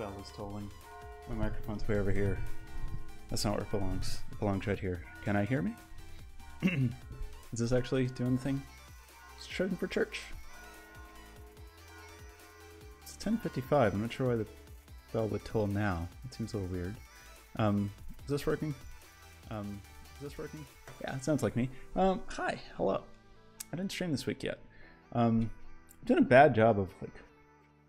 bell is tolling. My microphone's way over here. That's not where it belongs. It belongs right here. Can I hear me? Is this actually doing the thing? It's shouting for church. It's 10:55. I'm not sure why the bell would toll now. It seems a little weird. Is this working? Is this working? Yeah, it sounds like me. Hi, hello. I didn't stream this week yet. I'm doing a bad job of like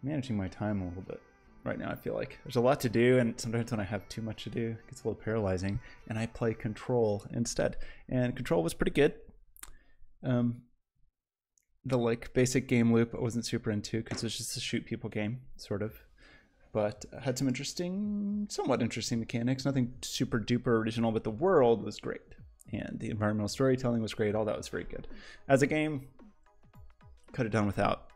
managing my time a little bit right now. I feel like there's a lot to do, and sometimes when I have too much to do, it gets a little paralyzing, and I play Control instead. And Control was pretty good. The like basic game loop I wasn't super into because it's just a shoot people game, sort of. But had some interesting, somewhat interesting mechanics. Nothing super duper original, but the world was great. And the environmental storytelling was great. All that was very good. As a game, could have done without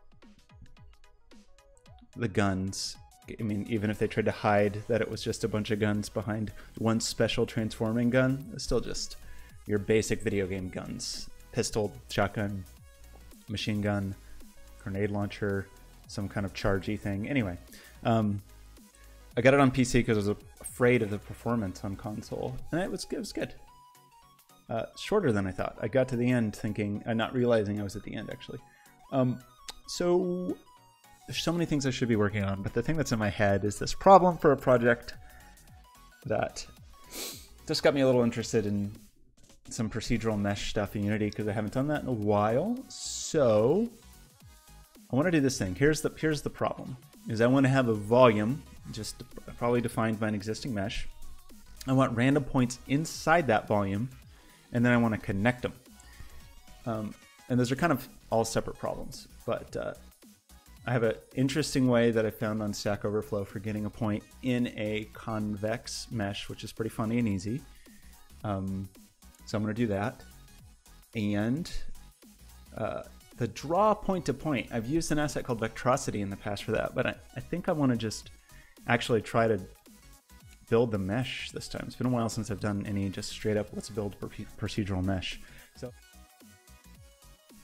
the guns. I mean, even if they tried to hide that it was just a bunch of guns behind one special transforming gun, it's still just your basic video game guns. Pistol, shotgun, machine gun, grenade launcher, some kind of chargey thing. Anyway, I got it on PC because I was afraid of the performance on console, and it was good. Shorter than I thought. I got to the end thinking, not realizing I was at the end actually. So there's so many things I should be working on, but the thing that's in my head is this problem for a project that just got me a little interested in some procedural mesh stuff in Unity because I haven't done that in a while. So I want to do this thing. Here's the problem: is I want to have a volume, just probably defined by an existing mesh. I want random points inside that volume, and then I want to connect them. And those are kind of all separate problems, but I have an interesting way that I found on Stack Overflow for getting a point in a convex mesh, which is pretty funny and easy. So I'm going to do that. And the draw point to point, I've used an asset called Vectrosity in the past for that, but I think I want to just actually try to build the mesh this time. It's been a while since I've done any just straight up let's build procedural mesh. So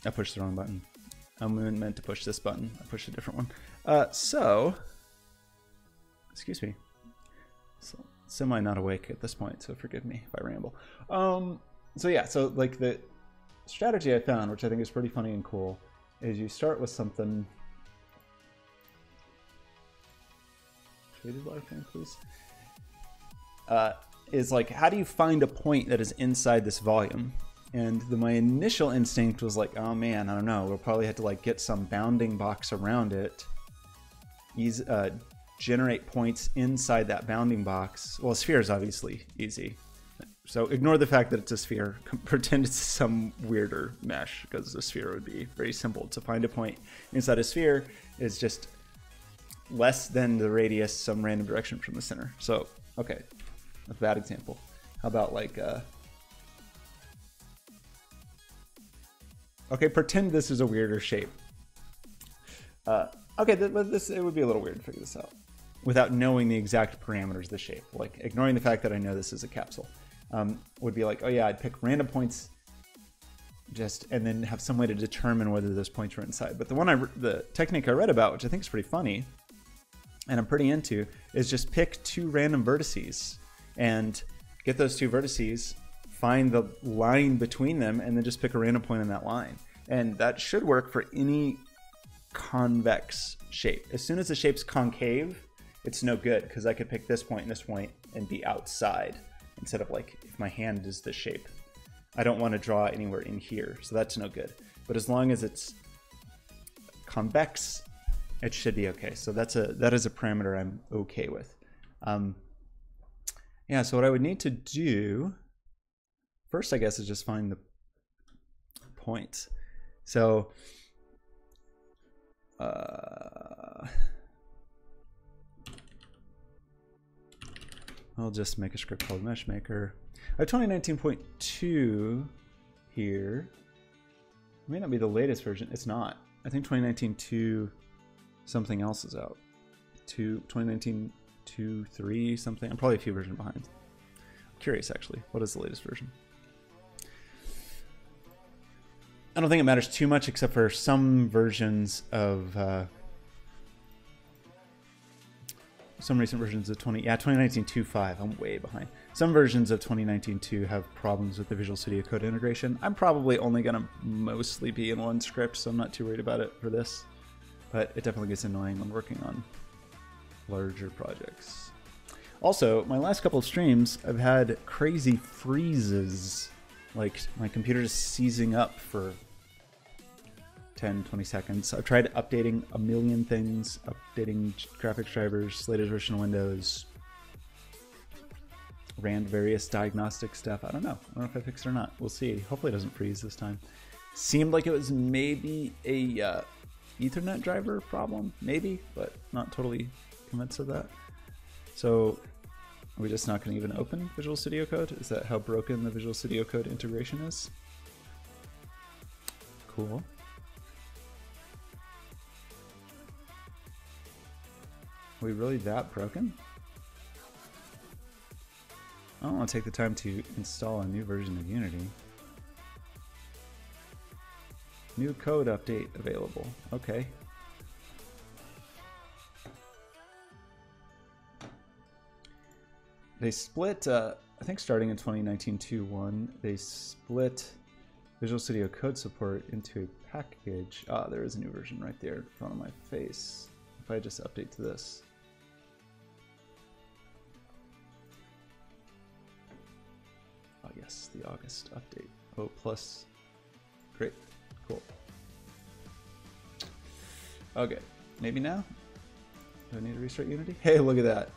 I pushed the wrong button. I meant to push this button. I pushed a different one. Excuse me. So, semi not awake at this point, so forgive me if I ramble. So yeah, so like the strategy I found, which I think is pretty funny and cool, is you start with something. Shaded light thing, please. Is like, how do you find a point that is inside this volume? And my initial instinct was like, oh man, I don't know. We'll probably have to like get some bounding box around it. Generate points inside that bounding box. Well, a sphere is obviously easy. So ignore the fact that it's a sphere. Pretend it's some weirder mesh, because a sphere would be very simple. To find a point inside a sphere is just less than the radius, some random direction from the center. So, okay, that's a bad example. How about like... Okay, pretend this is a weirder shape. Okay, this it would be a little weird to figure this out without knowing the exact parameters of the shape. Like ignoring the fact that I know this is a capsule, would be like, oh yeah, I'd pick random points, and then have some way to determine whether those points are inside. But the technique I read about, which I think is pretty funny, and I'm pretty into, is just pick two random vertices and get those two vertices. Find the line between them, and then just pick a random point in that line. And that should work for any convex shape. As soon as the shape's concave, it's no good, because I could pick this point and this point and be outside, instead of like, if my hand is this shape. I don't want to draw anywhere in here, so that's no good. But as long as it's convex, it should be okay. So that is a parameter I'm okay with. Yeah, so what I would need to do first, I guess, is just find the points. So I'll just make a script called meshmaker. I have 2019.2 here. It may not be the latest version. It's not. I think 2019.2 something else is out. 2019.2.3 something. I'm probably a few versions behind. I'm curious actually. What is the latest version? I don't think it matters too much, except for some versions of some recent versions of 2019 2.5. I'm way behind. Some versions of 2019 2 have problems with the Visual Studio Code integration. I'm probably only gonna mostly be in one script, so I'm not too worried about it for this. But it definitely gets annoying when working on larger projects. Also, my last couple of streams, I've had crazy freezes. Like my computer is seizing up for 10, 20 seconds. I've tried updating a million things, updating graphics drivers, latest version of Windows, ran various diagnostic stuff. I don't know if I fixed it or not. We'll see. Hopefully it doesn't freeze this time. Seemed like it was maybe a Ethernet driver problem, maybe, but not totally convinced of that. So are we just not going to even open Visual Studio Code? Is that how broken the Visual Studio Code integration is? Cool. Are we really that broken? I don't want to take the time to install a new version of Unity. New code update available. Okay. They split, I think starting in 2019 2.1, they split Visual Studio Code support into a package. Ah, there is a new version right there in front of my face. If I just update to this. Oh yes, the August update. Oh, plus. Great. Cool. Okay, maybe now? Do I need to restart Unity? Hey, look at that.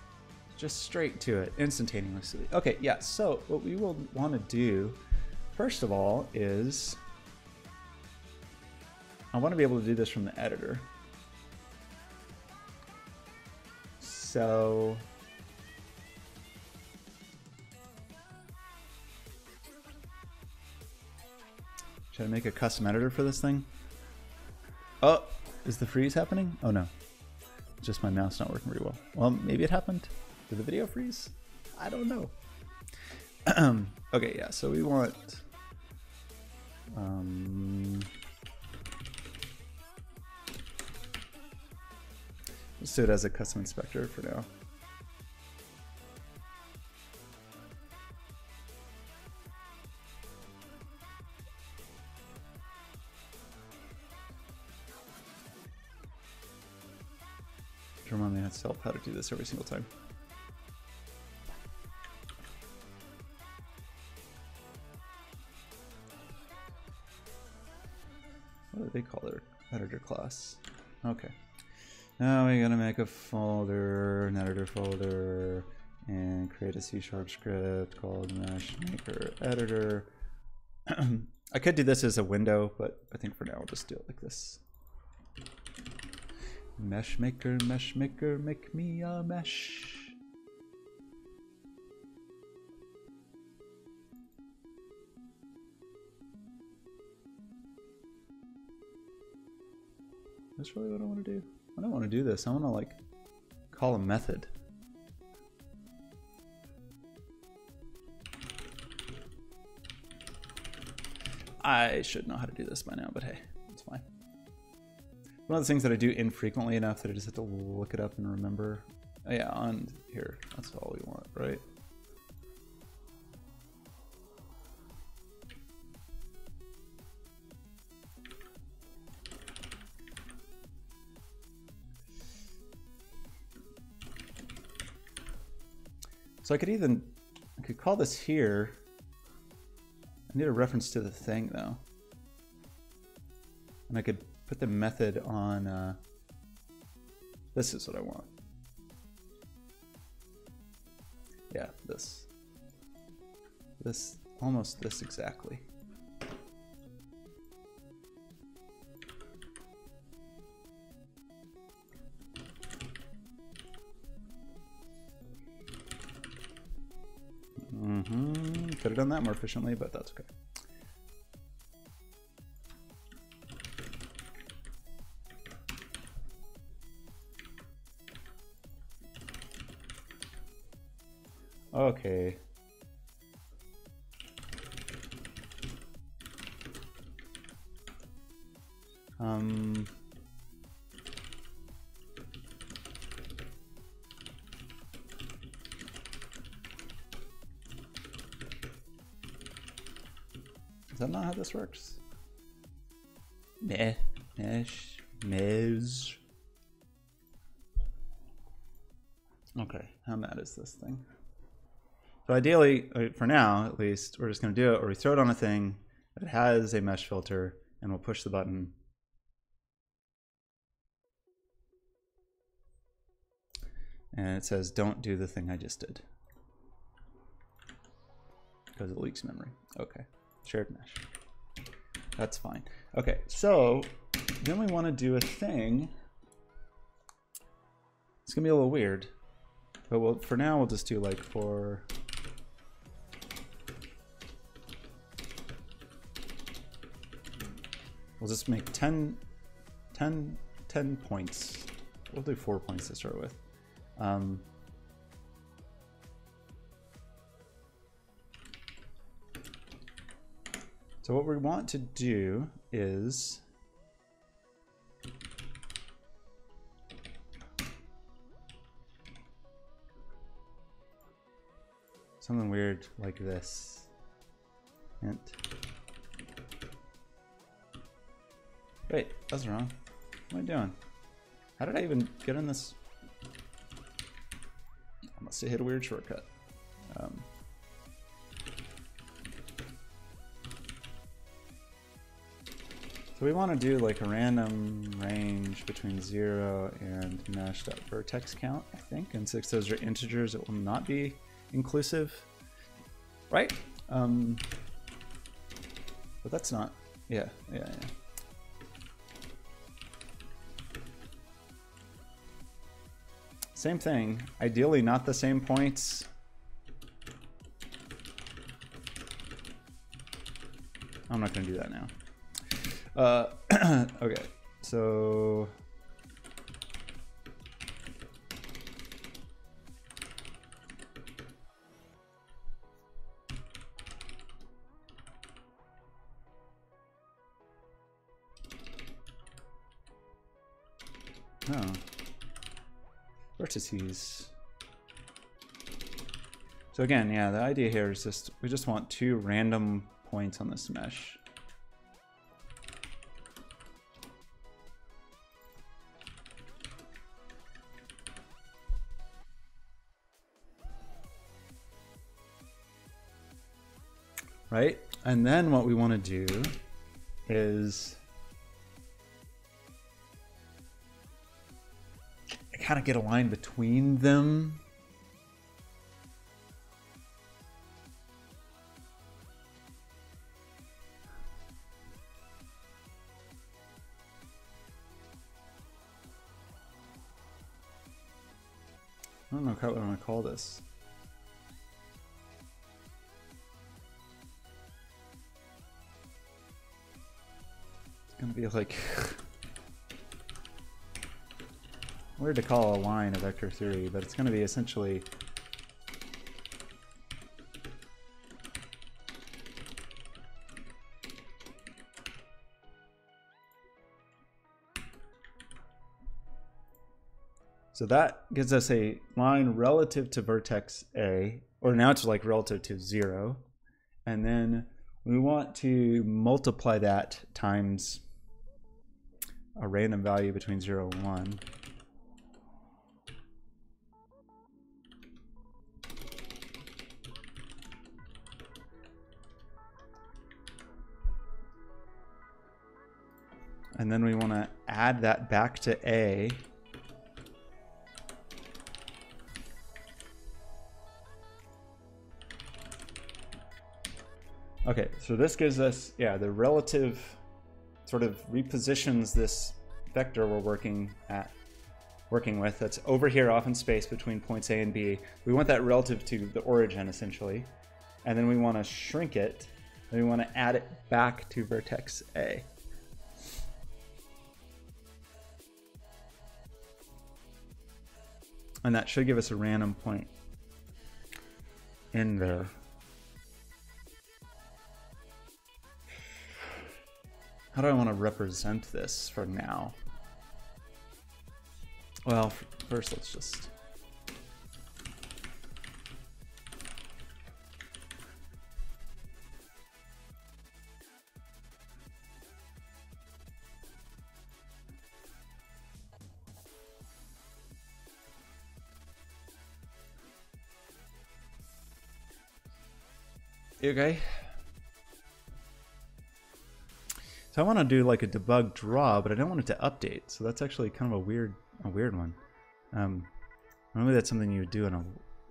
Just straight to it, instantaneously. Okay, yeah, so what we will want to do, first of all, is I want to be able to do this from the editor. So should I make a custom editor for this thing? Oh, is the freeze happening? Oh no, just my mouse not working very well. Well, maybe it happened. Did the video freeze? I don't know. Okay, yeah, so we want let's do it as a custom inspector for now. To remind me myself how to do this every single time. What do they call their editor class? Okay. Now we're gonna make a folder, an editor folder, and create a C# script called meshmaker editor. I could do this as a window, but I think for now I'll just do it like this. Meshmaker, meshmaker, make me a mesh. That's really what I want to do. I don't want to do this. I want to like call a method. I should know how to do this by now, but hey, it's fine. One of the things that I do infrequently enough that I just have to look it up and remember. Oh, yeah, on here. That's all we want, right? So I could call this here. I need a reference to the thing though. And I could put the method on, this is what I want. Yeah, this. Almost this exactly. Could have done that more efficiently, but that's okay. Okay. Is that not how this works? Mesh. Okay, how mad is this thing? So ideally, for now at least, we're just going to do it, or we throw it on a thing that has a mesh filter, and we'll push the button. And it says, don't do the thing I just did. Because it leaks memory. Okay, shared mesh. That's fine. Okay, so then we want to do a thing. It's going to be a little weird. But for now, we'll just do like for... We'll just make 10 points. We'll do 4 points to start with. So what we want to do is something weird like this. Int. Wait, that's wrong. What am I doing? How did I even get in this? I must have hit a weird shortcut. So we want to do like a random range between 0 and mesh.vertex count, I think. And since those are integers, it will not be inclusive, right? But that's not, yeah. Same thing, ideally not the same points. I'm not gonna do that now. Okay, so oh, vertices. So again, yeah, the idea here is just we just want 2 random points on this mesh. Right? And then what we want to do is kind of get a line between them. I don't know quite what I'm going to call this. Gonna be like weird to call a line a vector 3, but it's gonna be essentially so that gives us a line relative to vertex A, or now it's like relative to 0, and then we want to multiply that times a random value between 0 and 1. And then we want to add that back to A. Okay, so this gives us, yeah, the relative sort of repositions this vector we're working with that's over here off in space between points A and B. We want that relative to the origin essentially, and then we want to shrink it, and we want to add it back to vertex A. And that should give us a random point in there. How do I want to represent this for now? Well, first let's just... Okay. So I want to do like a debug draw, but I don't want it to update. So that's actually kind of a weird one. Normally that's something you would do in a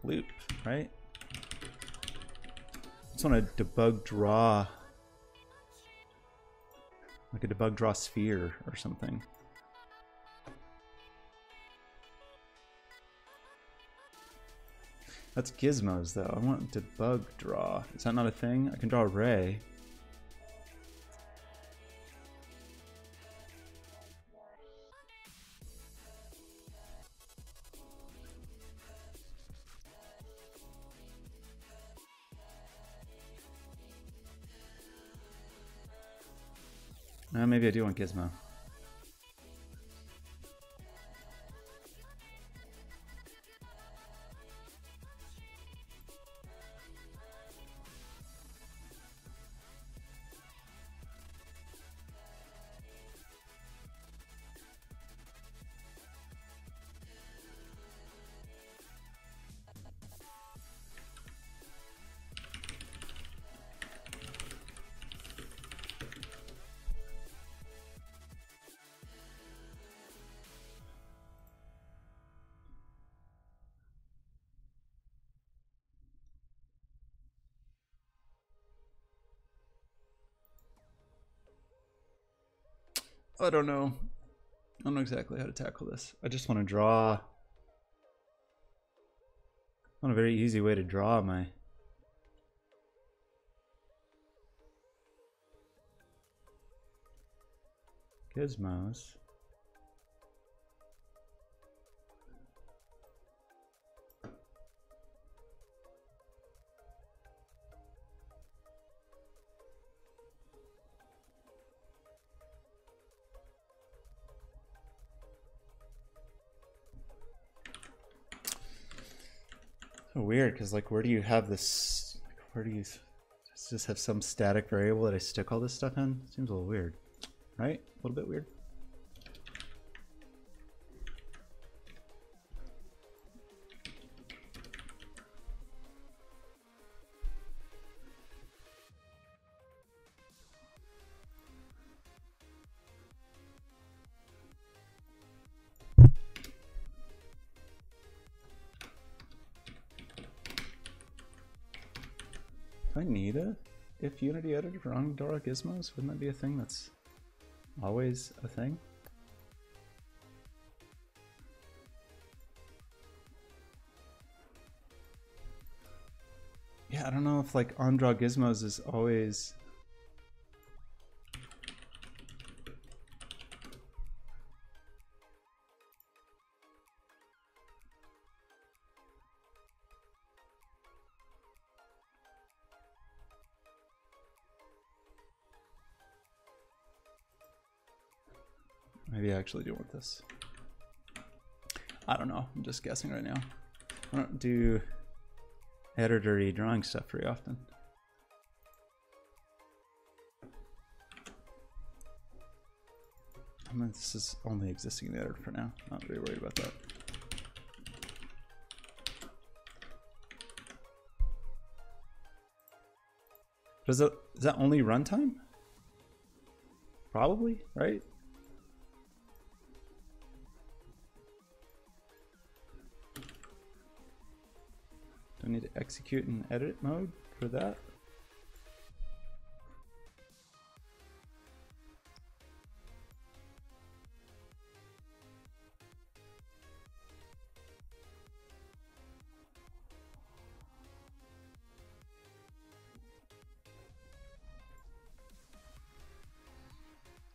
loop, right? I just want to debug draw, like a debug draw sphere or something. That's gizmos though. I want debug draw. Is that not a thing? I can draw a ray. Maybe I do want gizmo. I don't know. I don't know exactly how to tackle this. I just want to draw. I want a very easy way to draw my gizmos. Weird, because like, where do you have this? Like, where do you just have some static variable that I stick all this stuff in? Seems a little weird, right? A little bit weird. Do I need a if Unity editor for draw gizmos? Wouldn't that be a thing that's always a thing? Yeah, I don't know if like on draw gizmos is always. Maybe I actually do want this. I don't know. I'm just guessing right now. I don't do editor-y drawing stuff very often. I mean, this is only existing in the editor for now. Not really worried about that. Is that only runtime? Probably, right? I need to execute in edit mode for that.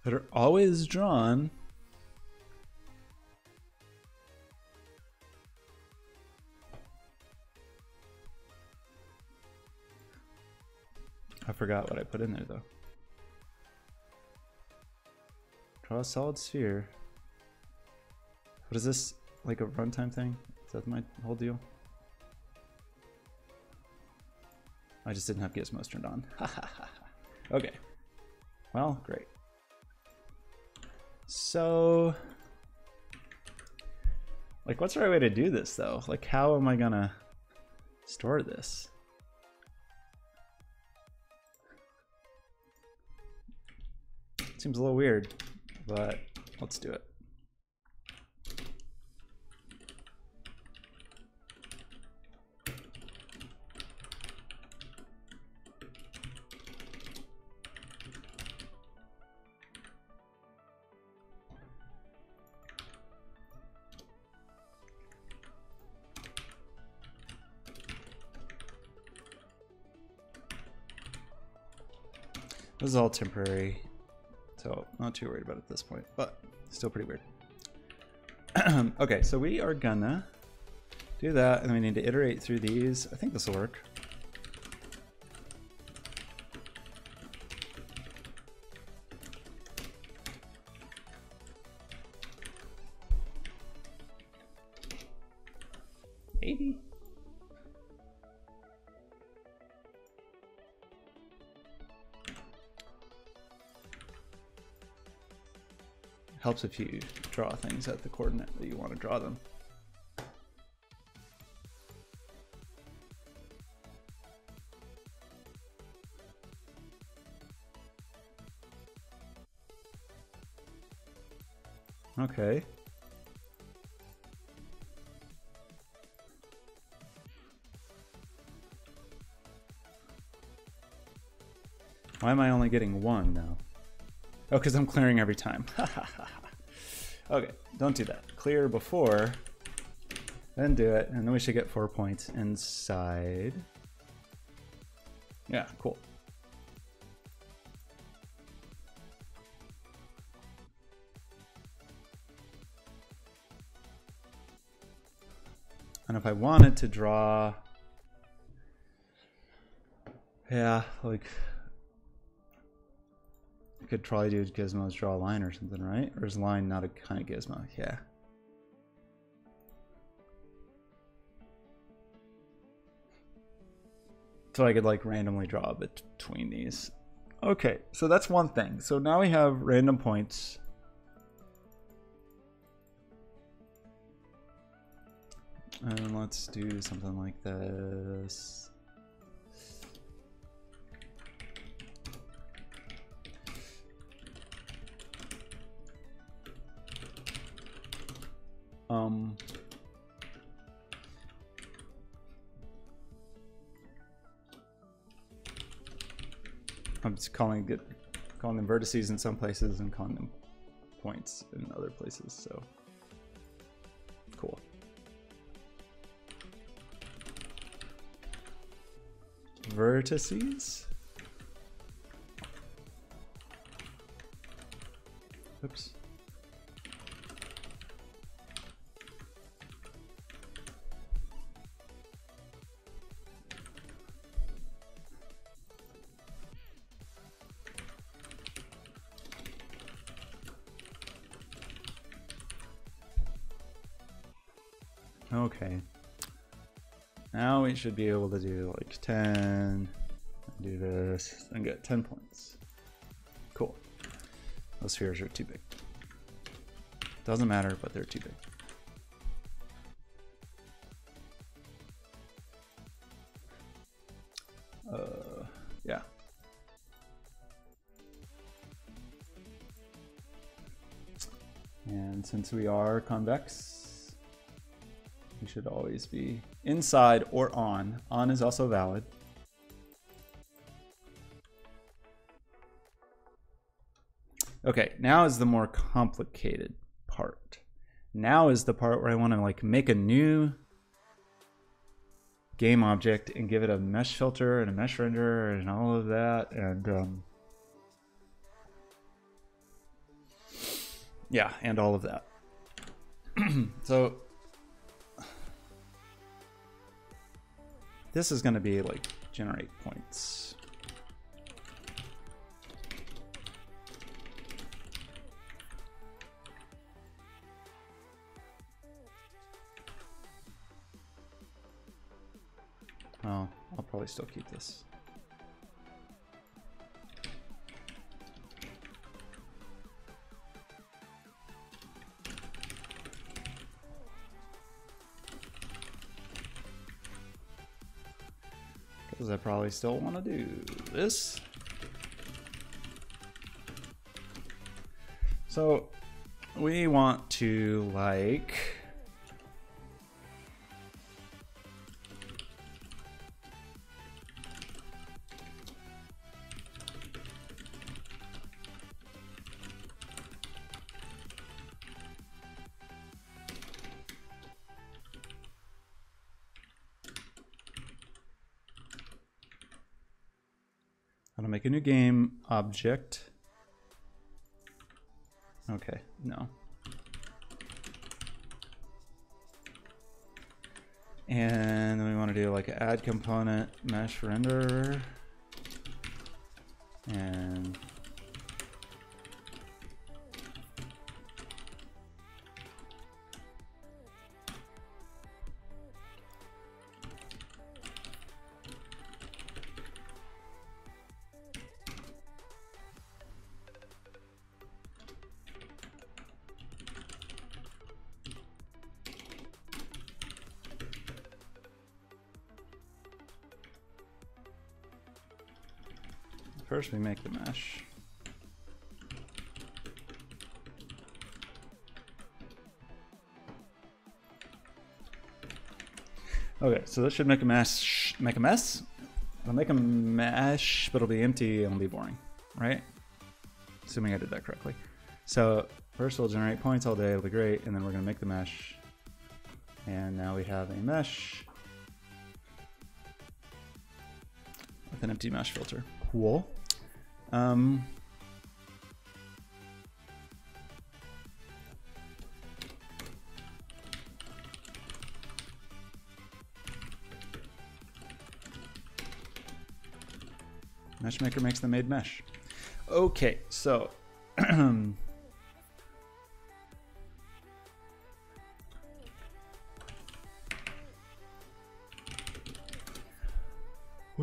That are always drawn. I forgot what I put in there though. Draw a solid sphere. What is this, like a runtime thing? Is that my whole deal? I just didn't have gizmos turned on. Okay. Well, great. So, like, what's the right way to do this though? Like, how am I gonna store this? Seems a little weird, but let's do it. This is all temporary, so not too worried about it at this point, but still pretty weird. Okay, so we are gonna do that, and then we need to iterate through these. I think this will work. Maybe. Helps if you draw things at the coordinate that you want to draw them. Okay. Why am I only getting one now? Oh, because I'm clearing every time. Okay, don't do that. Clear before, then do it, and then we should get 4 points inside. Yeah, cool. And if I wanted to draw, yeah, like, I could probably do gizmos, draw a line or something, right? Or is line not a kind of gizmo? Yeah. So I could like randomly draw between these. Okay, so that's one thing. So now we have random points. And let's do something like this. I'm just calling them vertices in some places and calling them points in other places. So cool. Vertices. Oops. Okay. Now we should be able to do like 10, do this, and get 10 points. Cool. Those spheres are too big. Doesn't matter, but they're too big. Yeah. And since we are convex, we should always be inside or on. On is also valid. Okay, now is the more complicated part. Now is the part where I want to like make a new game object and give it a mesh filter and a mesh renderer and all of that. And yeah, and all of that. So this is going to be like generate points. Oh, I'll probably still keep this. Because I probably still want to do this. So we want to like how to make a new game object. Okay, no. And then we want to do like add component mesh render and first we make the mesh. Okay, so this should make a mess. Make a mess? It'll make a mesh, but it'll be empty and it'll be boring, right? Assuming I did that correctly. So first we'll generate points all day, it'll be great, and then we're gonna make the mesh. And now we have a mesh with an empty mesh filter. Cool. Meshmaker makes the made mesh. Okay, so we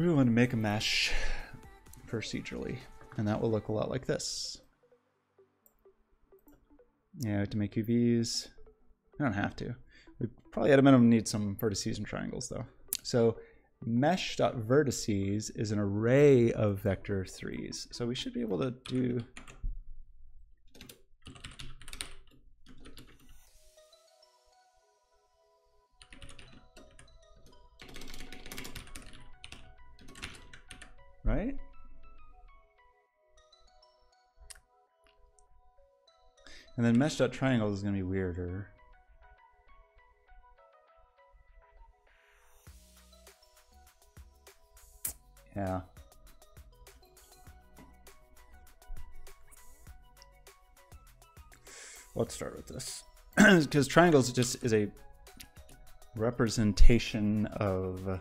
want to make a mesh procedurally, and that will look a lot like this. Yeah, we have to make UVs. We don't have to. We probably at a minimum need some vertices and triangles though. So mesh.vertices is an array of vector 3s. So we should be able to do right? And then mesh.triangles is going to be weirder. Yeah. Let's start with this. Because triangles just is a representation of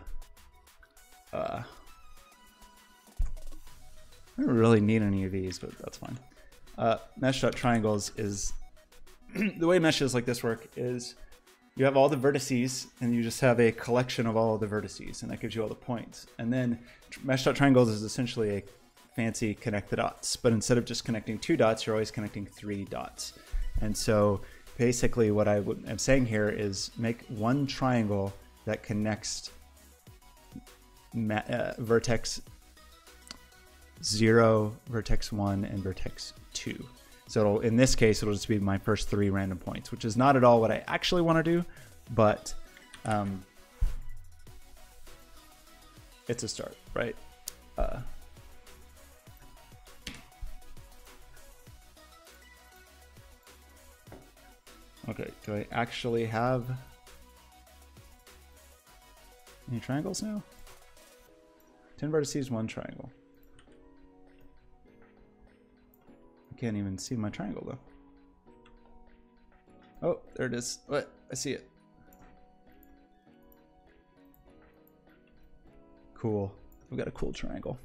I don't really need any of these, but that's fine. Mesh.triangles is the way meshes like this work is you have all the vertices and you just have a collection of all of the vertices, and that gives you all the points. And then mesh.triangles is essentially a fancy connect the dots, but instead of just connecting 2 dots, you're always connecting 3 dots. And so basically what I'm saying here is make one triangle that connects vertex 0, vertex 1, and vertex 2. So in this case, it'll just be my first 3 random points, which is not at all what I actually want to do, but it's a start, right? Okay, do I actually have any triangles now? 10 vertices, 1 triangle. Can't even see my triangle though. Oh, there it is. What? I see it. Cool. We've got a cool triangle.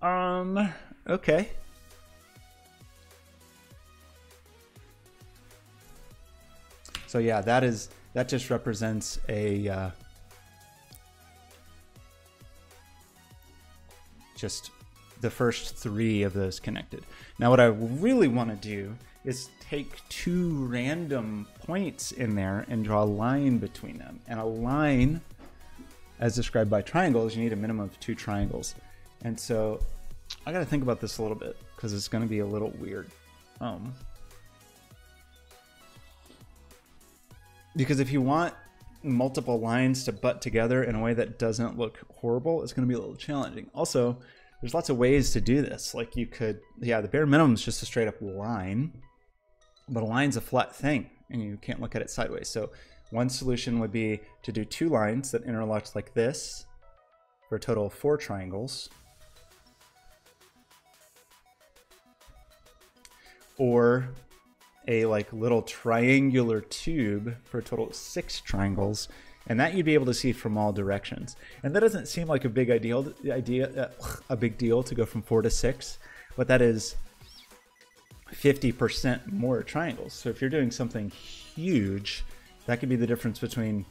Okay. So yeah, that just represents a just the first 3 of those connected. Now what I really want to do is take 2 random points in there and draw a line between them. And a line, as described by triangles, you need a minimum of 2 triangles. And so I got to think about this a little bit because it's going to be a little weird. Because if you want multiple lines to butt together in a way that doesn't look horrible, it's going to be a little challenging. Also, there's lots of ways to do this. Like you could, yeah, the bare minimum is just a straight up line, but a line's a flat thing and you can't look at it sideways. So one solution would be to do 2 lines that interlocked like this for a total of 4 triangles. Or a like little triangular tube for a total of 6 triangles, and that you'd be able to see from all directions. And that doesn't seem like a big a big deal to go from 4 to 6, but that is 50% more triangles. So if you're doing something huge, that could be the difference between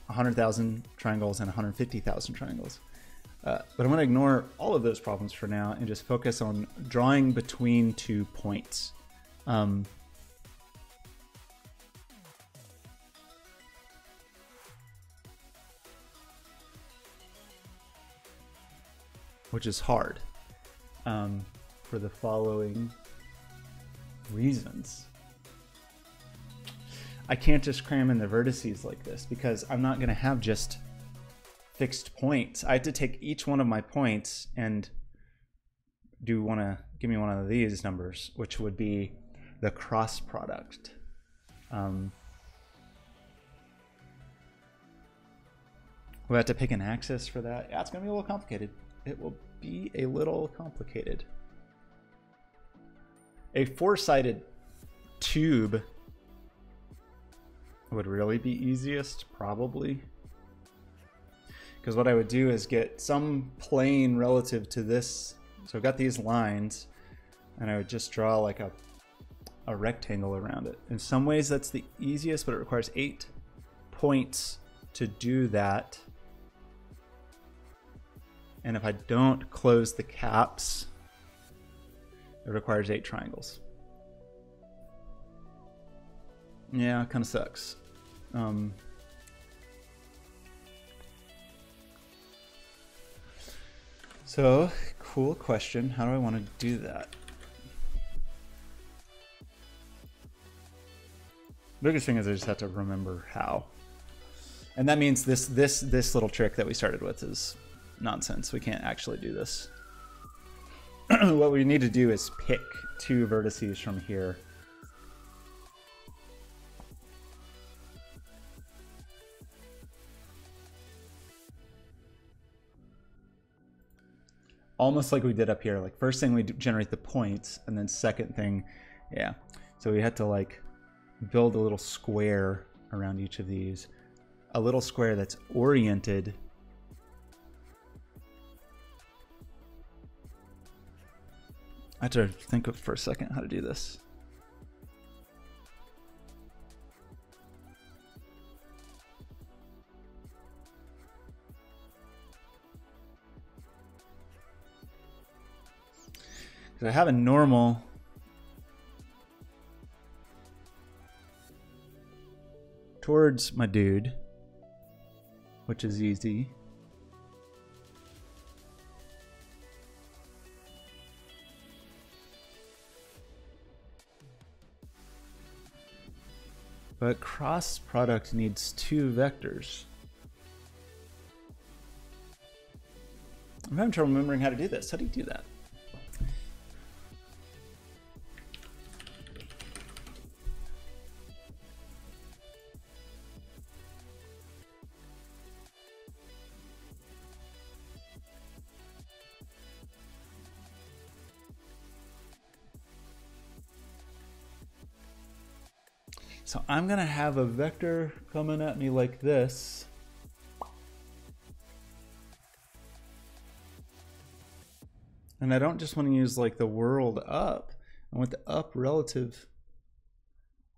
100,000 triangles and 150,000 triangles. But I'm going to ignore all of those problems for now and just focus on drawing between 2 points. Which is hard for the following reasons. I can't just cram in the vertices like this because I'm not going to have just fixed points. I have to take each one of my points and give me one of these numbers, which would be the cross product. We'll have to pick an axis for that. Yeah, it's going to be a little complicated. It will be a little complicated. A 4-sided tube would really be easiest, probably. Because what I would do is get some plane relative to this. So I've got these lines, and I would just draw like a rectangle around it. In some ways that's the easiest, but it requires 8 points to do that. And if I don't close the caps, it requires 8 triangles. Yeah, it kind of sucks. So, cool question. How do I want to do that? Biggest thing is I just have to remember how. And that means this little trick that we started with is nonsense. We can't actually do this. What we need to do is pick 2 vertices from here. Almost like we did up here. Like first thing we generate the points, and then second thing, yeah. So we had to like build a little square around each of these. A little square that's oriented I have to think of for a second how to do this. Because I have a normal towards my dude, which is easy. But cross product needs 2 vectors. I'm having trouble remembering how to do this. How do you do that? So I'm going to have a vector coming at me like this. And I don't just want to use like the world up. I want the up relative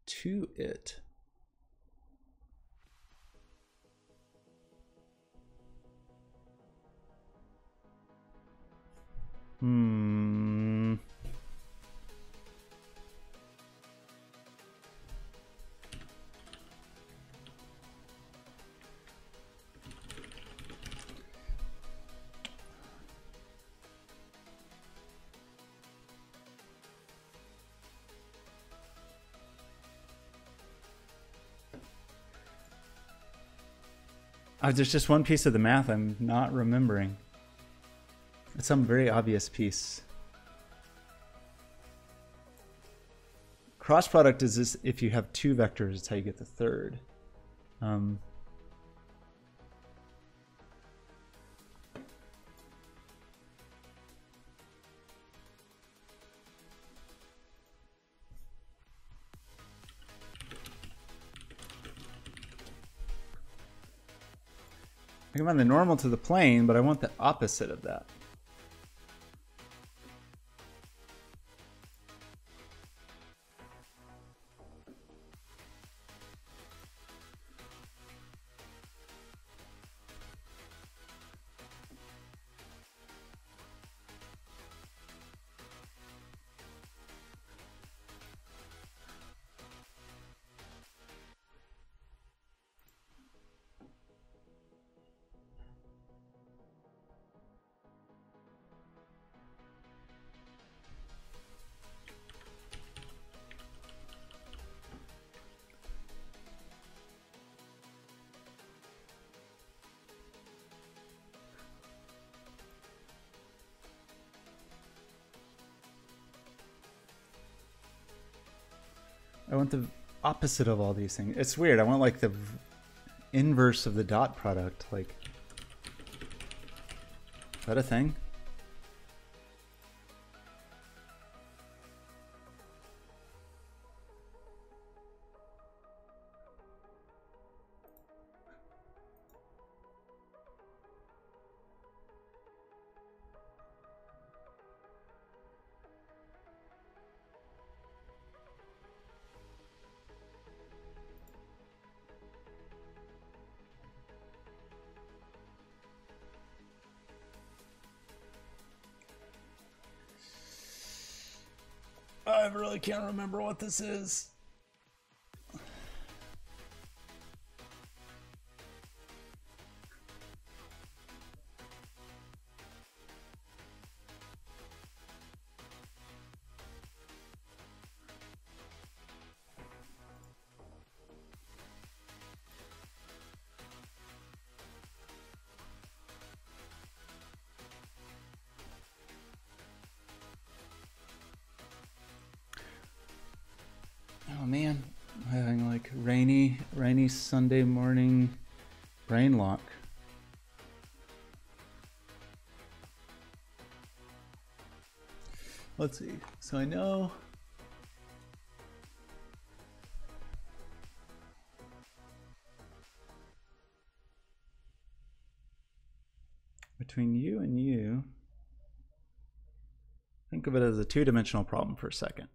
to it. Oh, there's just one piece of the math I'm not remembering. It's some very obvious piece. Cross product is this if you have two vectors, it's how you get the third. I can find the normal to the plane, but I want the opposite of that. I want the opposite of all these things. It's weird. I want like the inverse of the dot product. Like, is that a thing? I really can't remember what this is. Oh man, I'm having like rainy Sunday morning brain lock. Let's see. So I know between you and you, think of it as a two-dimensional problem for a second.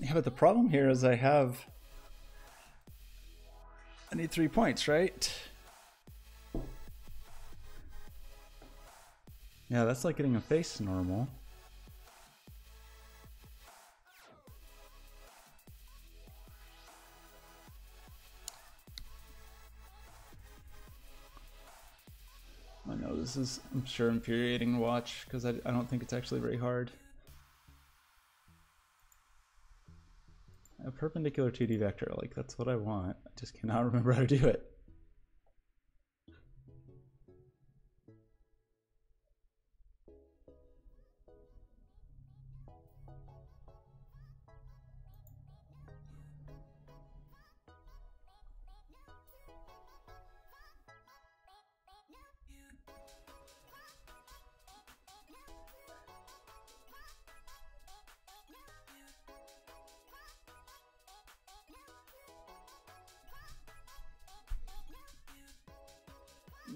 Yeah, but the problem here is I need 3 points, right? Yeah, that's like getting a face normal. I know this is, I'm sure, infuriating to watch because I don't think it's actually very hard. A perpendicular 2D vector, like that's what I want. I just cannot remember how to do it.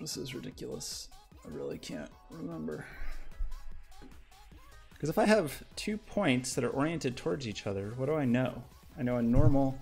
This is ridiculous. I really can't remember. Because if I have 2 points that are oriented towards each other, what do I know? I know a normal...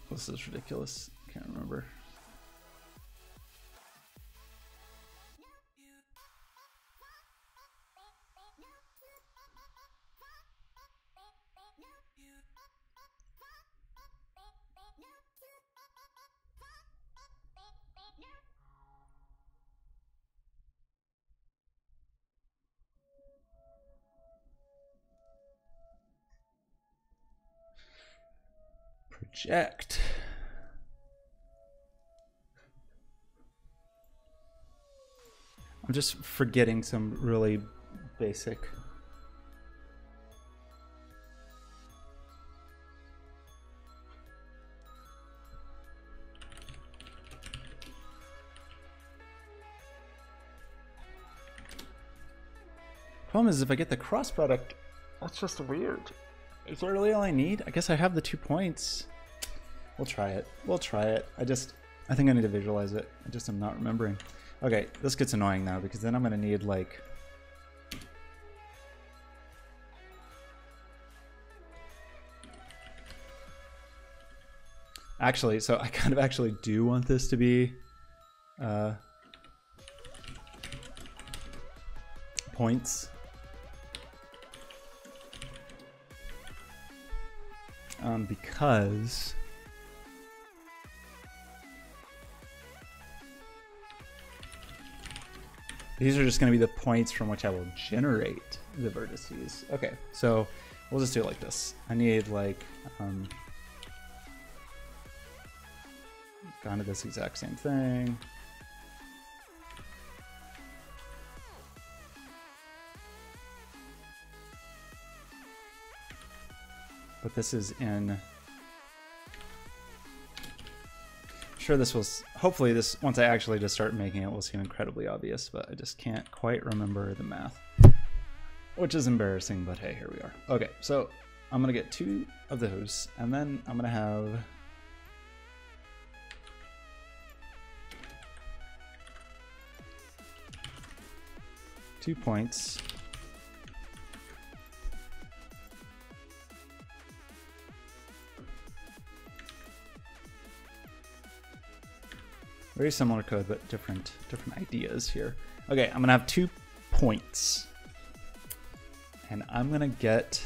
This is ridiculous. Can't remember. Project. I'm just forgetting some really basic. Problem is, if I get the cross product, that's just weird. Is that really all I need? I guess I have the 2 points. We'll try it. We'll try it. I think I need to visualize it. I just am not remembering. Okay, this gets annoying now because then I'm gonna need like... Actually, so I kind of actually do want this to be points. Because these are just going to be the points from which I will generate the vertices. Okay, so we'll just do it like this. I need like kind of this exact same thing. But this is in... Sure, this will... Hopefully this, once I actually just start making it, will seem incredibly obvious, but I just can't quite remember the math. Which is embarrassing, but hey, here we are. Okay, so I'm going to get 2 of those, and then I'm going to have... two points. Very similar code, but different ideas here. Okay, I'm gonna have 2 points. And I'm gonna get...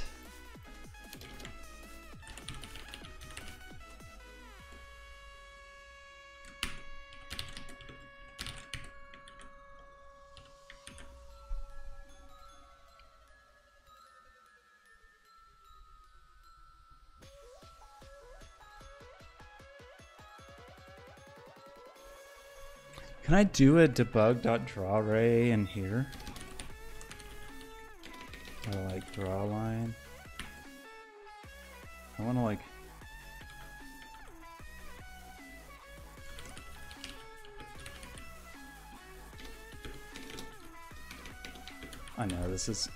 Can I do a debug.drawArray in here? Or like draw a line? I want to like... I know this is...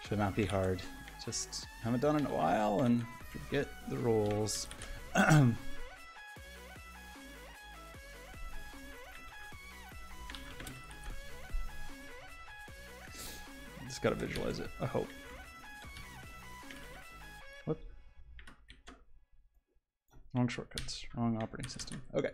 should not be hard. Just haven't done it in a while and forget the rules. Just gotta visualize it, I hope. What? Wrong shortcuts, wrong operating system. Okay.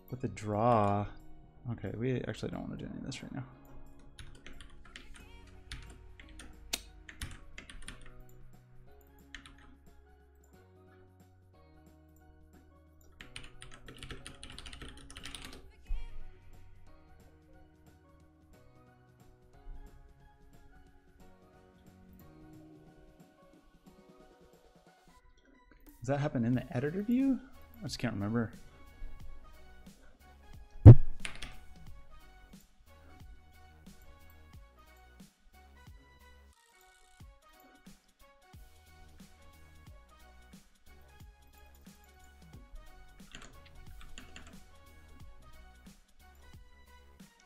With the draw. Okay, we actually don't want to do any of this right now. Does that happen in the editor view? I just can't remember.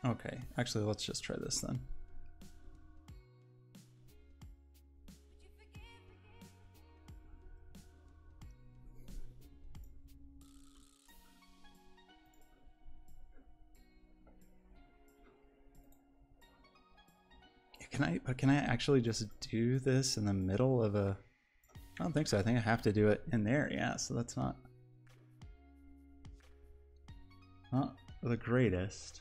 Okay, actually, let's just try this then. Can I actually just do this in the middle of a... I don't think so. I think I have to do it in there. Yeah, so that's not the greatest.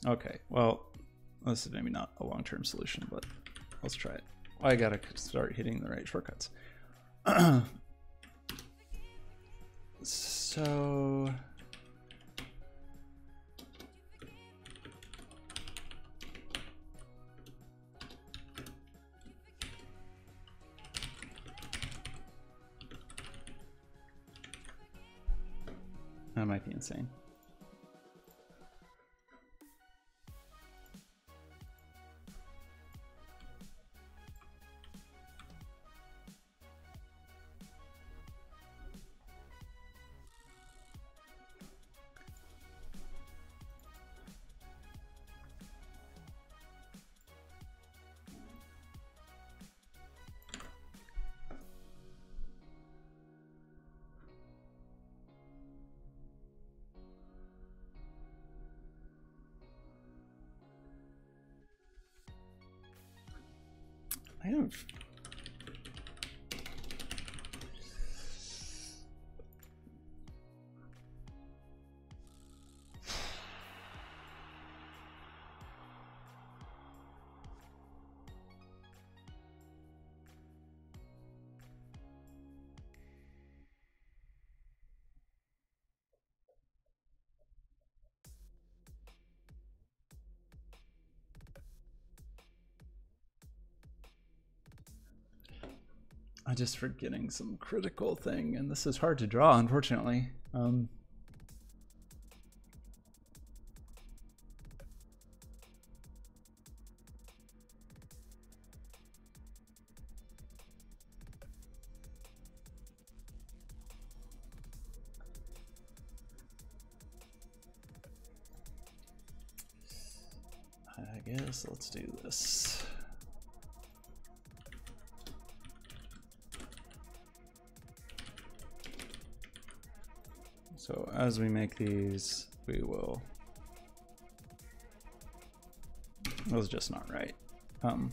Okay, well, this is maybe not a long-term solution, but let's try it. I gotta start hitting the right shortcuts. So... that might be insane. I don't... I'm just forgetting some critical thing, and this is hard to draw, unfortunately. I guess let's do this. So as we make these, we will... That was just not right. I'm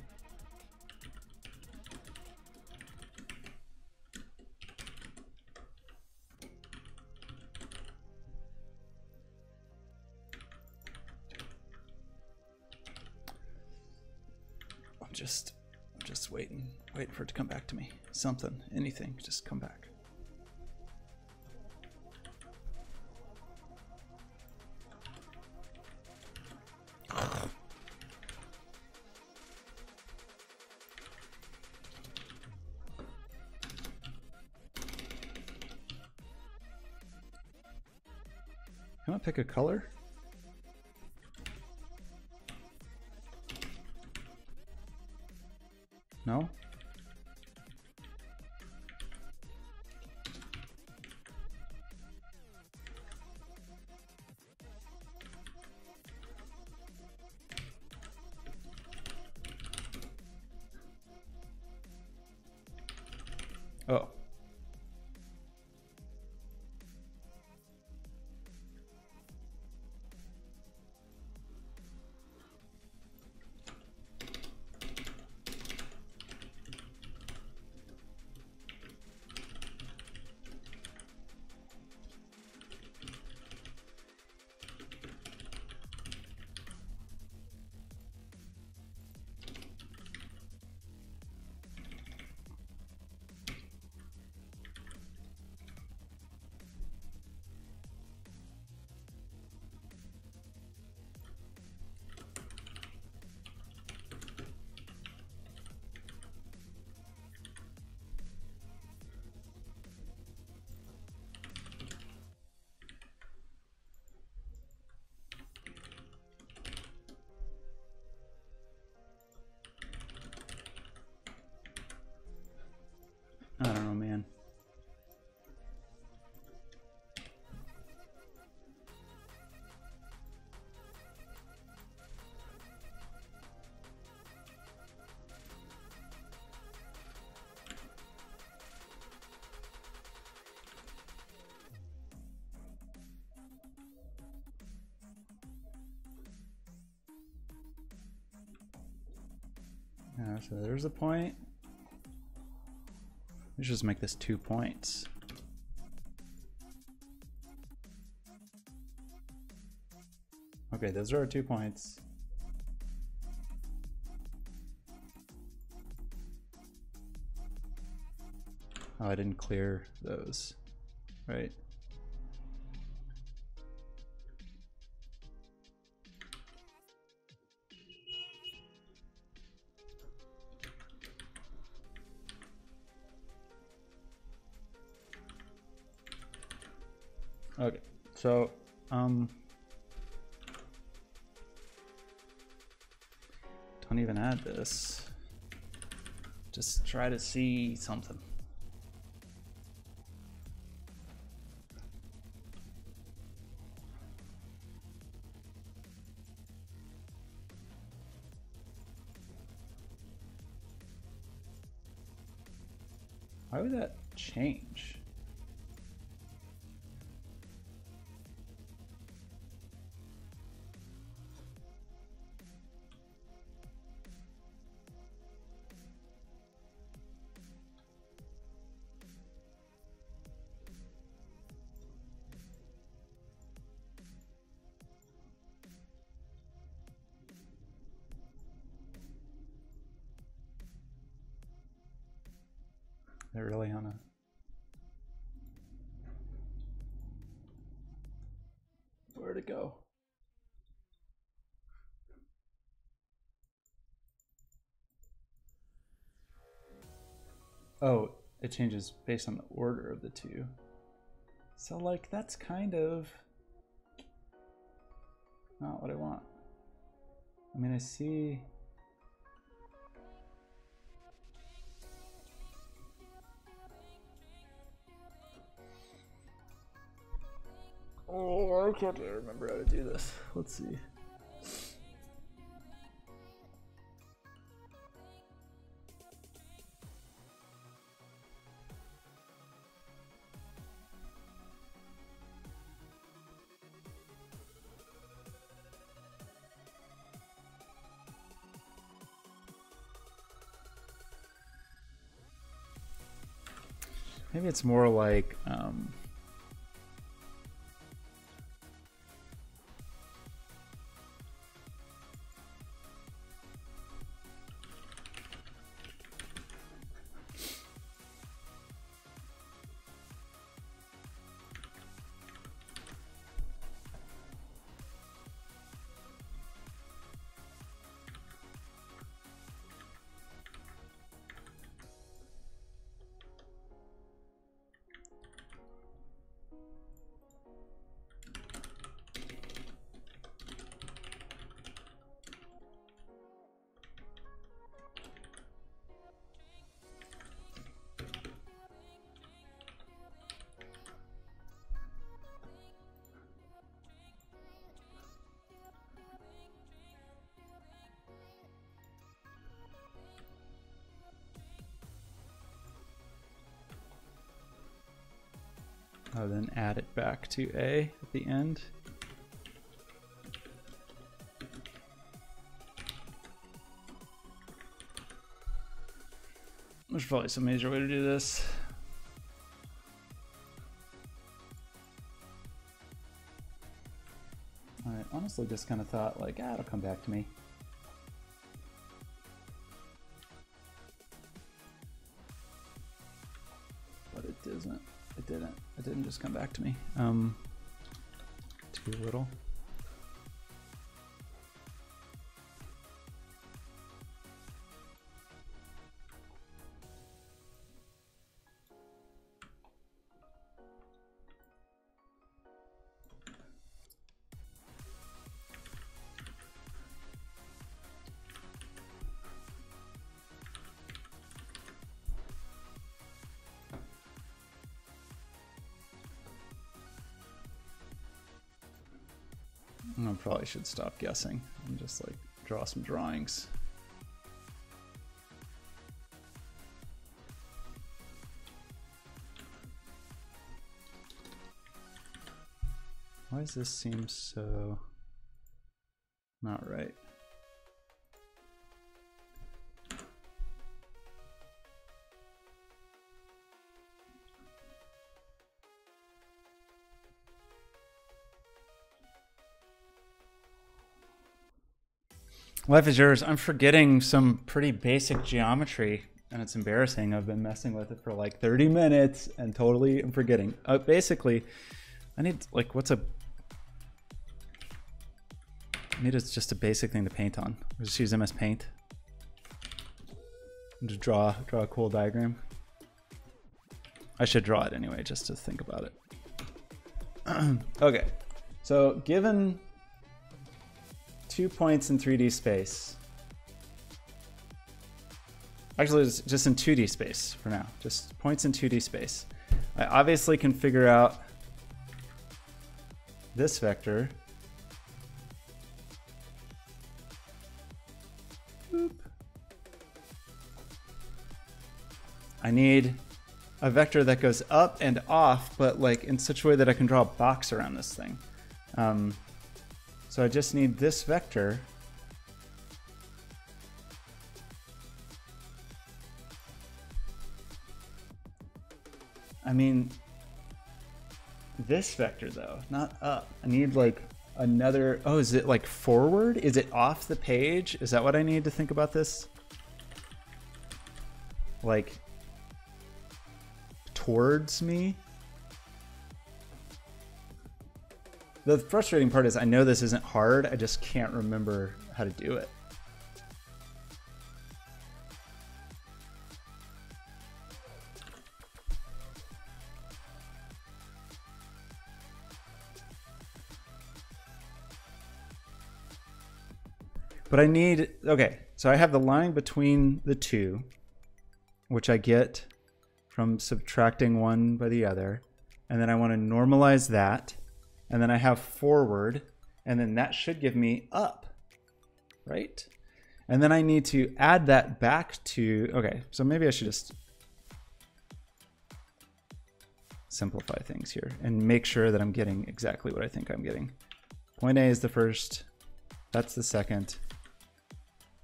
just waiting for it to come back to me. Something, anything, just come back. Can I pick a color? No? Oh. Yeah, so there's a point. Let's just make this 2 points. Okay, those are our 2 points. Oh, I didn't clear those, right? Okay, so don't even add this. Just try to see something. Why would that change? They're really on a... Where'd it go? Oh, it changes based on the order of the two. So like that's kind of not what I want. I mean, I see... Oh, I can't remember how to do this. Let's see. Maybe it's more like oh, then add it back to A at the end. There's probably some major way to do this. I honestly just kind of thought like, ah, it'll come back to me. But it doesn't. It didn't. It didn't just come back to me. Too little. I probably should stop guessing and just like draw some drawings. Why does this seem so not right? Life is yours. I'm forgetting some pretty basic geometry, and it's embarrassing. I've been messing with it for like 30 minutes and totally I'm forgetting. Basically, I need like just a basic thing to paint on. I'll just use MS Paint and just draw a cool diagram. I should draw it anyway, just to think about it. Okay, so given 2 points in 3D space. Actually, it's just in 2D space for now. Just points in 2D space. I obviously can figure out this vector. Boop. I need a vector that goes up and off, but like in such a way that I can draw a box around this thing. So I just need this vector. I mean, this vector though, not up. I need like another, oh, is it like forward? Is it off the page? Is that what I need to think about this? Like towards me? The frustrating part is I know this isn't hard, I just can't remember how to do it. But I need, okay, so I have the line between the two, which I get from subtracting one by the other, and then I want to normalize that. And then I have forward, and then that should give me up, right? And then I need to add that back to, okay, so maybe I should just simplify things here and make sure that I'm getting exactly what I think I'm getting. Point A is the first, that's the second.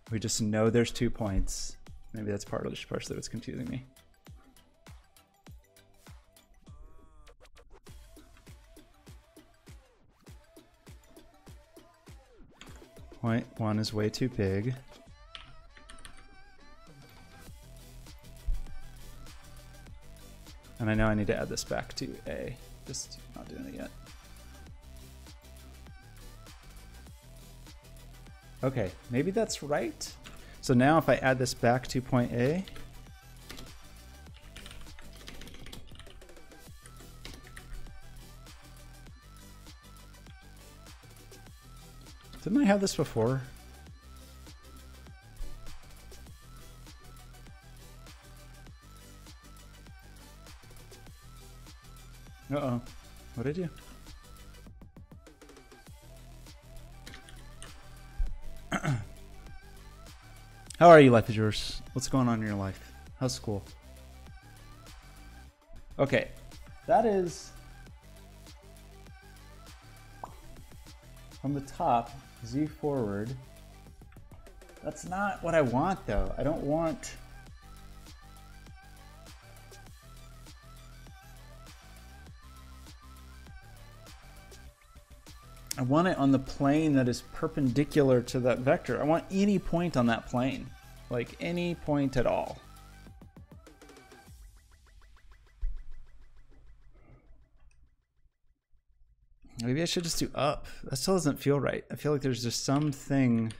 We just know there's 2 points. Maybe that's part of what's confusing me. Point 1 is way too big. And I know I need to add this back to A. Just not doing it yet. Okay, maybe that's right. So now if I add this back to point A, didn't I have this before? Uh-oh. What did I do? How are you, life is yours? What's going on in your life? How's school? Okay, that is from the top, Z forward. That's not what I want though. I don't want, I want it on the plane that is perpendicular to that vector. I want any point on that plane, like any point at all. Maybe I should just do up. That still doesn't feel right. I feel like there's just something,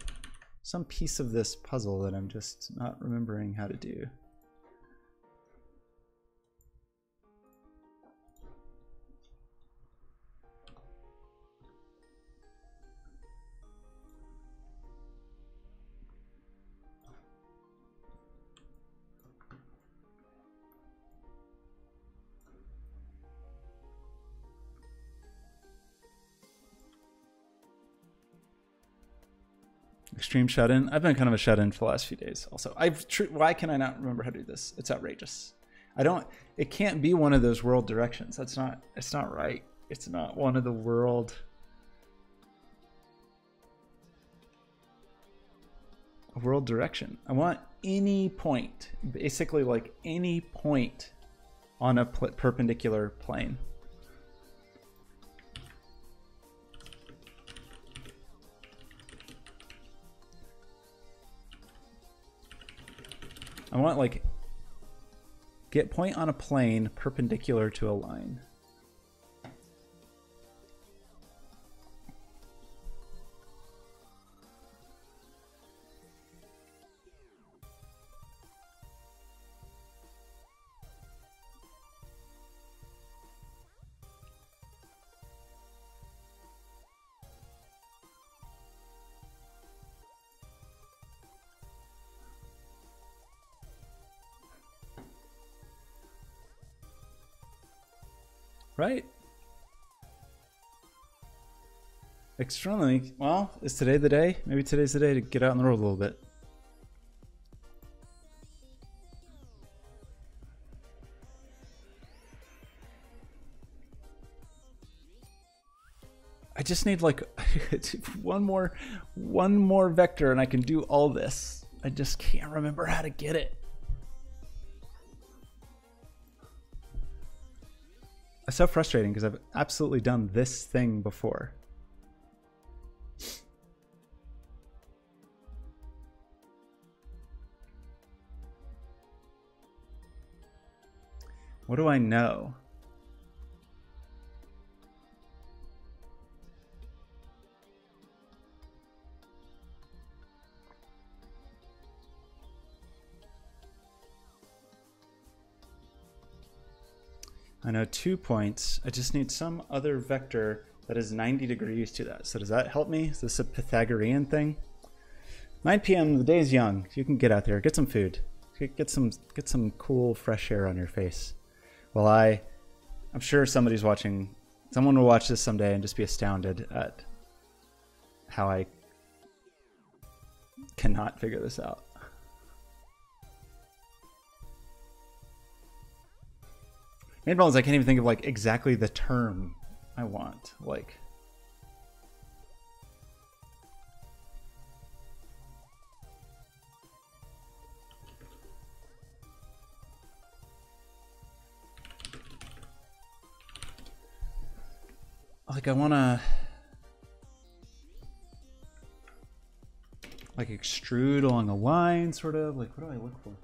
some piece of this puzzle that I'm just not remembering how to do. Extreme shut-in. I've been kind of a shut-in for the last few days also. Why can I not remember how to do this? It's outrageous. It can't be one of those world directions. It's not right. It's not one of the world. World direction. I want any point, basically like any point on a perpendicular plane. want like get point on a plane perpendicular to a line. Right? Extremely. Well, is today the day? Maybe today's the day to get out on the road a little bit. I just need like one more vector and I can do all this. I just can't remember how to get it. It's so frustrating because I've absolutely done this thing before. What do I know? I know 2 points. I just need some other vector that is 90 degrees to that. So does that help me? Is this a Pythagorean thing? 9 p.m. The day is young. You can get out there, get some food, get some cool fresh air on your face. Well, I'm sure somebody's watching. Someone will watch this someday and just be astounded at how I cannot figure this out. Main problem is I can't even think of like exactly the term I want. Like, I want to like extrude along a line, sort of. Like, what do I look for?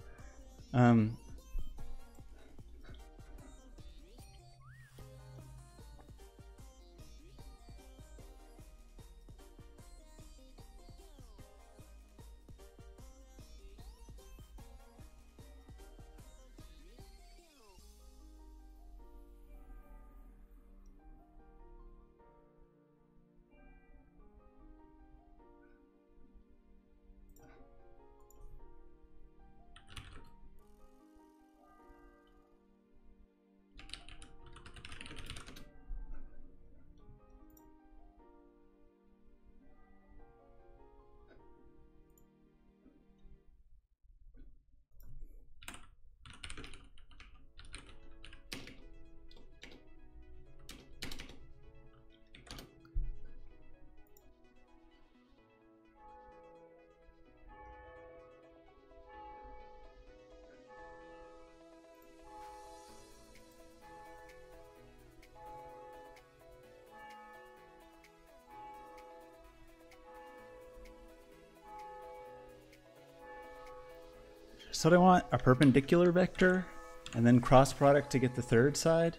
So what I want, a perpendicular vector and then cross product to get the third side.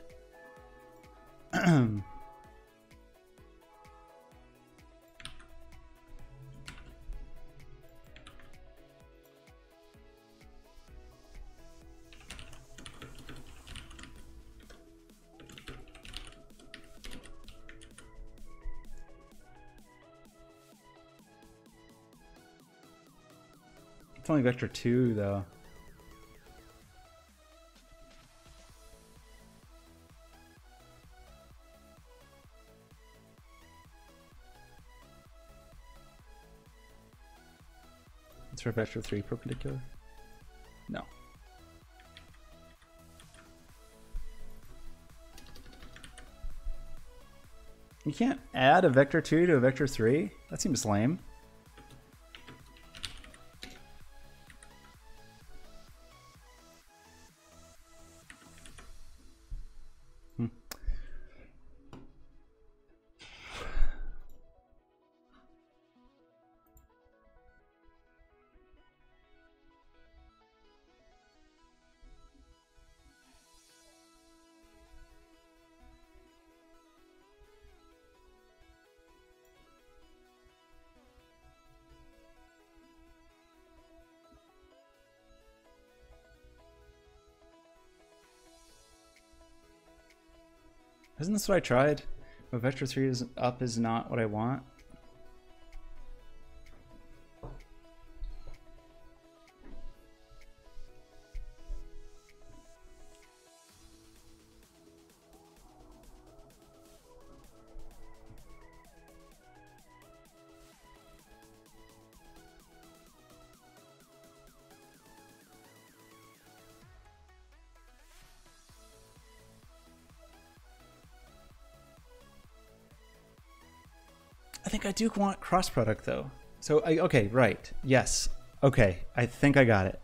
It's only vector 2 though. It's for vector 3 perpendicular? No. You can't add a vector 2 to a vector 3? That seems lame. Isn't this what I tried? But vector 3 is up is not what I want. I think I do want cross product though. So okay, right. Yes. Okay. I think I got it.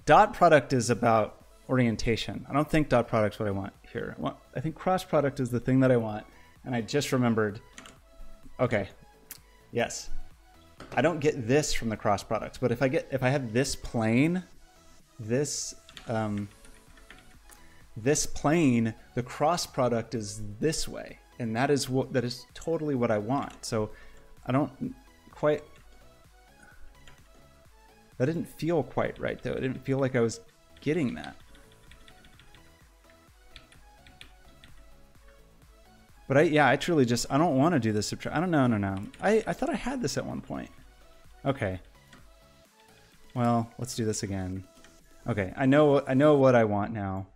Dot product is about orientation. I don't think dot product is what I want here. I think cross product is the thing that I want. And I just remembered. Okay. Yes. I don't get this from the cross product, but if I have this plane, this plane, the cross product is this way. And that is totally what I want. So I don't quite, that didn't feel quite right though. It didn't feel like I was getting that. But I truly just, I don't want to do this subtract. I don't know, no. I thought I had this at one point. Okay. Well, let's do this again. Okay, I know what I want now.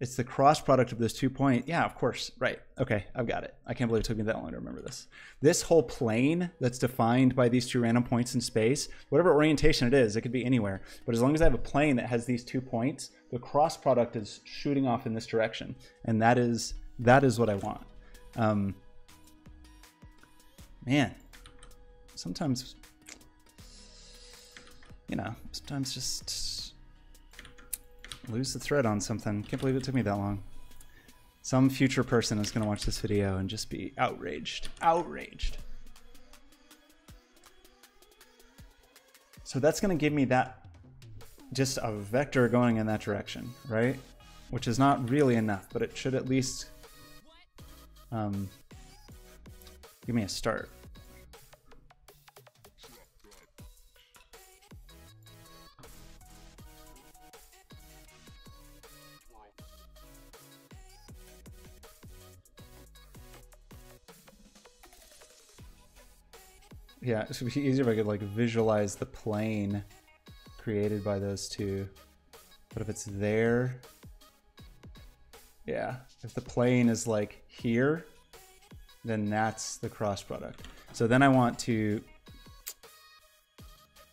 It's the cross product of those 2 points. Yeah, of course. Right. Okay, I've got it. I can't believe it took me that long to remember this. This whole plane that's defined by these 2 random points in space, whatever orientation it is, it could be anywhere. But as long as I have a plane that has these 2 points, the cross product is shooting off in this direction. And that is what I want. Man, sometimes, sometimes just lose the thread on something. Can't believe it took me that long. Some future person is going to watch this video and just be outraged. So that's going to give me that, just a vector going in that direction, right? Which is not really enough, but it should at least give me a start. Yeah, it would be easier if I could like visualize the plane created by those 2. But if it's there, yeah, if the plane is like here, then that's the cross product. So then I want to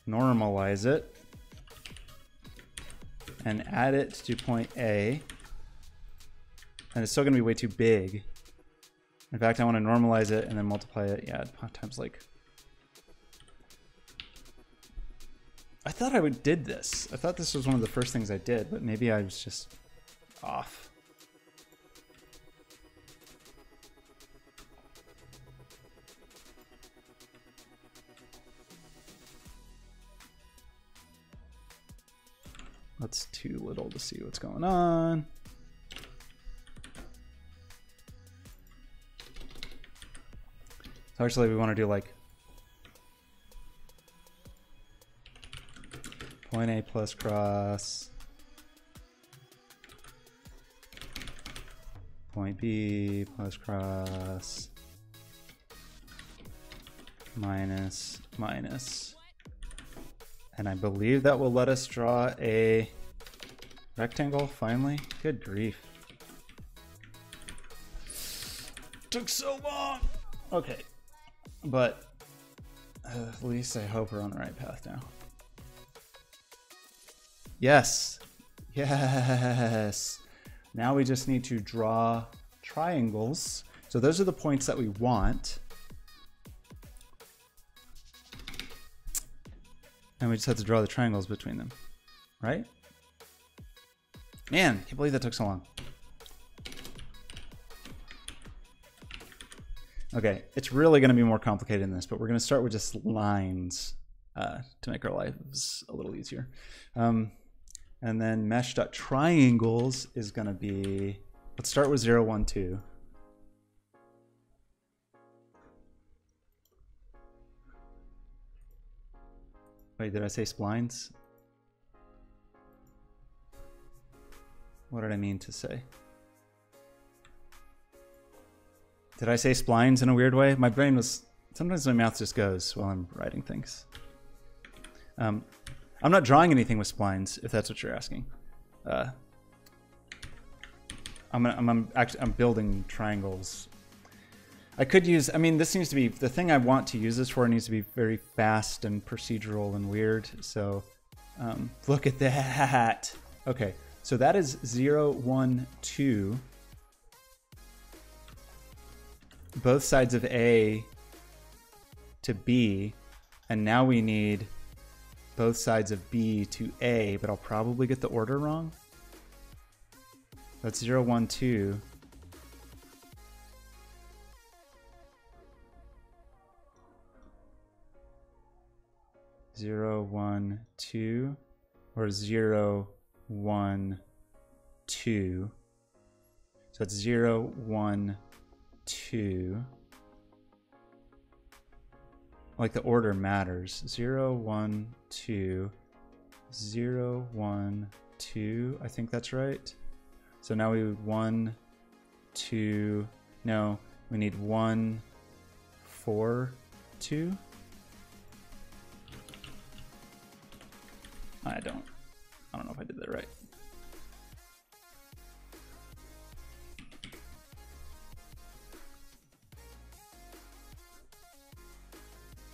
normalize it and add it to point A. And it's still going to be way too big. In fact, I want to normalize it and then multiply it, yeah, times like... I thought I did this. I thought this was one of the first things I did, but maybe I was just off. That's too little to see what's going on. So actually we want to do like point A plus cross, point B plus cross, minus, minus. And I believe that will let us draw a rectangle finally. Good grief. Took so long. Okay. But at least I hope we're on the right path now. Yes. Yes. Now we just need to draw triangles. So those are the points that we want. And we just have to draw the triangles between them, right? Man, can't believe that took so long. Okay, it's really going to be more complicated than this, but we're going to start with just lines to make our lives a little easier. And then mesh.triangles is going to be, let's start with 0, 1, 2. Wait, did I say splines? What did I mean to say? Did I say splines in a weird way? My brain was... Sometimes my mouth just goes while I'm writing things. I'm not drawing anything with splines, if that's what you're asking. I'm building triangles. I could use... I mean, this needs to be... The thing I want to use this for needs to be very fast and procedural and weird. So, look at that. Okay, so that is 0, 1, 2. Both sides of A to B, and now we need both sides of B to A, but I'll probably get the order wrong. That's 0, 1, 2. Zero, 1, 2, or 0, 1, 2. So it's 0, 1, 2. Like the order matters. 0, 1, 2, 0, 1, 2. I think that's right. So now we 1, 2. No, we need 1, 4, 2. I don't know if I did that right.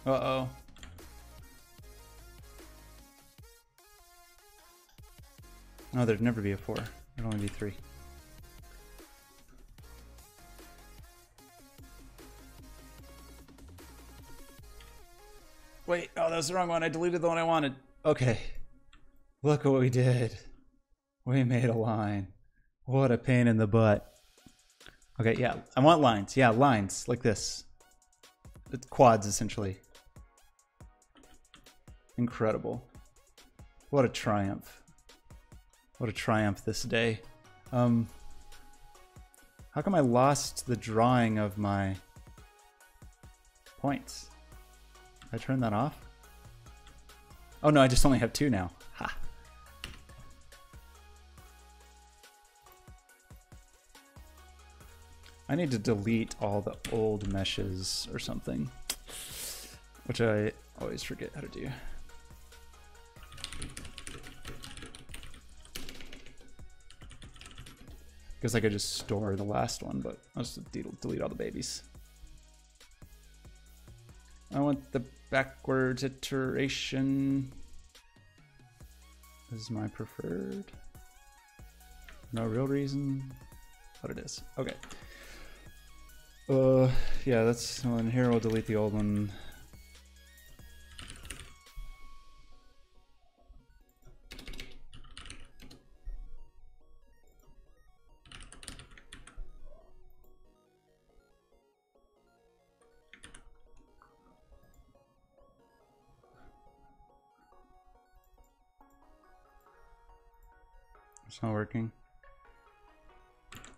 Uh-oh. No, there'd never be a 4. There'd only be 3. Wait, oh, that was the wrong one. I deleted the one I wanted. Okay. Look what we did. We made a line. What a pain in the butt. Okay, yeah, I want lines. Yeah, lines like this. It's quads, essentially. Incredible. What a triumph. What a triumph this day. How come I lost the drawing of my points? Did I turn that off? Oh no, I just only have 2 now. Ha. I need to delete all the old meshes or something, which I always forget how to do. Guess I could just store the last one, but I'll just delete all the babies. I want the backwards iteration. This is my preferred. No real reason, but it is. Okay. Yeah, that's one here. We'll delete the old one. It's not working.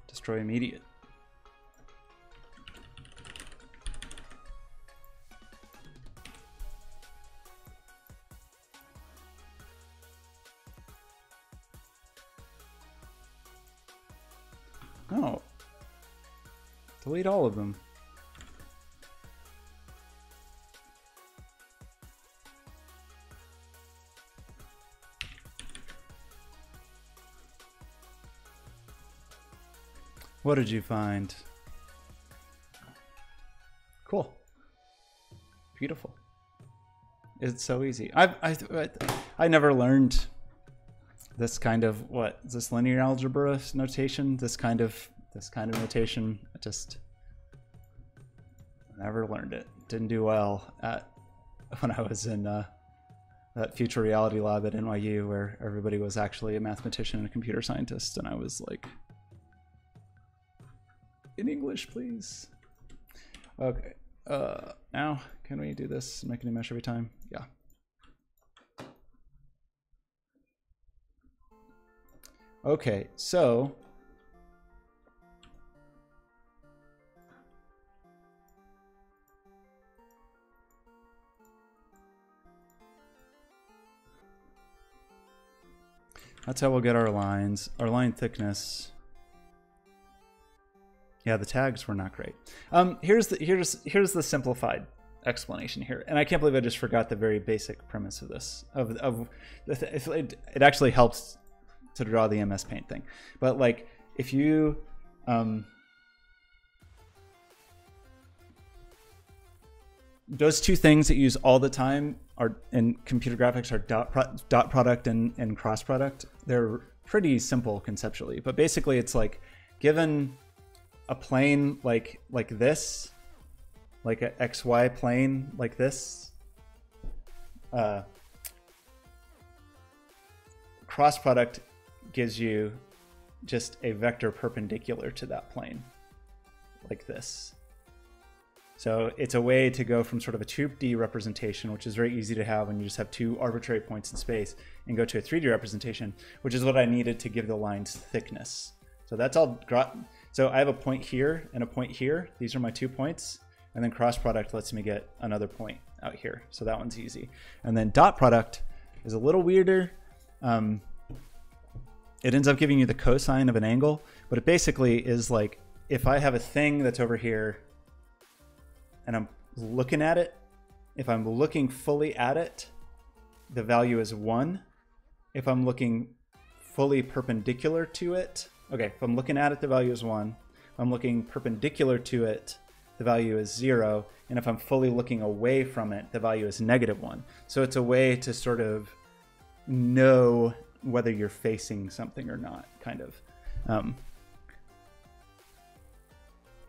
Destroy immediate. No. Delete all of them. What did you find? Cool. Beautiful. It's so easy. I never learned this kind of, what is this, linear algebra notation? This kind of notation. I just never learned it. Didn't do well at when I was in that future reality lab at NYU, where everybody was actually a mathematician and a computer scientist, and I was like, in English, please. Okay. Now, can we do this? Make a new mesh every time? Yeah. Okay, so That's how we'll get our lines. Our line thickness. Yeah, the tags were not great. Here's the simplified explanation here, and I can't believe I just forgot the very basic premise of this. It actually helps to draw the MS Paint thing, but like if you those two things that you use all the time are in computer graphics are dot product and cross product. They're pretty simple conceptually, but basically it's like given a plane like this, like a XY plane like this, cross product gives you just a vector perpendicular to that plane like this. So it's a way to go from sort of a 2D representation, which is very easy to have when you just have two arbitrary points in space, and go to a 3D representation, which is what I needed to give the line's thickness. So that's all. So I have a point here and a point here. These are my 2 points. And then cross product lets me get another point out here. So that one's easy. And then dot product is a little weirder. It ends up giving you the cosine of an angle, but it basically is like if I have a thing that's over here and I'm looking at it, if I'm looking fully at it, the value is 1. If I'm looking fully perpendicular to it, okay, if I'm looking at it, the value is 1. If I'm looking perpendicular to it, the value is 0. And if I'm fully looking away from it, the value is -1. So it's a way to sort of know whether you're facing something or not, kind of.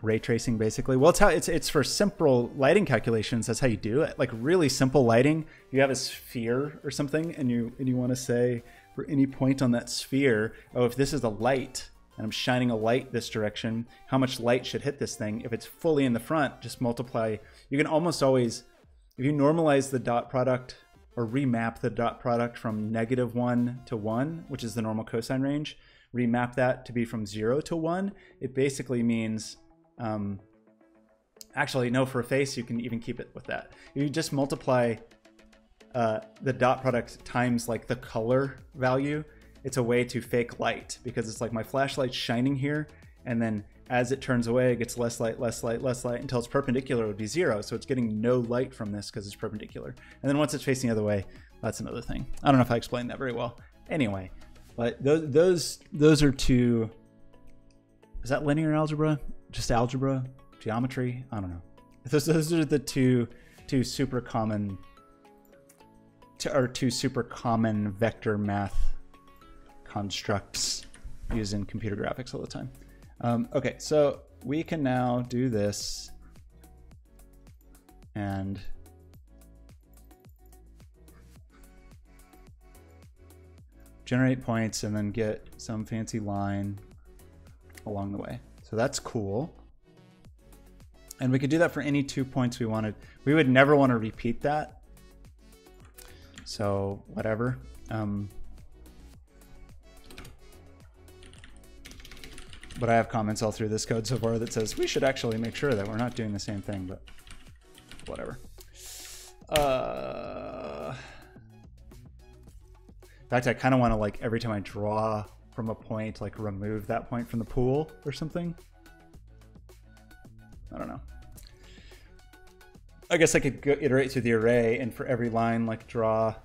Ray tracing, basically. Well, it's for simple lighting calculations. That's how you do it. Like really simple lighting. You have a sphere or something, and you want to say for any point on that sphere, oh, if this is a light and I'm shining a light this direction, how much light should hit this thing? If it's fully in the front, just multiply. You can almost always, if you normalize the dot product or remap the dot product from -1 to 1, which is the normal cosine range, remap that to be from 0 to 1, it basically means. Actually, no, for a face, you can even keep it with that. You just multiply the dot product times like the color value. It's a way to fake light because it's like my flashlight's shining here, and then as it turns away, it gets less light, less light, less light until it's perpendicular. It would be 0. So it's getting no light from this because it's perpendicular. And then once it's facing the other way, that's another thing. I don't know if I explained that very well. Anyway, but those are two. Is that linear algebra? Just algebra, geometry? I don't know. Those are the two super common vector math constructs used in computer graphics all the time. Okay, so we can now do this and generate points and then get some fancy line along the way. So that's cool. And we could do that for any 2 points we wanted. We would never want to repeat that. So whatever. But I have comments all through this code so far that says we should actually make sure that we're not doing the same thing, but whatever. In fact, I kind of want to, like, every time I draw from a point, like remove that point from the pool or something. I don't know. I guess I could go iterate through the array and for every line like draw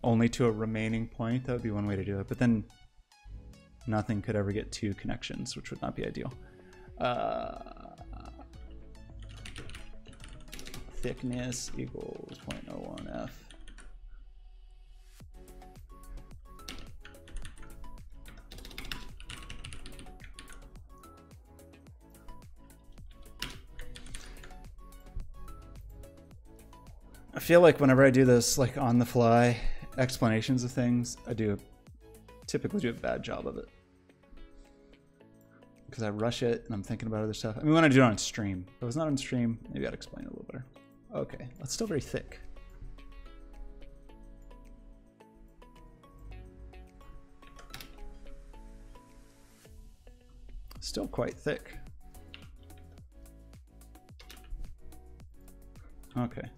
only to a remaining point. That would be one way to do it, but then nothing could ever get 2 connections, which would not be ideal. Thickness equals 0.01f. I feel like whenever I do this, like on the fly explanations of things, I typically do a bad job of it because I rush it and I'm thinking about other stuff. I mean, when I do it on stream, if it was not on stream, maybe I'd explain it a little better. Okay, that's still very thick. Still quite thick. Okay.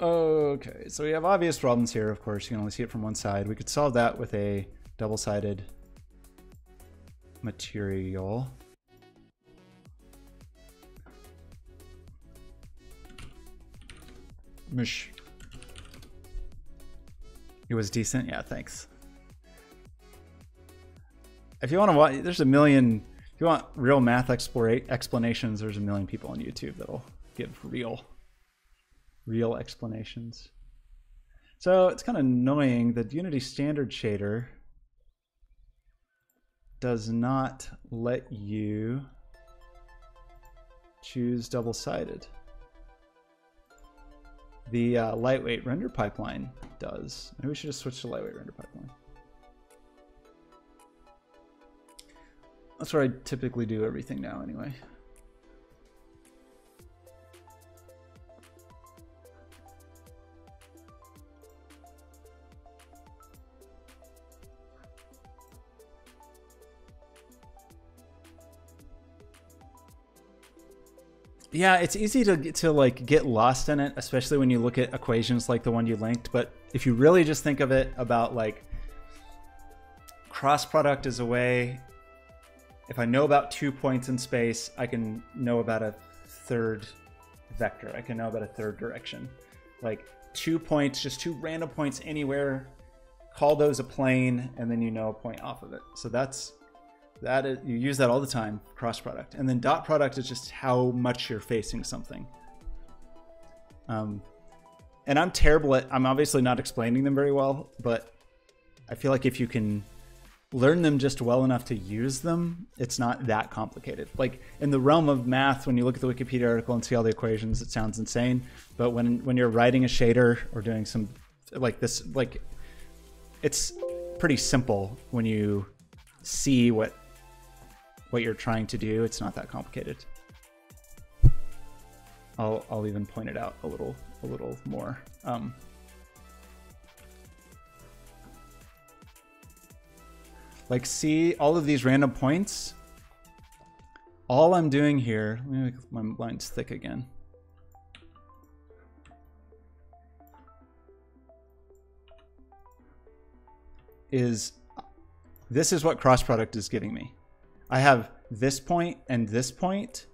Okay, so we have obvious problems here, of course. You can only see it from one side. We could solve that with a double-sided material. Mish. It was decent? Yeah, thanks. If you want to watch, there's a million, if you want real math explanations, there's a million people on YouTube that'll give real explanations. So it's kind of annoying that Unity Standard Shader does not let you choose double-sided. The lightweight render pipeline does. Maybe we should just switch to lightweight render pipeline. That's where I typically do everything now anyway. Yeah, it's easy to like get lost in it, especially when you look at equations like the one you linked. But if you really just think of it about like cross product is a way, if I know about 2 points in space, I can know about a third vector. I can know about a third direction. Like 2 points, just 2 random points anywhere, call those a plane, and then you know a point off of it. So you use that all the time, cross product. And then dot product is just how much you're facing something. And I'm terrible at, I'm obviously not explaining them very well, but I feel like if you can learn them just well enough to use them, it's not that complicated. Like in the realm of math, when you look at the Wikipedia article and see all the equations, it sounds insane. But when you're writing a shader or doing some like this, like it's pretty simple when you see what you're trying to do. It's not that complicated. I'll even point it out a little more. Like see all of these random points. All I'm doing here, let me make my lines thick again. This is what cross product is giving me. I have this point and this point,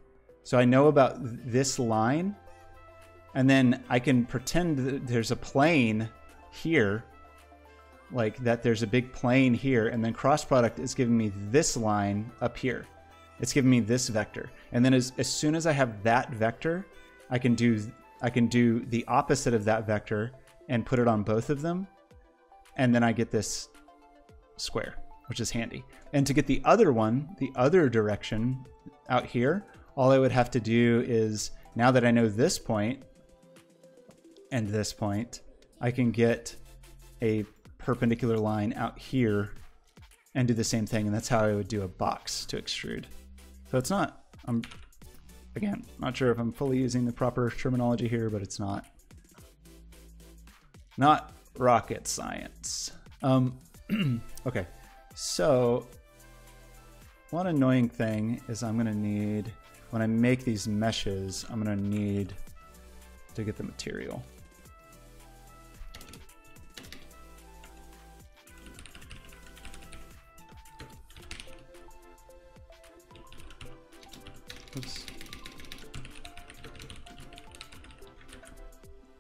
so I know about this line, and then I can pretend that there's a plane here, like that there's a big plane here, and then cross product is giving me this line up here. It's giving me this vector, and then as soon as I have that vector, I can do the opposite of that vector and put it on both of them, and then I get this square, which is handy. And to get the other one, the other direction out here, all I would have to do is, now that I know this point and this point, I can get a perpendicular line out here and do the same thing. And that's how I would do a box to extrude. So it's not, I'm again, not sure if I'm fully using the proper terminology here, but it's not rocket science. Okay, so one annoying thing is I'm gonna need, when I make these meshes, I'm gonna need to get the material. Oops.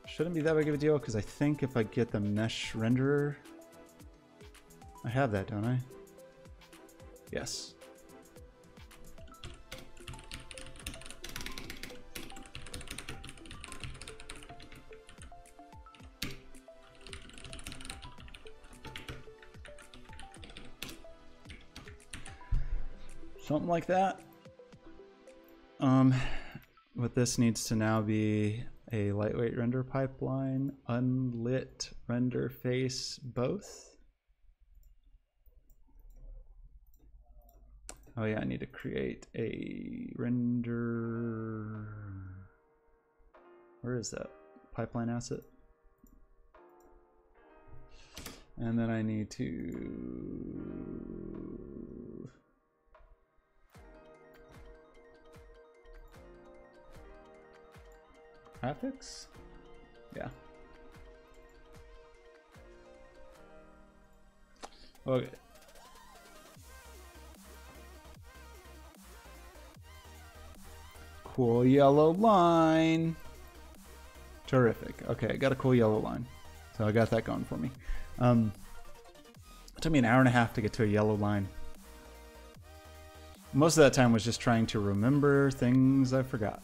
Shouldn't be that big of a deal, because I think if I get the mesh renderer, I have that, don't I? Yes. Something like that. What this needs to now be a lightweight render pipeline, unlit render face both. Oh yeah, I need to create a render. Where is that pipeline asset? And then I need to graphics? Yeah. Okay. Cool yellow line. Terrific. Okay, I got a cool yellow line. So I got that going for me. It took me an hour and a half to get to a yellow line. Most of that time was just trying to remember things I forgot.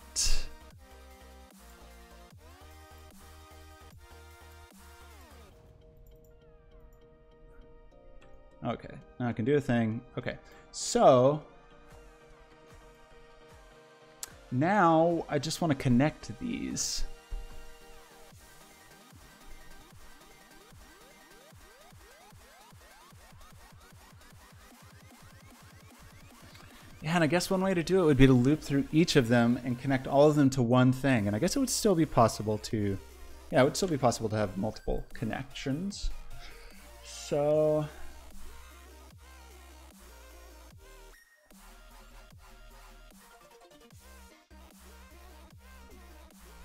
Okay, now I can do a thing. Okay, so now I just want to connect these. Yeah, and I guess one way to do it would be to loop through each of them and connect all of them to one thing. And I guess it would still be possible to, yeah, it would still be possible to have multiple connections. So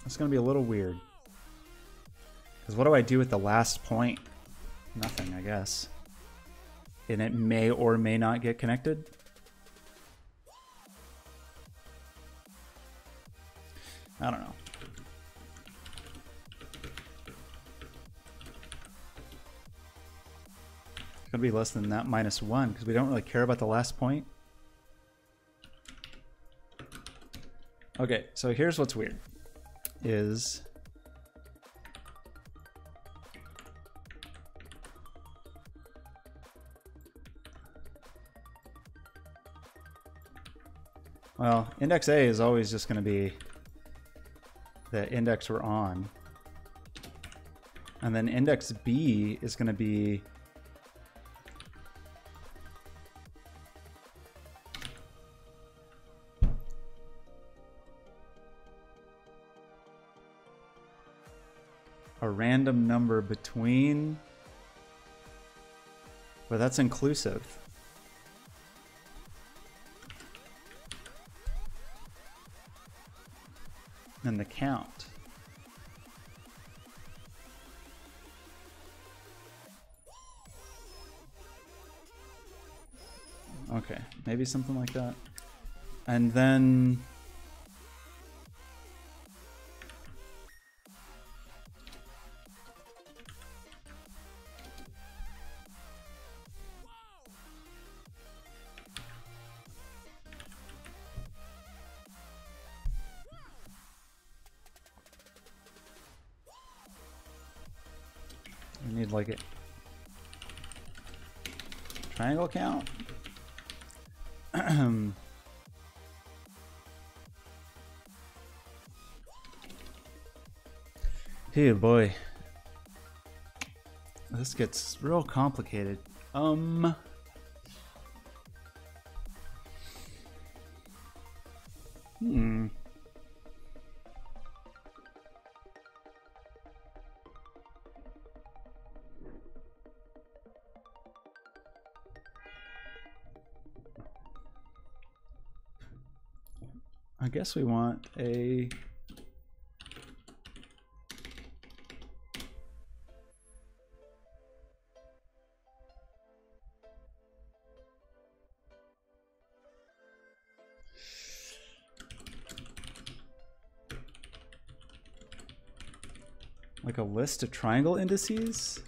it's going to be a little weird. Because what do I do with the last point? Nothing, I guess. And it may or may not get connected. I don't know. It's going to be less than that -1 because we don't really care about the last point. Okay, so here's what's weird. Is well, index A is always just going to be the index we're on. And then index B is going to be a random number between, but that's inclusive. And the count. Okay, maybe something like that. And then we need like a triangle count. Hey boy, this gets real complicated. I guess we want a like a list of triangle indices.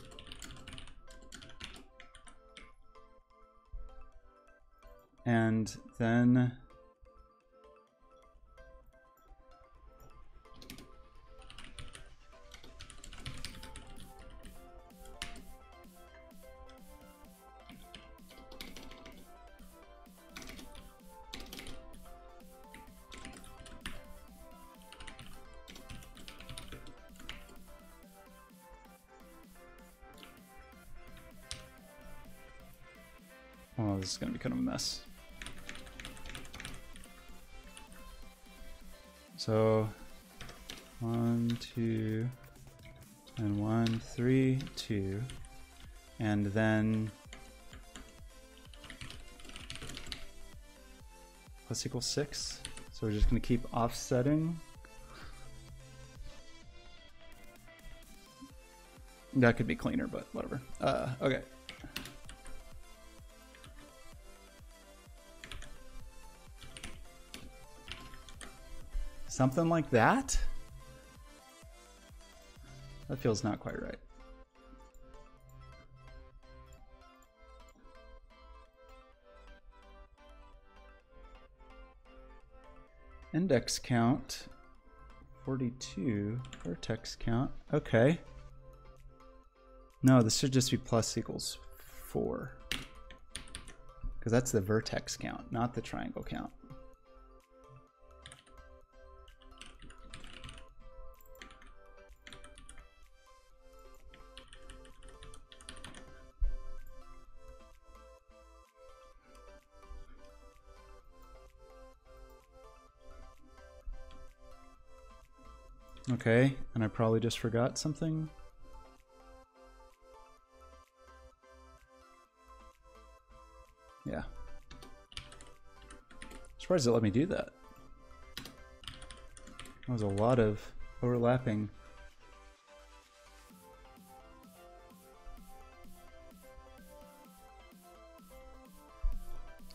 And then oh, this is going to be kind of a mess. So 1, 2, and 1, 3, 2, and then plus equals 6. So we're just going to keep offsetting. That could be cleaner, but whatever. Okay. Something like that? That feels not quite right. Index count 42, vertex count. Okay. No, this should just be plus equals 4. Because that's the vertex count, not the triangle count. Okay, and I probably just forgot something. Yeah. Surprised it let me do that. That was a lot of overlapping.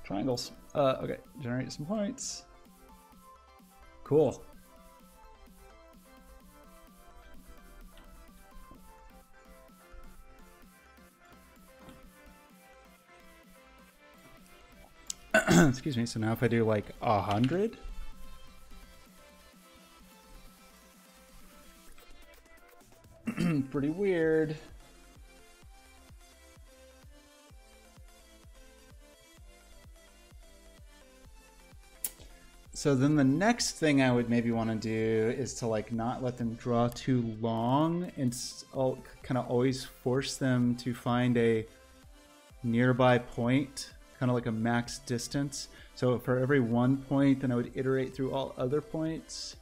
Triangles. Okay, generate some points. Cool. Excuse me, so now if I do like 100, pretty weird. So then the next thing I would maybe want to do is to like not let them draw too long and kind of always force them to find a nearby point, kind of like a max distance. So for every 1 point, then I would iterate through all other points.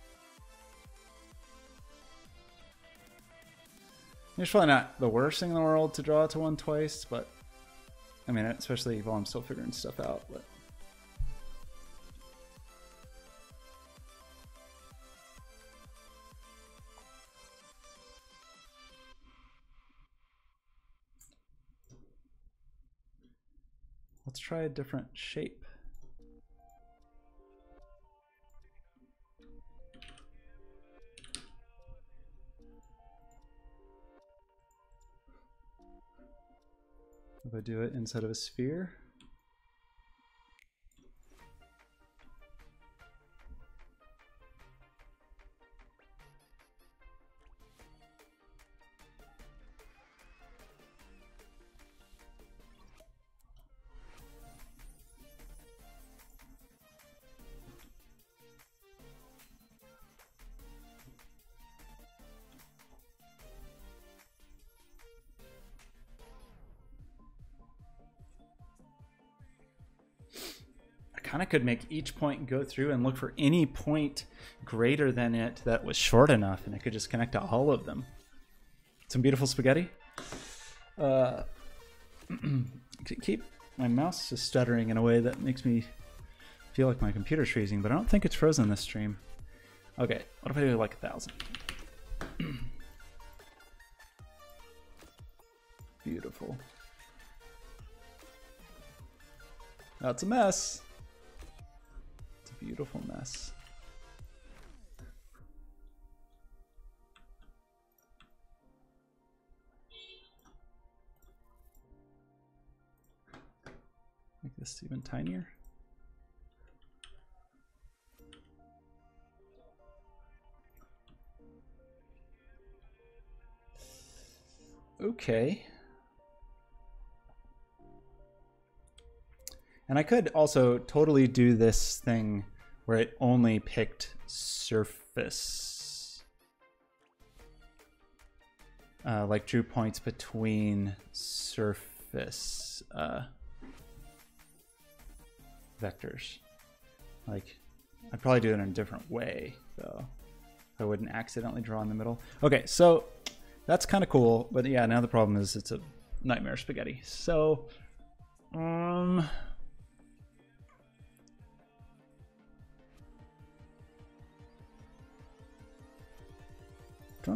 It's probably not the worst thing in the world to draw to one twice, but I mean, especially while I'm still figuring stuff out. But let's try a different shape. If I do it inside of a sphere. Kind of could make each point go through and look for any point greater than it that was short enough, and it could just connect to all of them. Some beautiful spaghetti. Keep my mouse just stuttering in a way that makes me feel like my computer's freezing, but I don't think it's frozen this stream. Okay, what if I do like 1,000? Beautiful. That's a mess. Beautiful mess. Make this even tinier. Okay. And I could also totally do this thing where it only picked surface. Like drew points between surface vectors. Like, I'd probably do it in a different way, though. I wouldn't accidentally draw in the middle. Okay, so that's kind of cool, but yeah, now the problem is it's a nightmare spaghetti. So, don't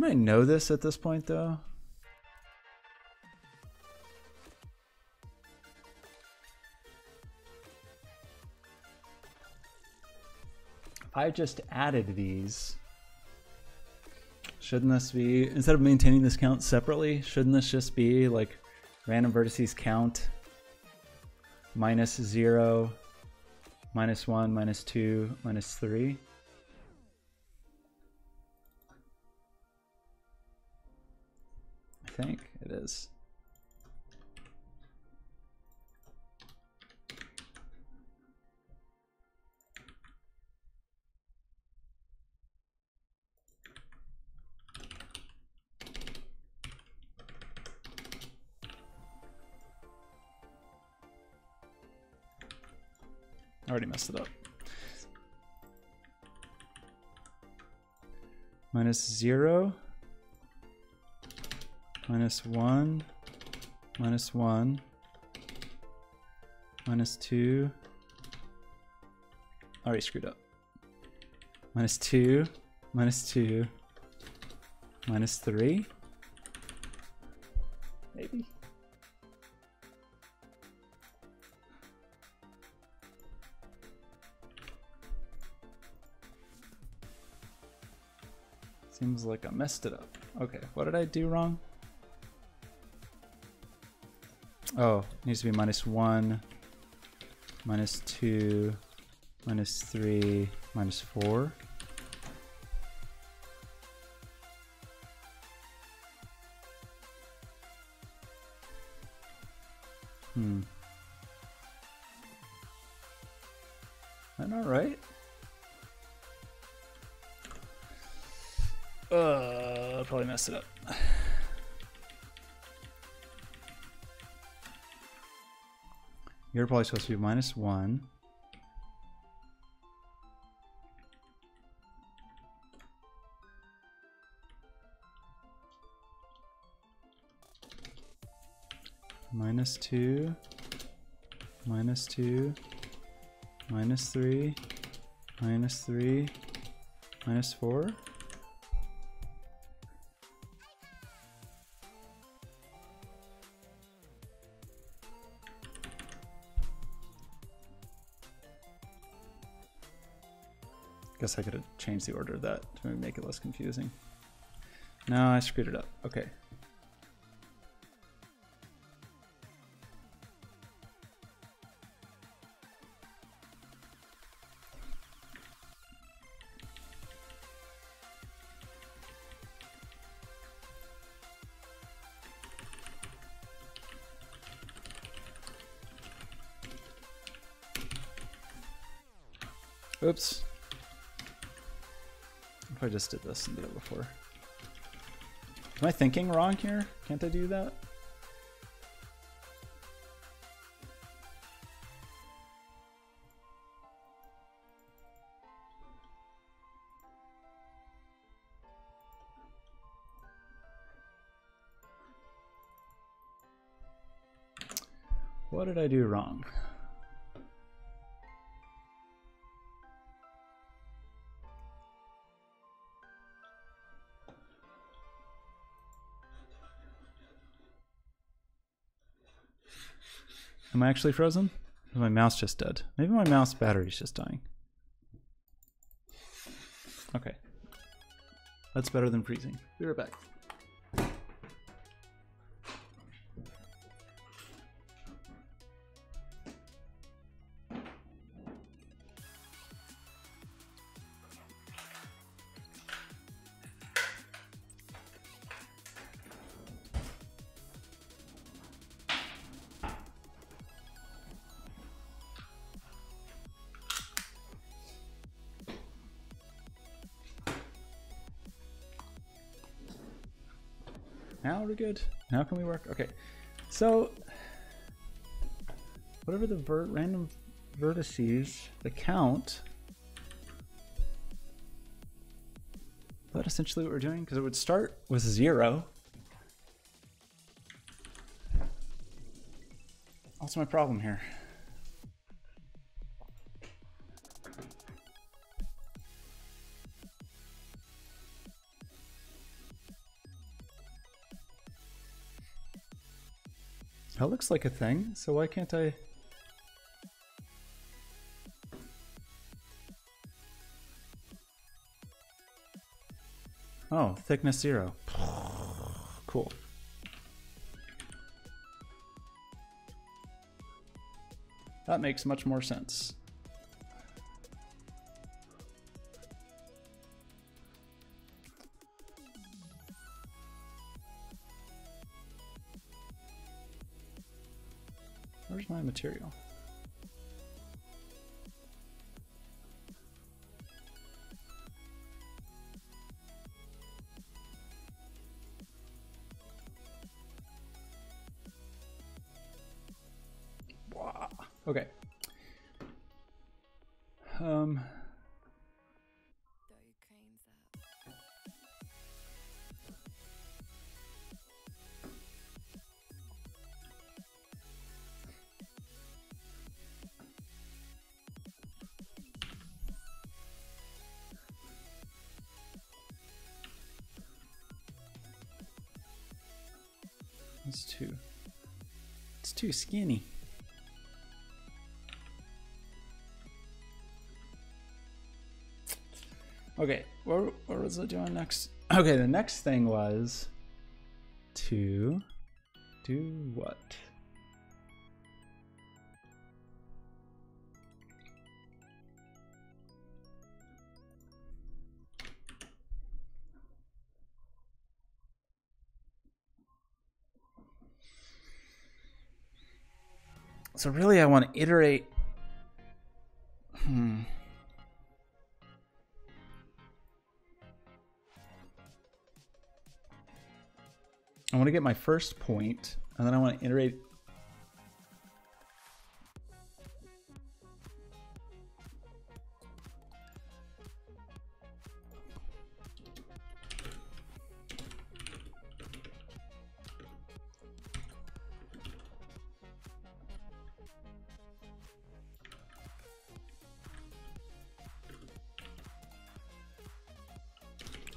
I know this at this point, though? If I I just added these, shouldn't this be, instead of maintaining this count separately, shouldn't this just be like random vertices count -0, -1, -2, -3? I think it is. I already messed it up. -0, -1, -1, -2. Already screwed up. -2, -2, -3. Maybe. Seems like I messed it up. Okay, what did I do wrong? Oh, it needs to be -1, -2, -3, -4. Is that not right? Probably messed it up. You're probably supposed to be -1. -2, -2, -3, -3, -4. Guess I could have changed the order of that to maybe make it less confusing. No, I screwed it up. Okay. Oops. If I just did this and did it before. Am I thinking wrong here? Can't I do that? What did I do wrong? Am I actually frozen? Or is my mouse just dead? Maybe my mouse battery's just dying. Okay. That's better than freezing. Be right back. Now we're good. Now can we work? Okay. So whatever the random vertices, the count, is that essentially what we're doing? Because it would start with 0. What's my problem here? That looks like a thing, so why can't I? Oh, thickness 0. Cool. That makes much more sense. Where's my material? Wow. Okay. It's too skinny. Okay, what was I doing next? Okay, the next thing was to do what? So really I want to iterate. I want to get my first point, and then I want to iterate.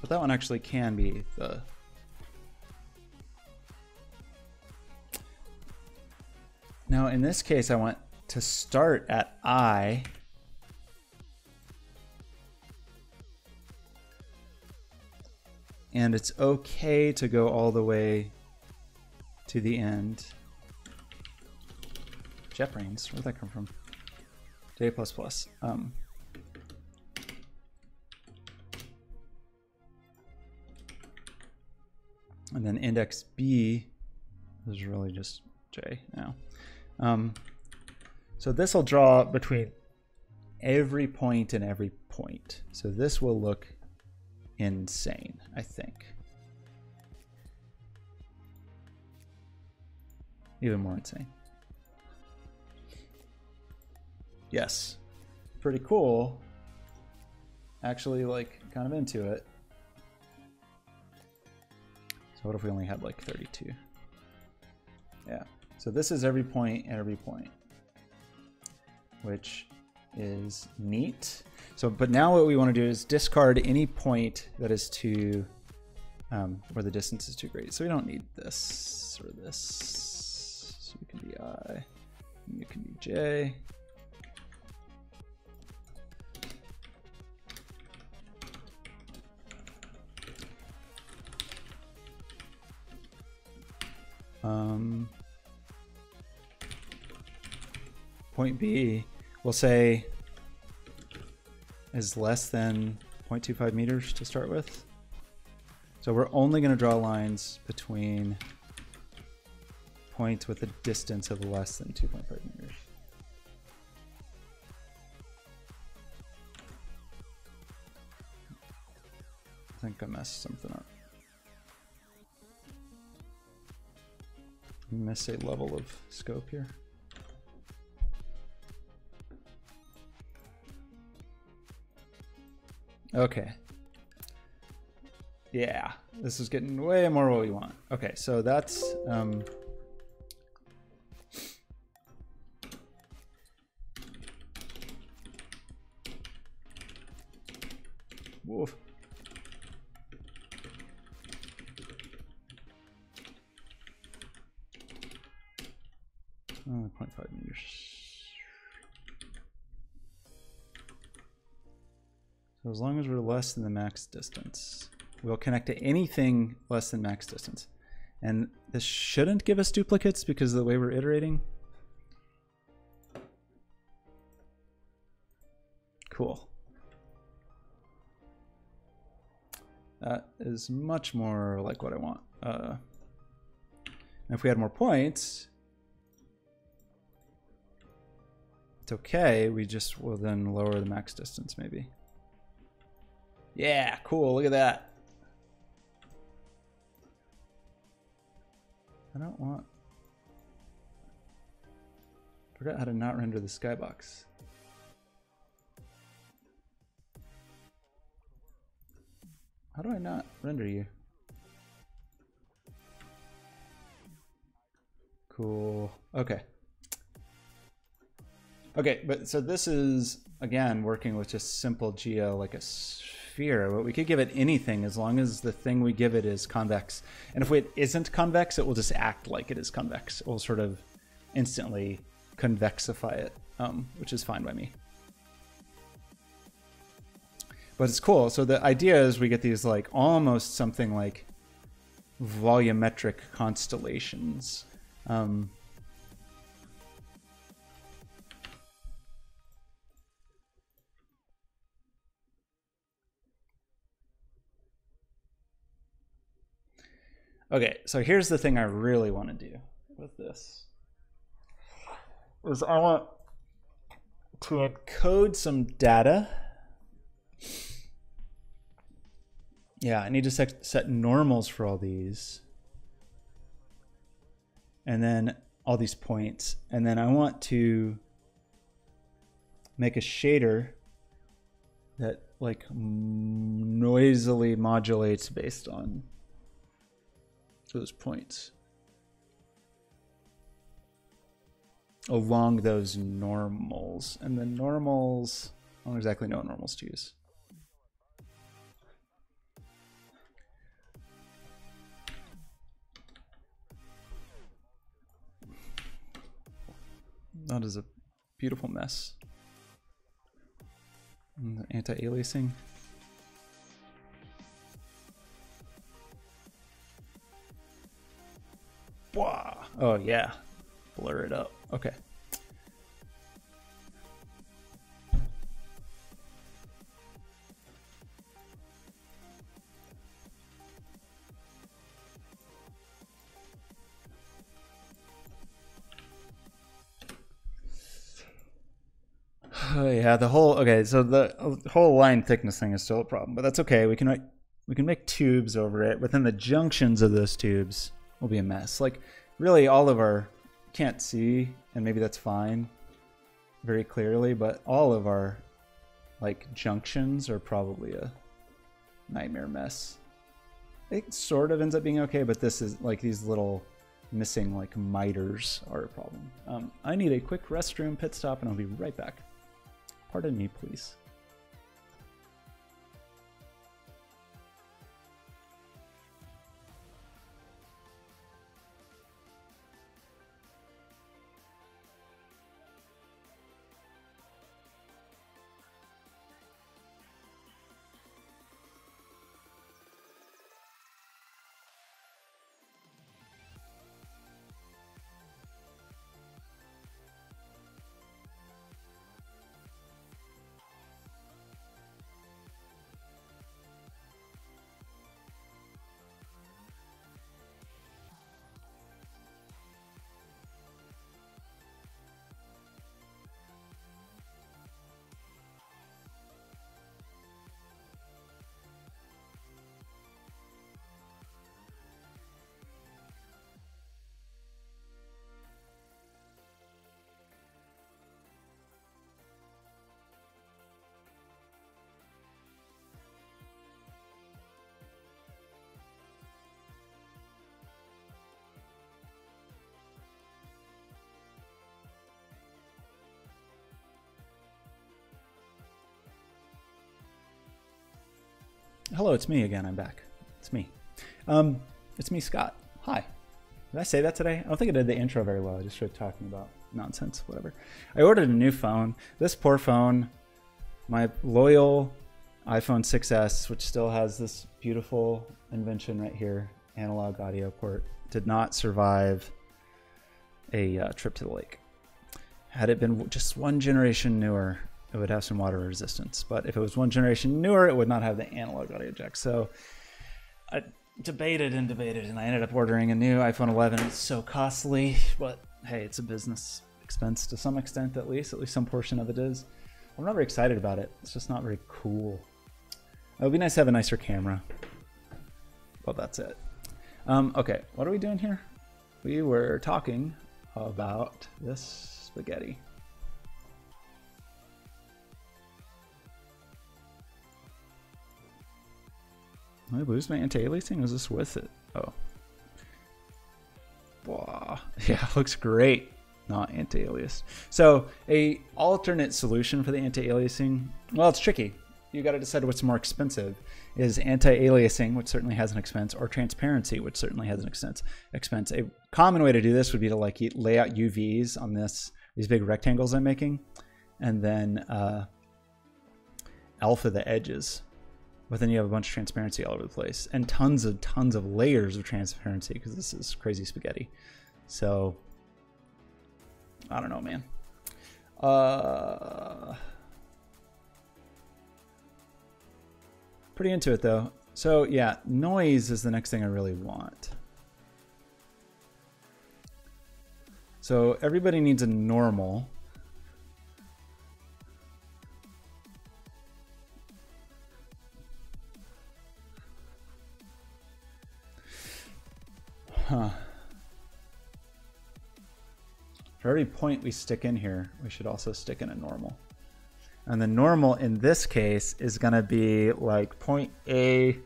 But that one actually can be the... Now in this case, I want to start at I. And it's okay to go all the way to the end. JetBrains, where'd that come from? J++. And then index B is really just J now. So this will draw between every point and every point. So this will look insane, I think. Even more insane. Yes, pretty cool. Actually, like, kind of into it. So what if we only had like 32? Yeah, so this is every point and every point, which is neat. So, but now what we want to do is discard any point that is too, where the distance is too great. So we don't need this or this. So you can be I, and you can be J. Point B, we'll say, is less than 0.25 meters to start with. So we're only going to draw lines between points with a distance of less than 2.5 meters. I think I messed something up. Miss a level of scope here. Okay. Yeah, this is getting way more what we want. Okay, so that's woof. 0.5 meters. So as long as we're less than the max distance. we'll connect to anything less than max distance. And this shouldn't give us duplicates because of the way we're iterating. Cool. That is much more like what I want. And if we had more points, it's okay. We just will then lower the max distance maybe. Yeah, cool. Look at that. I don't want... Forgot how to not render the skybox. How do I not render you? Cool. Okay. Okay, but so this is, again, working with just simple geo like a sphere. But we could give it anything as long as the thing we give it is convex. And if it isn't convex, it will just act like it is convex. It will sort of instantly convexify it, which is fine by me. But it's cool. So the idea is we get these like almost something like volumetric constellations. Okay, so here's the thing I really want to do with this. Is I want to encode some data. Yeah, I need to set normals for all these. And then all these points. And then I want to make a shader that like noisily modulates based on those points along those normals. And the normals, I don't exactly know what normals to use. That is a beautiful mess. Anti-aliasing. Wow. Oh yeah, blur it up. Okay. Oh yeah, the whole okay. So the whole line thickness thing is still a problem, but that's okay. We can make tubes over it. Within the junctions of those tubes will be a mess. Like really, all of our can't see, and maybe that's fine, very clearly. But all of our like junctions are probably a nightmare mess. It sort of ends up being okay, but this is like these little missing like miters are a problem. I need a quick restroom pit stop, and I'll be right back. Pardon me, please. Hello, it's me again. I'm back. It's me. It's me, Scott. Hi. Did I say that today? I don't think I did the intro very well. I just started talking about nonsense, whatever. I ordered a new phone. This poor phone, my loyal iPhone 6s, which still has this beautiful invention right here, analog audio port, did not survive a trip to the lake. Had it been just one generation newer, it would have some water resistance. But if it was one generation newer, it would not have the analog audio jack. So I debated, and I ended up ordering a new iPhone 11. It's so costly, but hey, it's a business expense to some extent, at least some portion of it is. I'm not very excited about it. It's just not very cool. It would be nice to have a nicer camera. Well, that's it. Okay, what are we doing here? We were talking about this spaghetti. Did I lose my anti-aliasing? Is this with it? Oh. Wow. Yeah, looks great. Not anti-aliased. So a alternate solution for the anti-aliasing, well, it's tricky. You got to decide what's more expensive. Is anti-aliasing, which certainly has an expense, or transparency, which certainly has an expense. A common way to do this would be to like lay out UVs on these big rectangles I'm making, and then alpha the edges. But then you have a bunch of transparency all over the place, and tons of layers of transparency, because this is crazy spaghetti. So I don't know, man. Pretty into it though. So yeah, noise is the next thing I really want. So everybody needs a normal. Huh. For every point we stick in here, we should also stick in a normal. And the normal in this case is going to be like point A.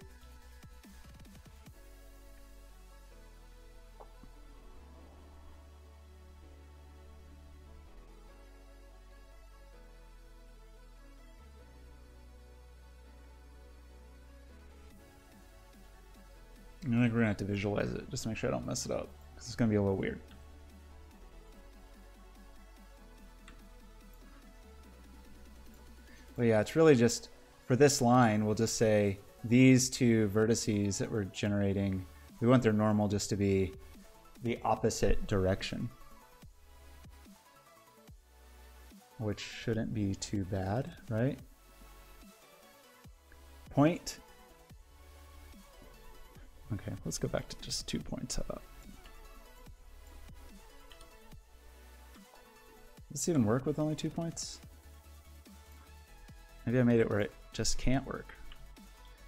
I think we're going to have to visualize it just to make sure I don't mess it up, because it's going to be a little weird. But yeah, it's really just, for this line, we'll just say these two vertices that we're generating, we want their normal just to be the opposite direction, which shouldn't be too bad, right? Point. Okay, let's go back to just 2 points. How about? Does this even work with only 2 points? Maybe I made it where it just can't work.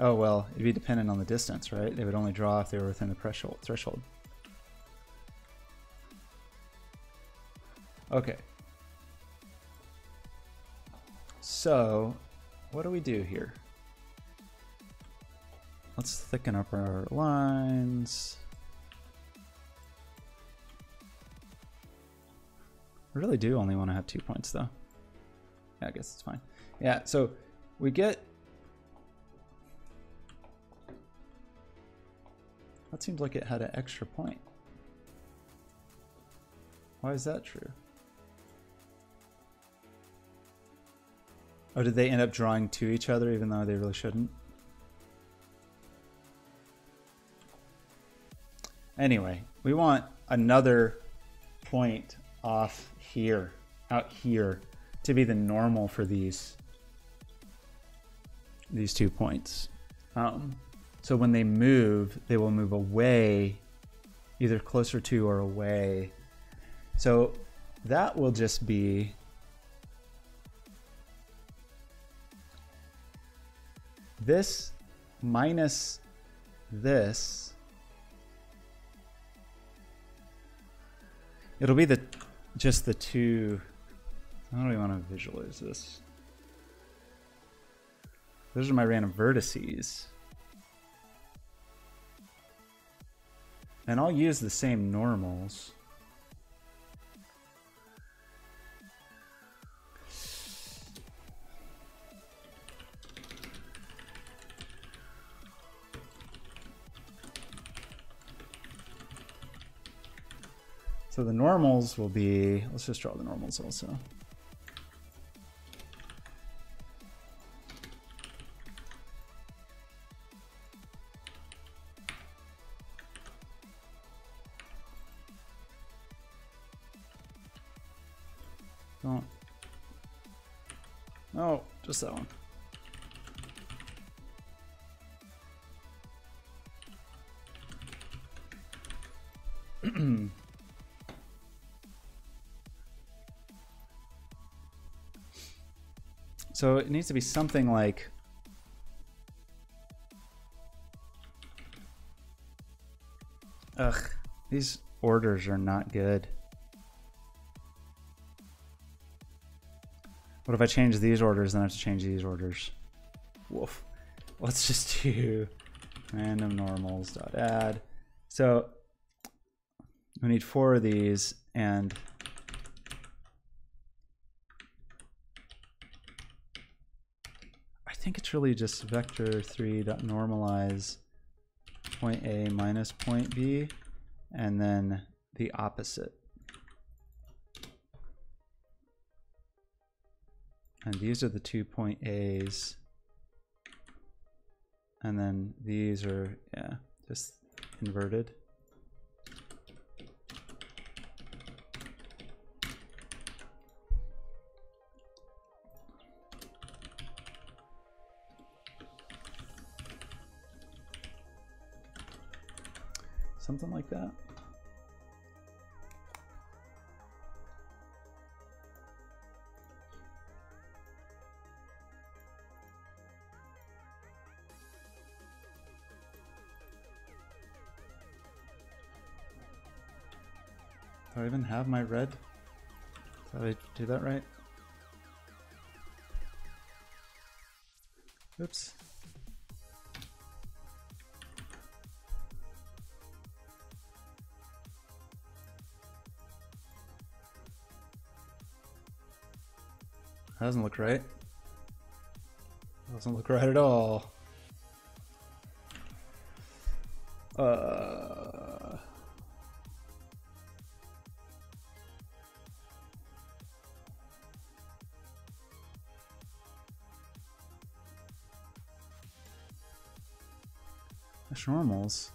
Oh, well, it'd be dependent on the distance, right? They would only draw if they were within the threshold. Okay. So, what do we do here? Let's thicken up our lines. I really do only want to have 2 points, though. Yeah, I guess it's fine. Yeah, so we get... That seems like it had an extra point. Why is that true? Oh, did they end up drawing to each other even though they really shouldn't? Anyway, we want another point off here, out here, to be the normal for these 2 points. So when they move, they will move away, either closer to or away. So that will just be this minus this. It'll be just the two. How do we want to visualize this? Those are my random vertices. And I'll use the same normals. So the normals will be, let's just draw the normals also. Don't. No, just that one. So it needs to be something like ugh, these orders are not good. What if I change these orders, then I have to change these orders? Woof. Let's just do random normals dot add. So we need 4 of these, and I think it's really just vector3 dot normalize point A minus point B, and then the opposite. And these are the 2 point A's. And then these are, yeah, just inverted. Something like that. Do I even have my red? Did I do that right? Oops. That doesn't look right. Doesn't look right at all. Mesh normals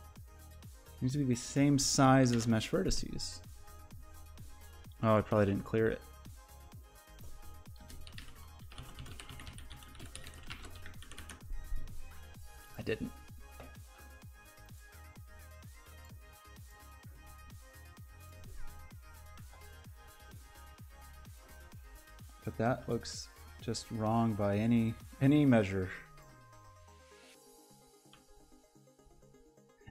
needs to be the same size as mesh vertices. Oh, I probably didn't clear it. I didn't. But that looks just wrong by any measure.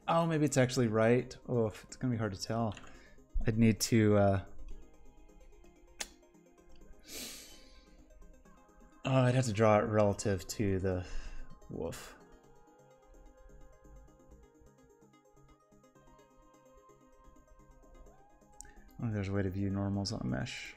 Oh, maybe it's actually right. Oh, it's gonna be hard to tell. I'd need to oh, I'd have to draw it relative to the woof. Oh, there's a way to view normals on a mesh.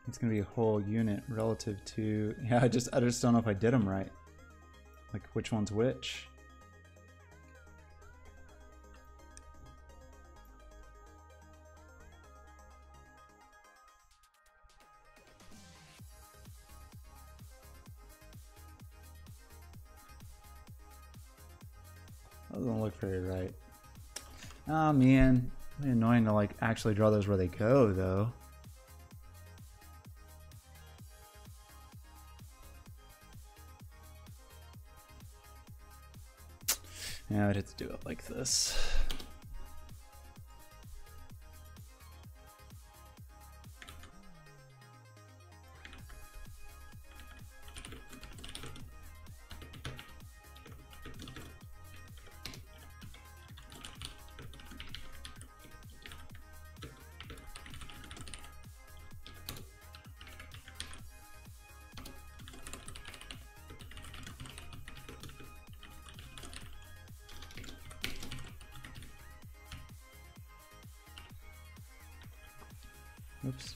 It's gonna be a whole unit relative to, yeah, I just don't know if I did them right. Like which one's which. That doesn't look very right. Oh man, it'd be annoying to like actually draw those where they go though. Yeah, I'd have to do it like this. Oops.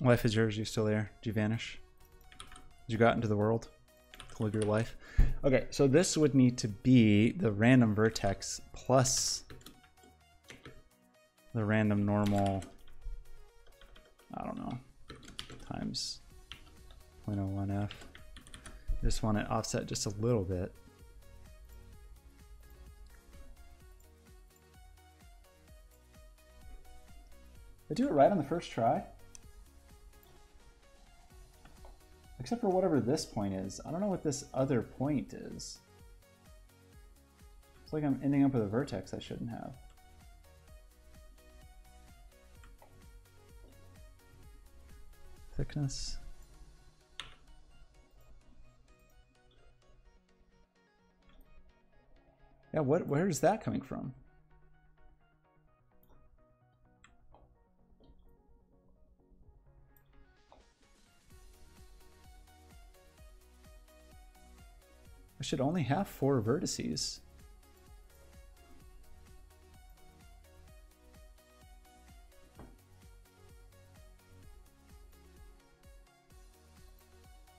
Life is yours. You still there? Did you vanish? Did you go out into the world to live your life? Okay, so this would need to be the random vertex plus the random normal, I don't know, times 0.01f. Just want it offset just a little bit. I do it right on the first try. Except for whatever this point is. I don't know what this other point is. It's like I'm ending up with a vertex I shouldn't have. Thickness. Yeah, where is that coming from? I should only have 4 vertices.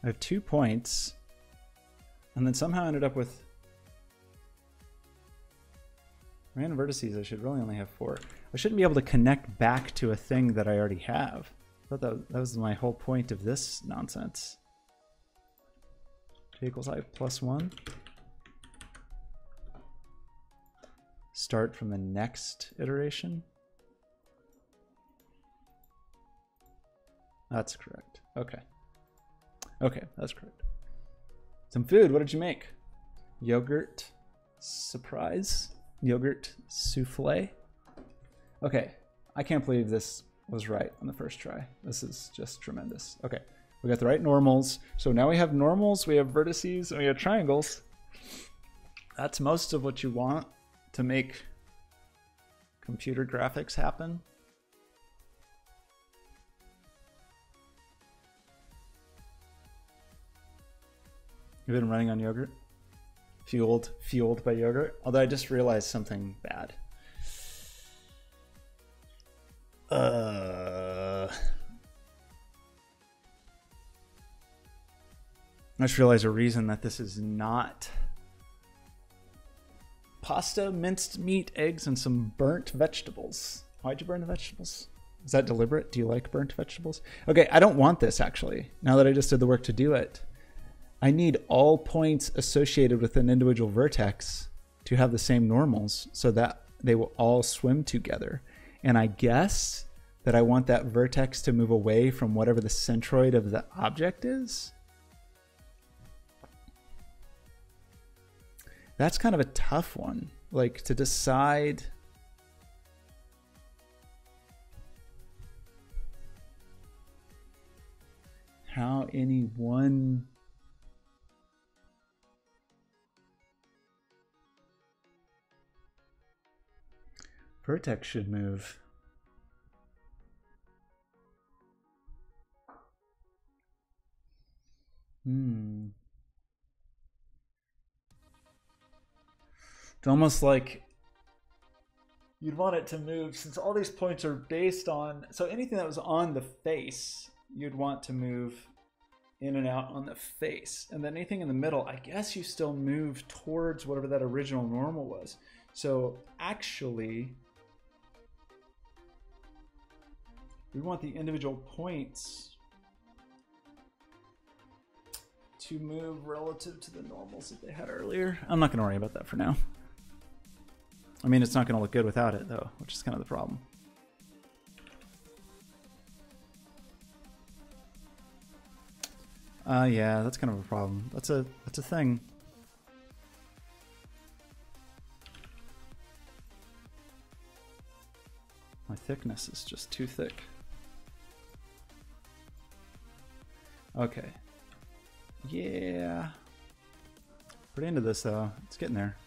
I have 2 points, and then somehow ended up with random vertices. I should really only have 4. I shouldn't be able to connect back to a thing that I already have. I thought that was my whole point of this nonsense. J equals I plus 1. Start from the next iteration. That's correct. Okay. Okay, that's correct. Some food. What did you make? Yogurt surprise? Yogurt souffle? Okay. I can't believe this was right on the first try. This is just tremendous. Okay. We got the right normals. So now we have normals, we have vertices, and we have triangles. That's most of what you want to make computer graphics happen. You've been running on yogurt? Fueled by yogurt? Although I just realized something bad. I just realized a reason that this is not pasta, minced meat, eggs, and some burnt vegetables. Why'd you burn the vegetables? Is that deliberate? Do you like burnt vegetables? Okay, I don't want this actually. Now that I just did the work to do it, I need all points associated with an individual vertex to have the same normals so that they will all swim together. And I guess that I want that vertex to move away from whatever the centroid of the object is. That's kind of a tough one, like to decide. How any one vertex should move. It's almost like you'd want it to move, since all these points are based on, so anything that was on the face, you'd want to move in and out on the face. And then anything in the middle, I guess you still move towards whatever that original normal was. So actually, we want the individual points to move relative to the normals that they had earlier. I'm not going to worry about that for now. I mean, it's not going to look good without it, though, which is kind of the problem. Yeah, that's kind of a problem. That's a thing. My thickness is just too thick. Okay. Yeah. Pretty into this, though. It's getting there.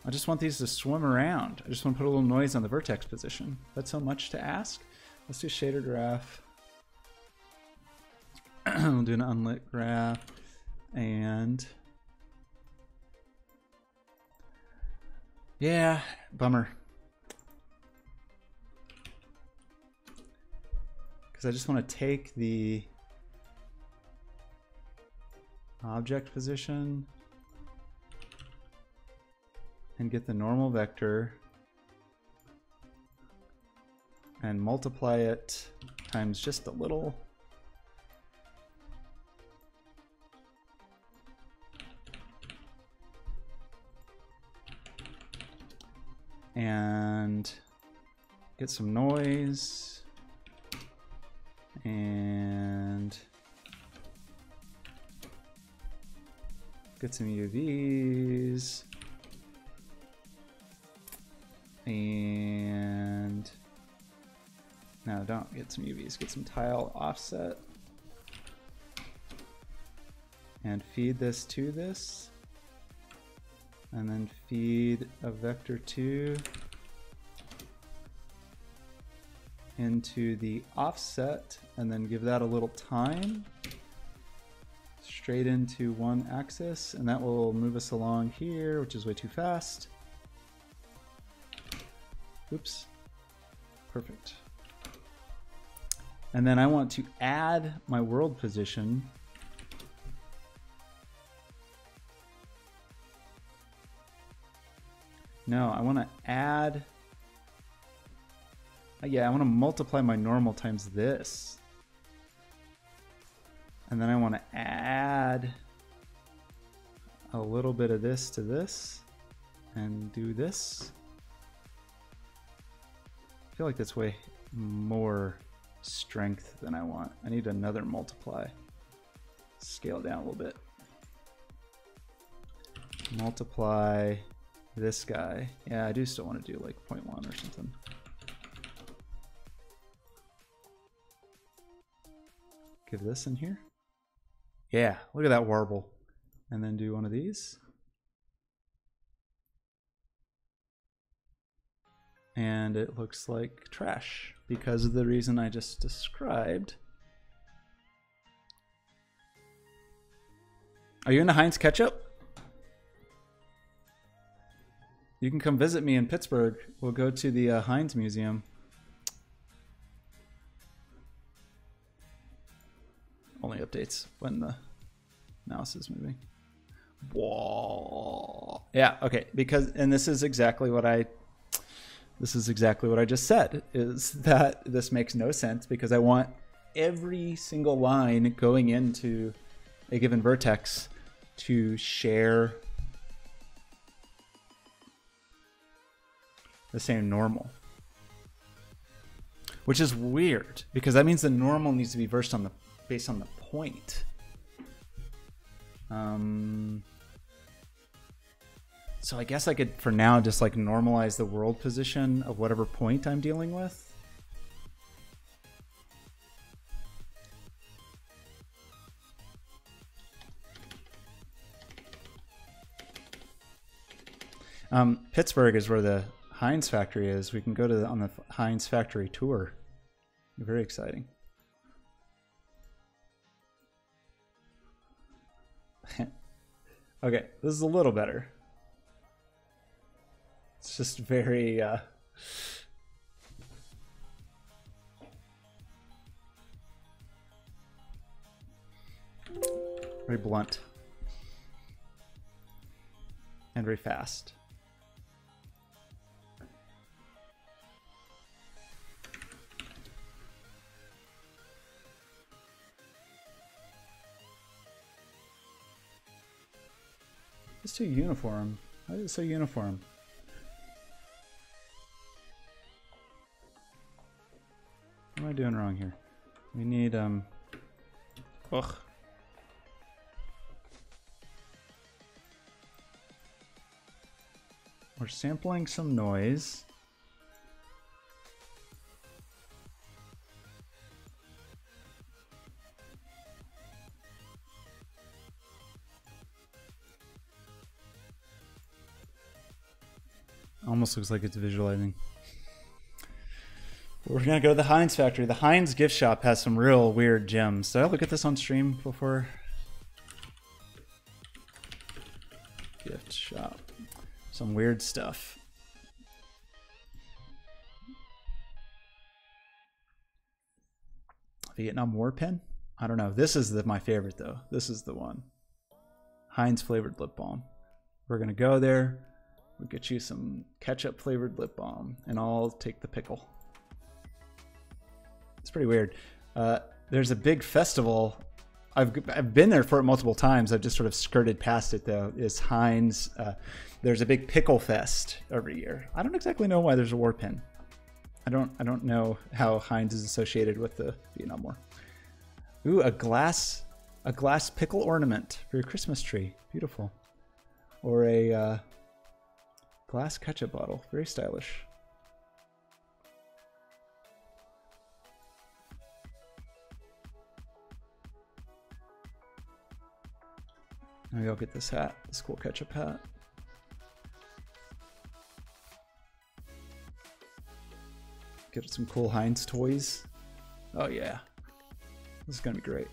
I just want these to swim around. I just want to put a little noise on the vertex position. That's so much to ask. Let's do shader graph. We'll do an unlit graph. And yeah, bummer. because I just want to take the object position and get the normal vector and multiply it times just a little. And get some noise and get some UVs and no, don't get some UVs, get some tile offset and feed this to this. And then feed a vector 2 into the offset and then give that a little time straight into one axis, and that will move us along here, which is way too fast. Oops. Perfect. And then I want to add my world position . No, I want to add, yeah, I want to multiply my normal times this. And then I want to add a little bit of this to this and do this. I feel like that's way more strength than I want. I need another multiply. Scale down a little bit. Multiply this guy. Yeah, I do still want to do like 0.1 or something. Give this in here. Yeah, look at that warble. And then do one of these. And it looks like trash because of the reason I just described. Are you into Heinz ketchup? You can come visit me in Pittsburgh. We'll go to the Heinz Museum. Only updates when the mouse is moving. Whoa. Yeah, okay, because, and this is exactly what I just said, is that this makes no sense because I want every single line going into a given vertex to share the same normal, which is weird because that means the normal needs to be based on the point. So I guess I could, for now, just like normalize the world position of whatever point I'm dealing with. Pittsburgh is where the Heinz factory is. We can go to on the Heinz factory tour. Very exciting. Okay, this is a little better. It's just very very blunt and very fast. It's too uniform. Why is it so uniform? What am I doing wrong here? We need ugh. We're sampling some noise. Almost looks like it's visualizing. We're gonna go to the Heinz factory. The Heinz gift shop has some real weird gems. Did I look at this on stream before? Gift shop. Some weird stuff. Vietnam War pen? I don't know. This is my favorite though. This is the one. Heinz flavored lip balm. We're gonna go there. We'll get you some ketchup flavored lip balm, and I'll take the pickle. It's pretty weird. There's a big festival. I've been there for it multiple times. I've just sort of skirted past it though. Is Heinz? There's a big pickle fest every year. I don't exactly know why there's a war pen. I don't know how Heinz is associated with the Vietnam War. Ooh, a glass pickle ornament for your Christmas tree. Beautiful. Or a glass ketchup bottle. Very stylish. Maybe I'll get this hat, this cool ketchup hat. Get some cool Heinz toys. Oh yeah, this is gonna be great.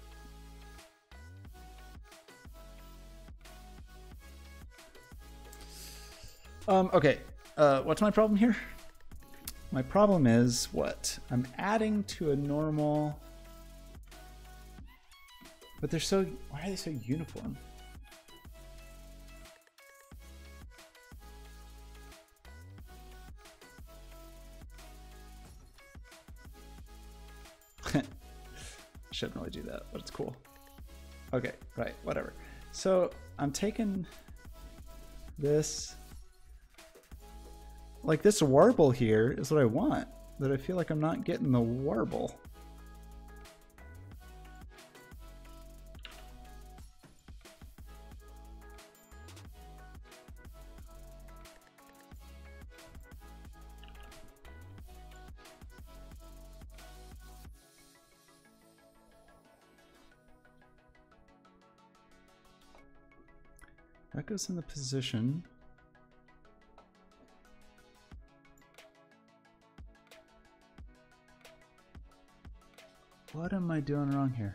Okay, what's my problem here? My problem is what? I'm adding to a normal, but they're so, why are they so uniform? Shouldn't really do that, but it's cool. Okay, right, whatever. So I'm taking this, like this warble here is what I want, but I feel like I'm not getting the warble. That goes in the position. What am I doing wrong here?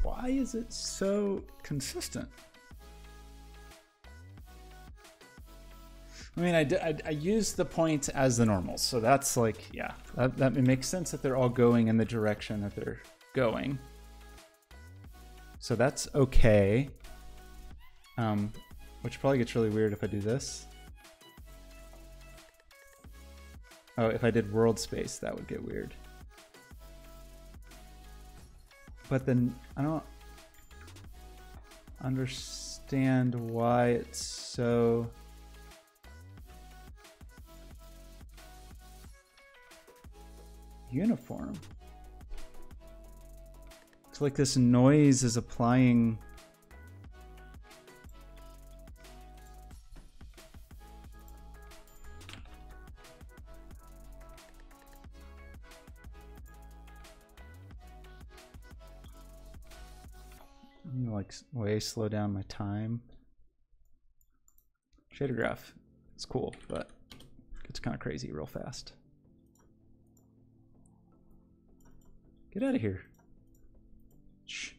Why is it so consistent? I mean, I used the point as the normals, so that's like, yeah, that makes sense that they're all going in the direction that they're going. So that's okay. Which probably gets really weird if I do this. Oh, if I did world space, that would get weird. But then I don't understand why it's so uniform. It's like this noise is applying. Like way slow down my time. Shader graph, it's cool, but it's kind of crazy real fast. Get out of here. Shh.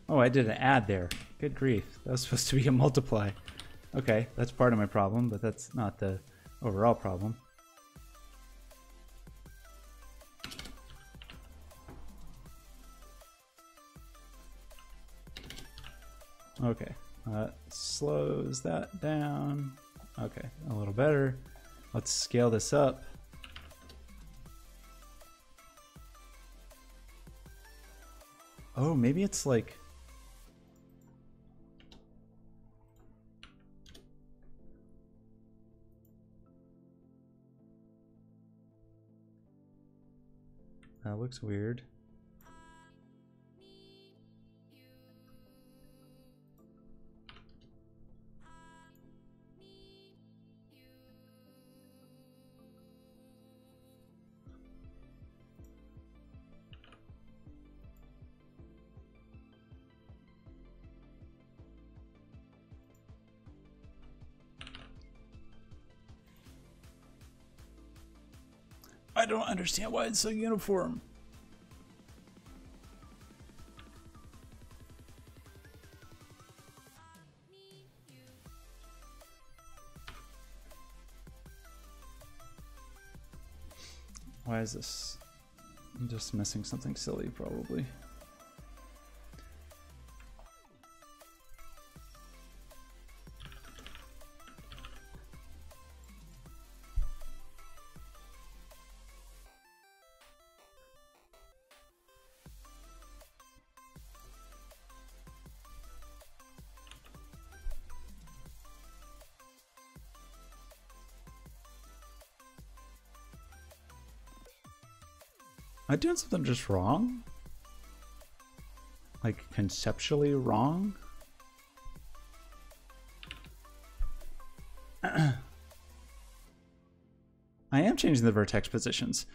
Oh, I did an add there. Good grief. That was supposed to be a multiply. Okay, that's part of my problem, but that's not the overall problem. Okay, slows that down. Okay, a little better. Let's scale this up. Oh, maybe it's like... That looks weird. I don't understand why it's so uniform. Why is this? I'm just missing something silly, probably. Am I doing something just wrong? Like conceptually wrong? I am changing the vertex positions.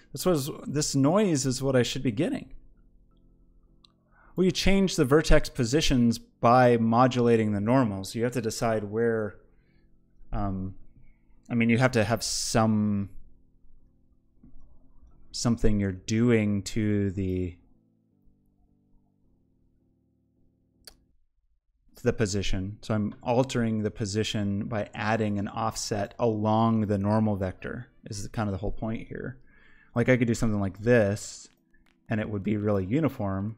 This noise is what I should be getting. Well, you change the vertex positions by modulating the normals. You have to decide where, I mean, you have to have something you're doing to the position. So I'm altering the position by adding an offset along the normal vector is kind of the whole point here. Like I could do something like this and it would be really uniform,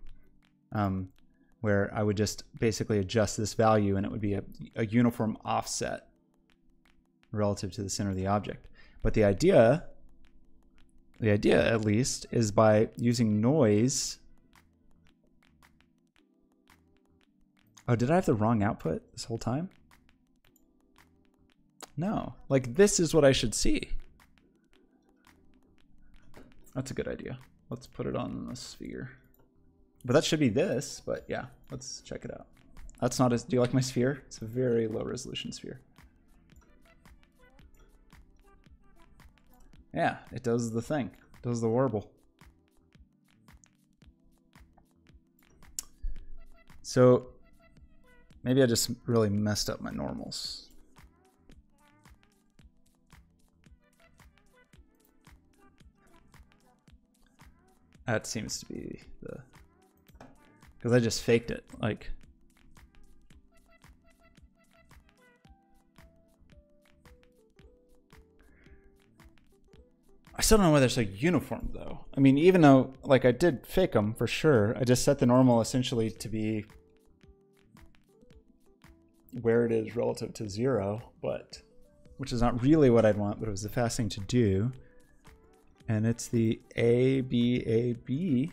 where I would just basically adjust this value and it would be a uniform offset relative to the center of the object. But the idea at least is by using noise. Oh, did I have the wrong output this whole time? No, like this is what I should see. That's a good idea. Let's put it on the sphere. But that should be this, but yeah, let's check it out. That's not as, do you like my sphere? It's a very low resolution sphere. Yeah, it does the thing. It does the warble. So maybe I just really messed up my normals. That seems to be the, because I just faked it, like. I still don't know why they're so uniform though. I mean, even though like I did fake them for sure, I just set the normal essentially to be where it is relative to 0, but which is not really what I'd want, but it was the fast thing to do. And it's the A, B, A, B,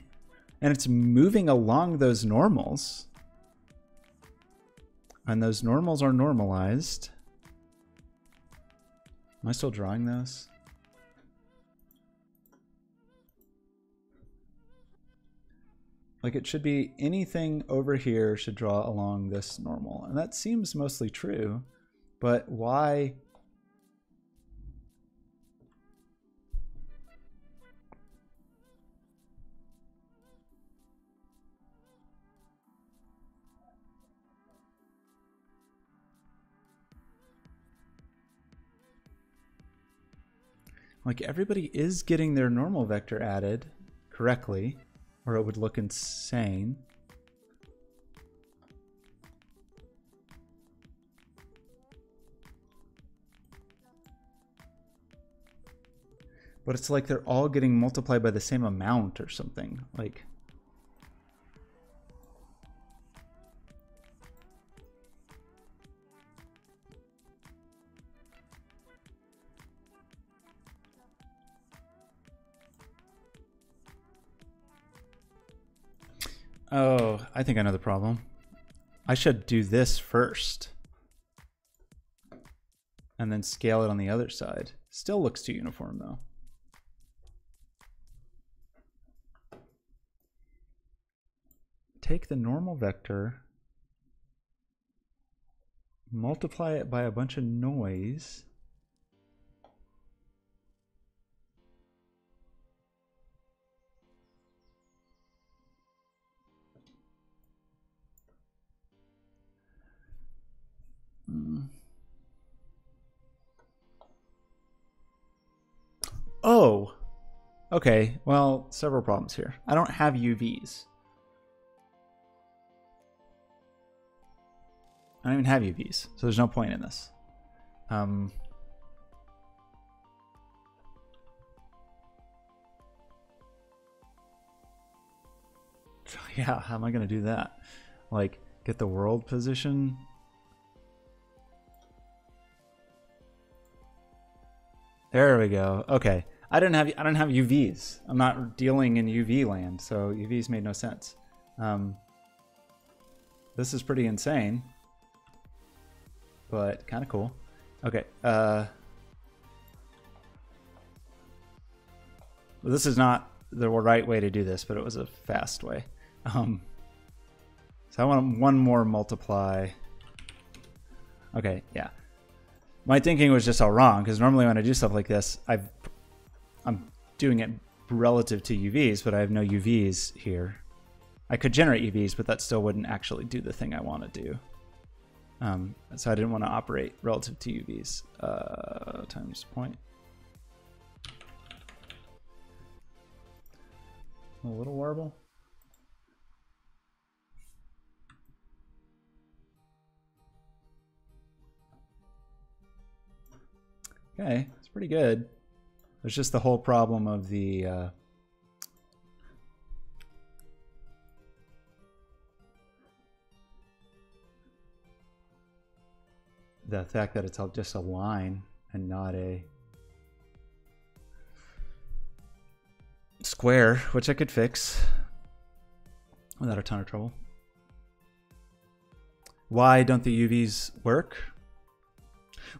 and it's moving along those normals. And those normals are normalized. Am I still drawing those? Like it should be anything over here should draw along this normal. And that seems mostly true, but why? Like everybody is getting their normal vector added correctly, or it would look insane. But it's like they're all getting multiplied by the same amount or something. Like, Oh, I think I know the problem. I should do this first. And then scale it on the other side. Still looks too uniform though. Take the normal vector, multiply it by a bunch of noise. Oh, okay. Well, several problems here. I don't have UVs. I don't even have UVs, so there's no point in this. Yeah, how am I going to do that? Like, get the world position. There we go. Okay, I don't have UVs. I'm not dealing in UV land, so UVs made no sense. This is pretty insane, but kind of cool. Okay. This is not the right way to do this, but it was a fast way. So I want one more multiply. Okay, yeah. My thinking was just all wrong, because normally when I do stuff like this, I'm doing it relative to UVs, but I have no UVs here. I could generate UVs, but that still wouldn't actually do the thing I want to do. So I didn't want to operate relative to UVs. Times point. A little warble. Okay, it's pretty good. There's just the whole problem of the fact that it's just a line and not a square, which I could fix without a ton of trouble. Why don't the UVs work?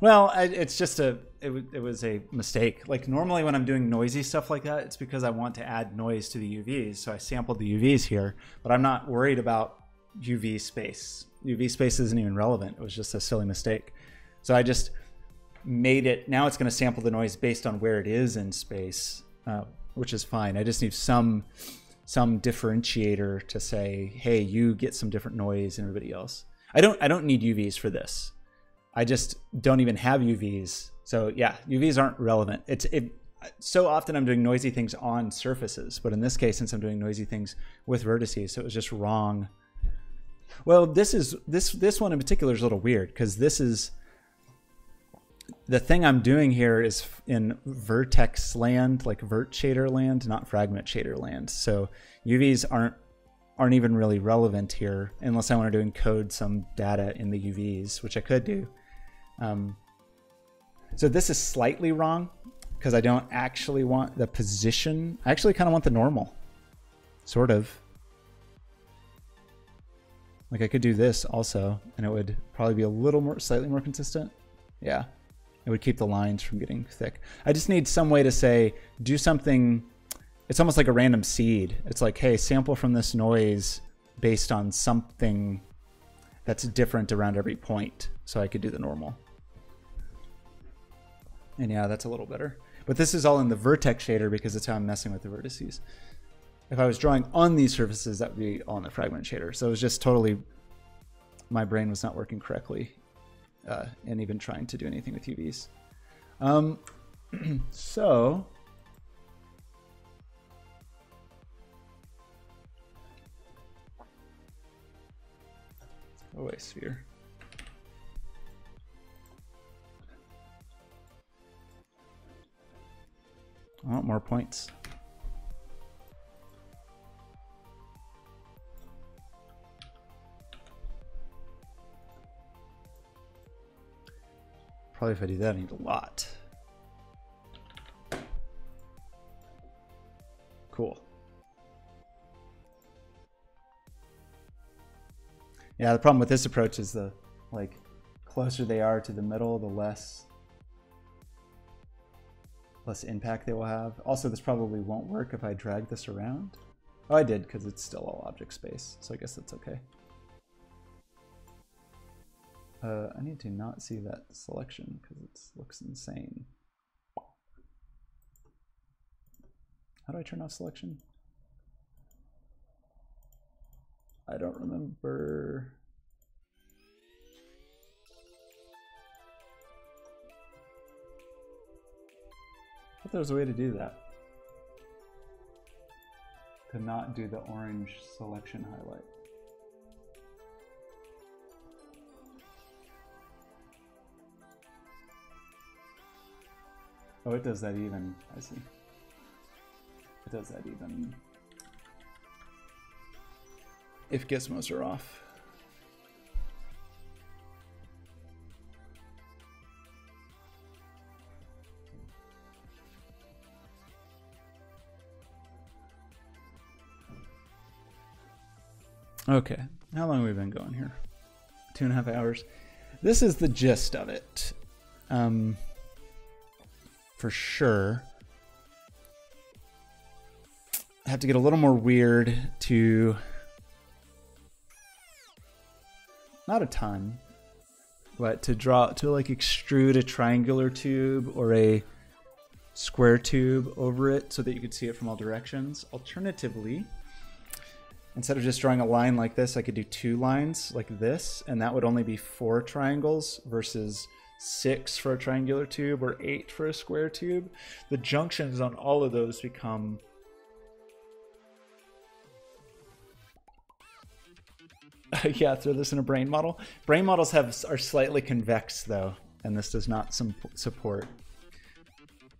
Well, it's just it was a mistake. Like normally when I'm doing noisy stuff like that, it's because I want to add noise to the UVs. So I sampled the UVs here, but I'm not worried about UV space. UV space isn't even relevant. It was just a silly mistake. So I just made it, now it's going to sample the noise based on where it is in space, which is fine. I just need some differentiator to say, hey, you get some different noise than everybody else. I don't need UVs for this. I just don't even have UVs. So yeah, UVs aren't relevant. So often I'm doing noisy things on surfaces, but in this case, since I'm doing noisy things with vertices, so it was just wrong. Well, this one in particular is a little weird because this is the thing I'm doing here is in vertex land, like vert shader land, not fragment shader land. So UVs aren't even really relevant here unless I want to encode some data in the UVs, which I could do. So this is slightly wrong because I don't actually want the position. I actually kind of want the normal, sort of. Like I could do this also, and it would probably be a little more, slightly more consistent. Yeah, it would keep the lines from getting thick. I just need some way to say, do something. It's almost like a random seed. It's like, hey, sample from this noise based on something that's different around every point. So I could do the normal. And yeah, that's a little better. But this is all in the vertex shader because it's how I'm messing with the vertices. If I was drawing on these surfaces, that would be all in the fragment shader. So it was just totally, my brain was not working correctly and even trying to do anything with UVs. So, oh, a sphere. I want more points. Probably if I do that, I need a lot. Cool. Yeah, the problem with this approach is the like closer they are to the middle, the less impact they will have. Also, this probably won't work if I drag this around. Oh, I did, because it's still all object space, so I guess that's okay. I need to not see that selection because it looks insane. How do I turn off selection? I don't remember. I thought there was a way to do that. To not do the orange selection highlight. Oh, it does that even. I see. It does that even if gizmos are off. Okay, how long have we been going here? 2.5 hours. This is the gist of it. For sure. I have to get a little more weird to, not a ton, but to like extrude a triangular tube or a square tube over it so that you could see it from all directions. Alternatively, instead of just drawing a line like this, I could do 2 lines like this, and that would only be 4 triangles versus 6 for a triangular tube or 8 for a square tube. The junctions on all of those become yeah, throw this in a brain model. Brain models are slightly convex though, and this does not support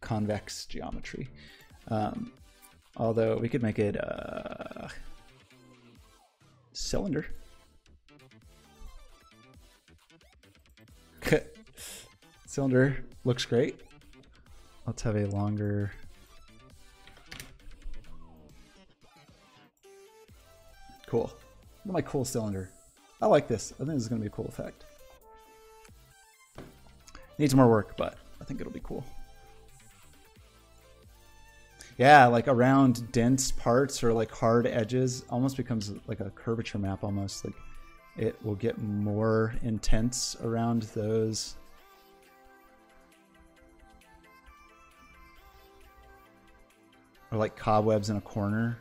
convex geometry. Although we could make it cylinder. Cylinder looks great. Let's have a longer. Cool. Look at my cool cylinder. I like this. I think this is going to be a cool effect. Needs more work, but I think it'll be cool. Yeah, like around dense parts or like hard edges, almost becomes like a curvature map almost. Like it will get more intense around those. Or like cobwebs in a corner.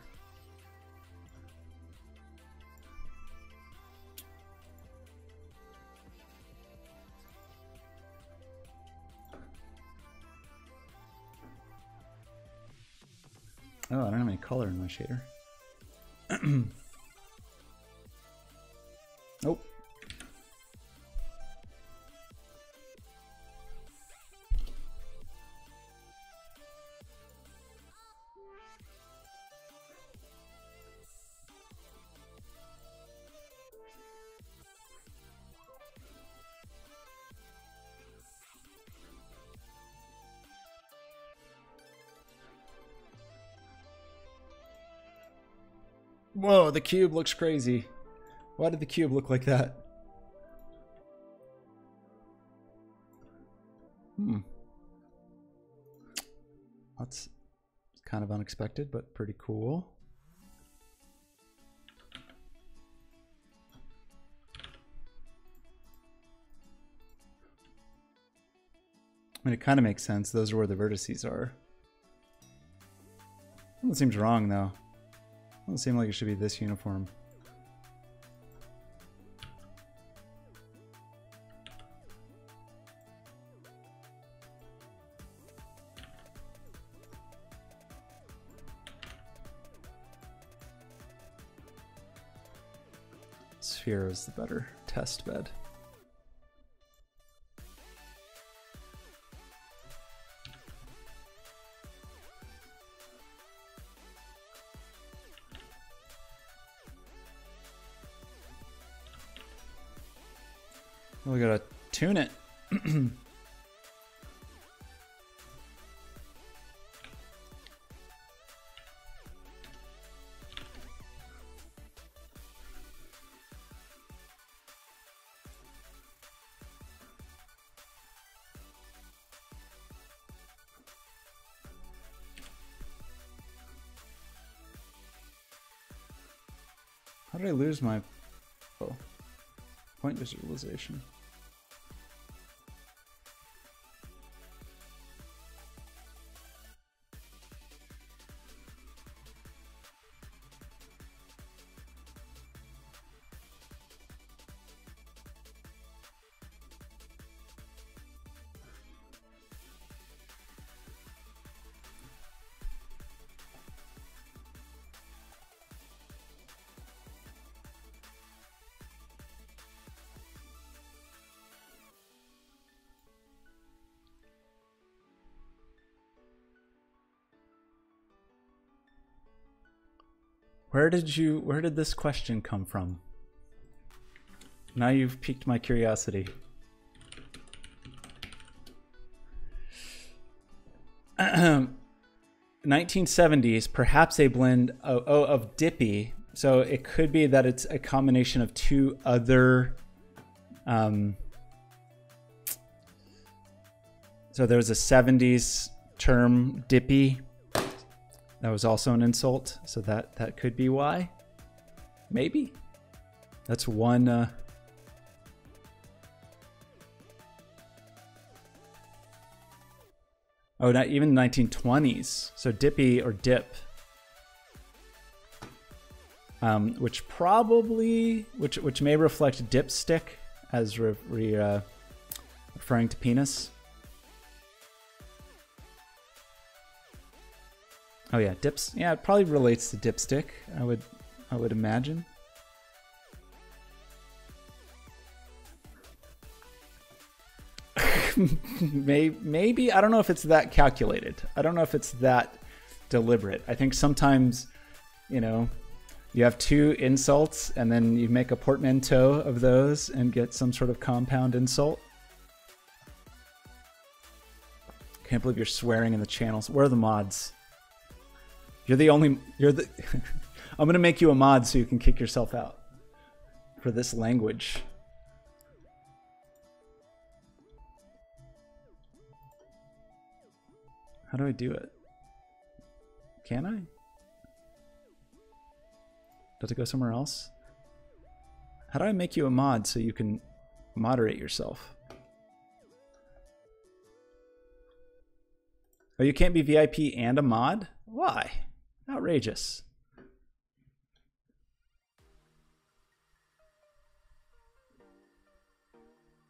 Oh, I don't have any color in my shader. Nope. Whoa, the cube looks crazy. Why did the cube look like that? That's kind of unexpected, but pretty cool. I mean, it kind of makes sense. Those are where the vertices are. That seems wrong, though. Doesn't seem like it should be this uniform. Sphere is the better test bed. We gotta tune it. How did I lose my point visualization? Where did this question come from? Now you've piqued my curiosity. 1970s, perhaps a blend of Dippy. So it could be that it's a combination of two other. So there was a 70s term, Dippy. That was also an insult, so that could be why. Maybe. That's one. Oh, not even 1920s. So Dippy or Dip, which may reflect dipstick as referring to penis. Oh yeah, dips. Yeah, it probably relates to dipstick. I would imagine. Maybe I don't know if it's that calculated. I don't know if it's that deliberate. I think sometimes, you know, you have two insults and then you make a portmanteau of those and get some sort of compound insult. Can't believe you're swearing in the channels. Where are the mods? You're the I'm gonna make you a mod so you can kick yourself out for this language. How do I do it? Can I? Does it go somewhere else? How do I make you a mod so you can moderate yourself? Oh, you can't be VIP and a mod? Why? Outrageous. I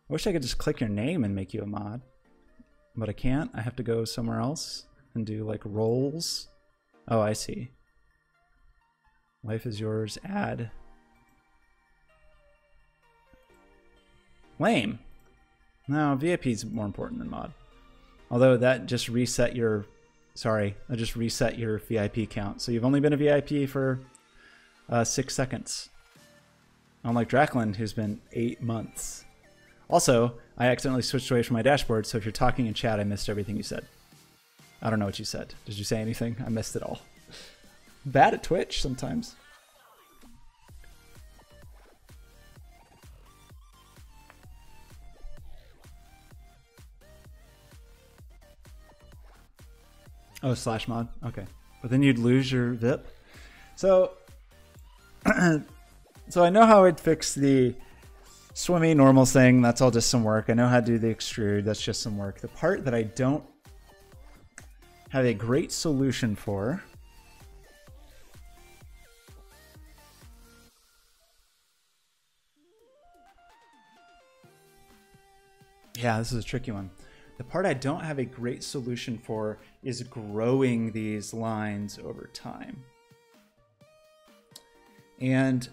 wish I could just click your name and make you a mod. But I can't. I have to go somewhere else and do like roles. Oh, I see. Life is yours. Add. Lame. No, VIP is more important than mod. Although that just reset your... Sorry, I just reset your VIP count. So you've only been a VIP for 6 seconds. Unlike Draklin, who's been 8 months. Also, I accidentally switched away from my dashboard, so if you're talking in chat, I missed everything you said. I don't know what you said. Did you say anything? I missed it all. Bad at Twitch sometimes. Oh, slash mod. Okay. But then you'd lose your VIP. So, so I know how I'd fix the swimmy normal thing. That's all just some work. I know how to do the extrude. That's just some work. The part that I don't have a great solution for yeah, this is a tricky one. The part I don't have a great solution for is growing these lines over time. And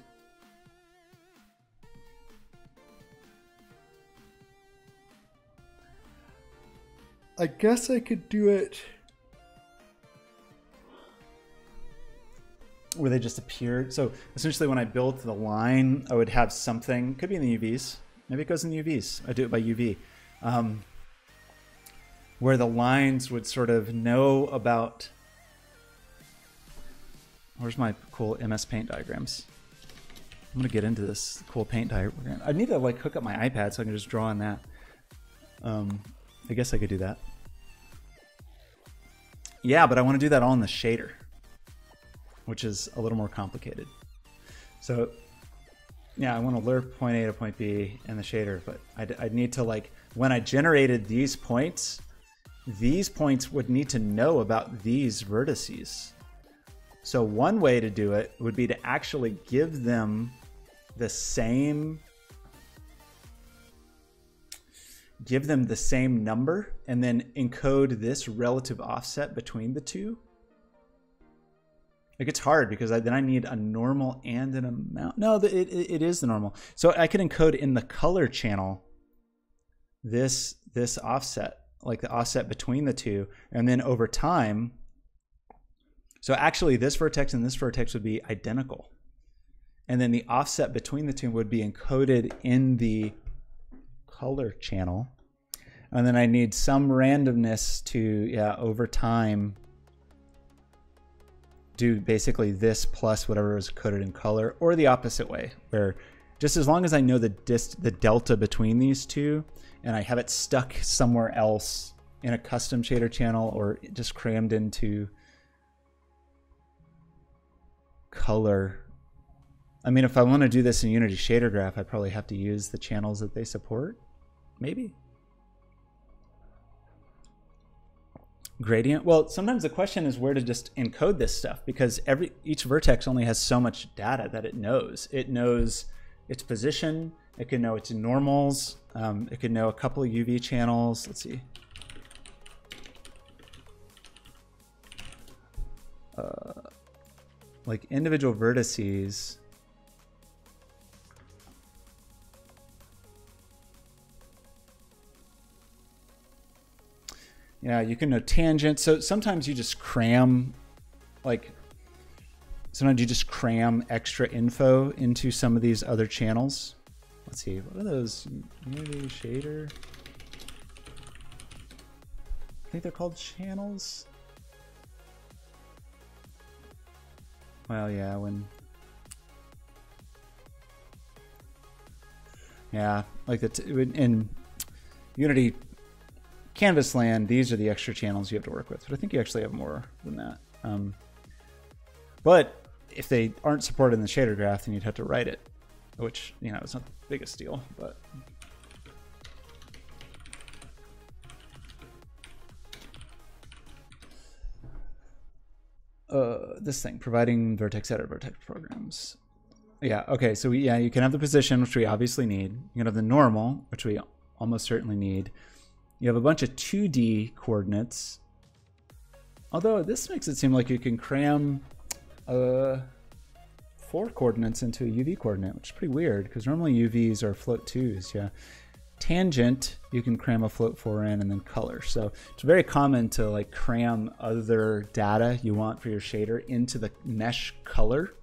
I guess I could do it where they just appeared. So essentially when I built the line, I would have something, could be in the UVs. Maybe it goes in the UVs. I do it by UV. Where the lines would sort of know about... Where's my cool MS Paint diagrams? I'm going to get into this cool paint diagram. I need to like hook up my iPad so I can just draw on that. I guess I could do that. Yeah, but I want to do that all in the shader, which is a little more complicated. So Yeah, I want to lerp point A to point B in the shader, but I'd need to, like, when I generated these points would need to know about these vertices. So one way to do it would be to actually give them the same number and then encode this relative offset between the two. Like, it's hard because then I need a normal and an amount. No, it is the normal. So I could encode in the color channel this offset, like the offset between the two, and then over time. So actually this vertex and this vertex would be identical. And then the offset between the two would be encoded in the color channel. And then I need some randomness to, yeah, over time, do basically this plus whatever is coded in color, or the opposite way, where just as long as I know the delta between these two, and I have it stuck somewhere else in a custom shader channel or just crammed into color. I mean, if I want to do this in Unity Shader Graph, I probably have to use the channels that they support, maybe. Gradient. Well, sometimes the question is where to just encode this stuff, because each vertex only has so much data that it knows. It knows its position. It can know its normals. It can know a couple of UV channels. Let's see. Like individual vertices. Yeah, you can know tangent. So sometimes you just cram, like, sometimes you just cram extra info into some of these other channels. Let's see, what are those? Unity shader? I think they're called channels. Well, yeah, yeah, like in Unity Canvas land, these are the extra channels you have to work with, but I think you actually have more than that. But if they aren't supported in the shader graph, then you'd have to write it, which, you know, it's not the biggest deal, but. This thing, providing vertex edit vertex programs. Yeah, okay, so you can have the position, which we obviously need. You can have the normal, which we almost certainly need. You have a bunch of 2D coordinates. Although this makes it seem like you can cram 4 coordinates into a UV coordinate, which is pretty weird, because normally UVs are float 2s, yeah. Tangent, you can cram a float 4 in, and then color. So it's very common to like cram other data you want for your shader into the mesh color.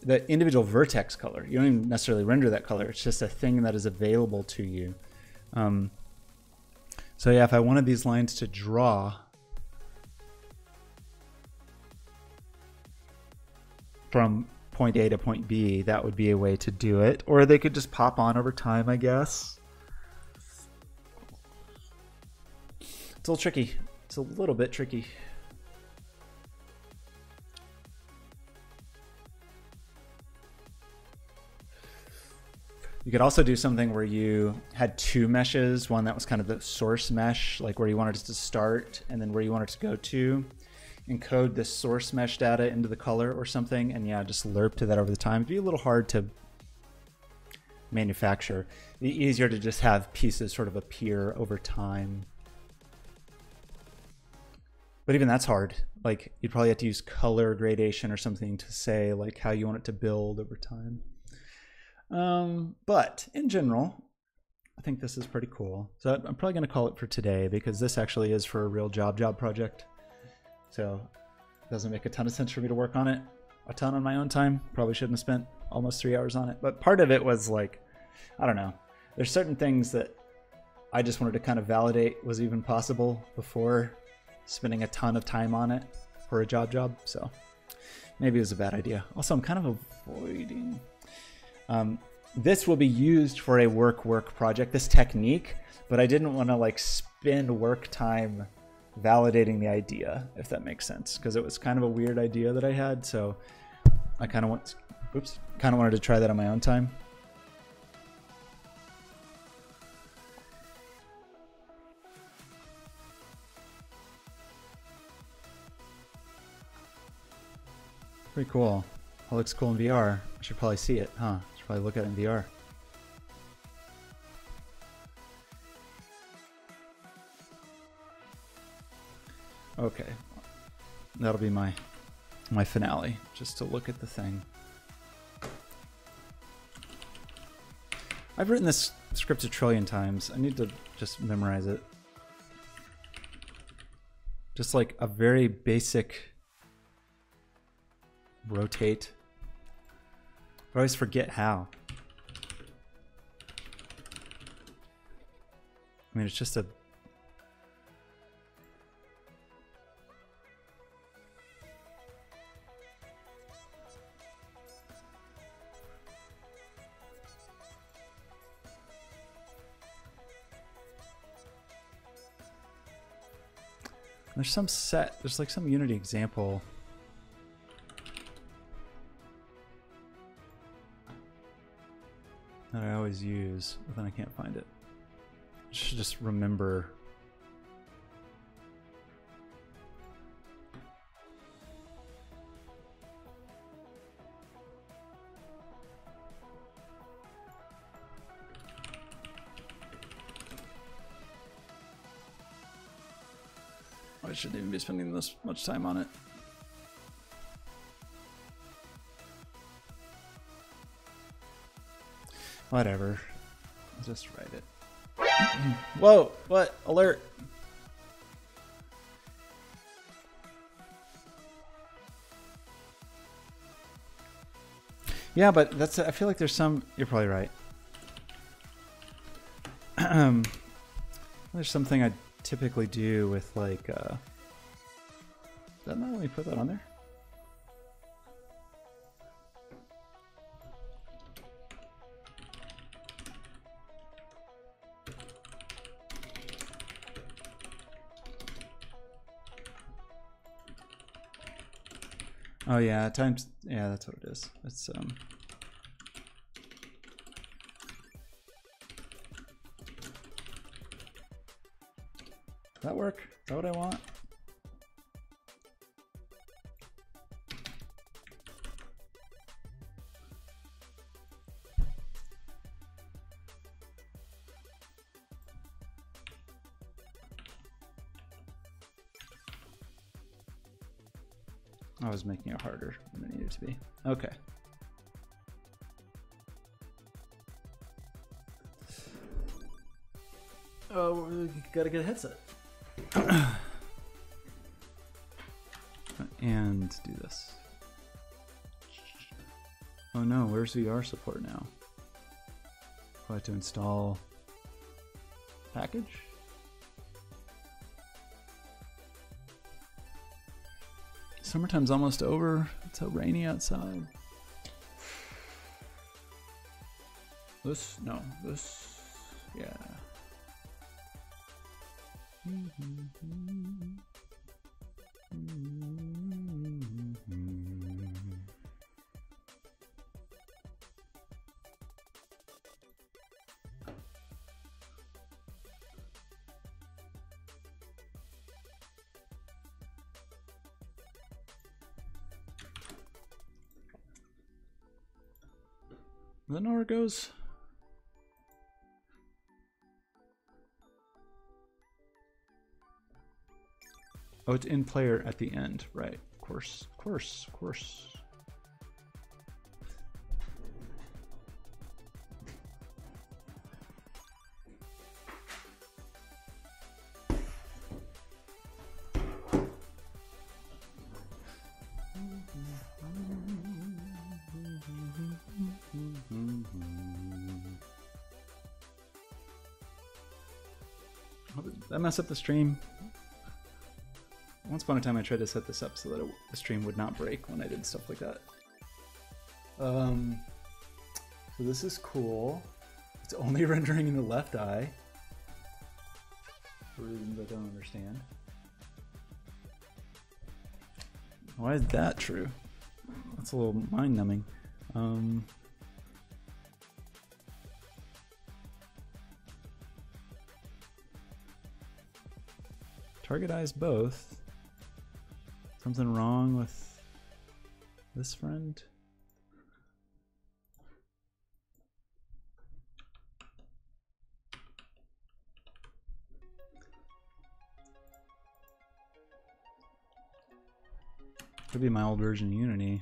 The individual vertex color. You don't even necessarily render that color. It's just a thing that is available to you. So yeah, if I wanted these lines to draw from point A to point B, that would be a way to do it. Or they could just pop on over time, I guess. It's a little tricky. It's a little bit tricky. You could also do something where you had 2 meshes, one that was kind of the source mesh, like where you wanted it to start, and then where you wanted it to go to. Encode the source mesh data into the color or something, and yeah, just lerp to that over the time. It'd be a little hard to manufacture. It'd be easier to just have pieces sort of appear over time. But even that's hard. Like, you'd probably have to use color gradation or something to say like how you want it to build over time. But in general, I think this is pretty cool. So I'm probably going to call it for today, because this actually is for a real job project. So it doesn't make a ton of sense for me to work on it a ton on my own time. Probably shouldn't have spent almost 3 hours on it. But part of it was like, I don't know. There's certain things that I just wanted to kind of validate was even possible before spending a ton of time on it for a job. So maybe it was a bad idea. Also, I'm kind of avoiding... this will be used for a work project, this technique, but I didn't want to like spend work time validating the idea, if that makes sense, because it was kind of a weird idea that I had. So I kind of Oops. Kind of wanted to try that on my own time. Pretty cool. It looks cool in VR. I should probably see it, huh? I should probably look at it in VR. Okay. That'll be my finale, just to look at the thing. I've written this script 1 trillion times. I need to just memorize it. Just like a very basic rotate. I always forget how. I mean, it's just a... There's some set, there's like some Unity example. That I always use, but then I can't find it. I should just remember. I shouldn't even be spending this much time on it. Whatever. I'll just write it. Whoa! What? Alert! Yeah, but that's... I feel like there's some... You're probably right. There's something I typically do with like... Does that not let me put that on there? Oh yeah, times, yeah, that's what it is. It's Does that work? Is that what I want? I was making it harder than it needed to be. Okay. Oh, we gotta get a headset. And do this. Oh no, where's VR support now? I have to install package? Summertime's almost over. It's so rainy outside. This? No. This? Yeah. Does that know where it goes? Oh, it's in player at the end, right? Of course, of course, of course. Did that mess up the stream? Once upon a time I tried to set this up so that the stream would not break when I did stuff like that. So this is cool. It's only rendering in the left eye. For reasons I don't understand. Why is that true? That's a little mind-numbing. Target eyes both. Something wrong with this friend? Could be my old version of Unity.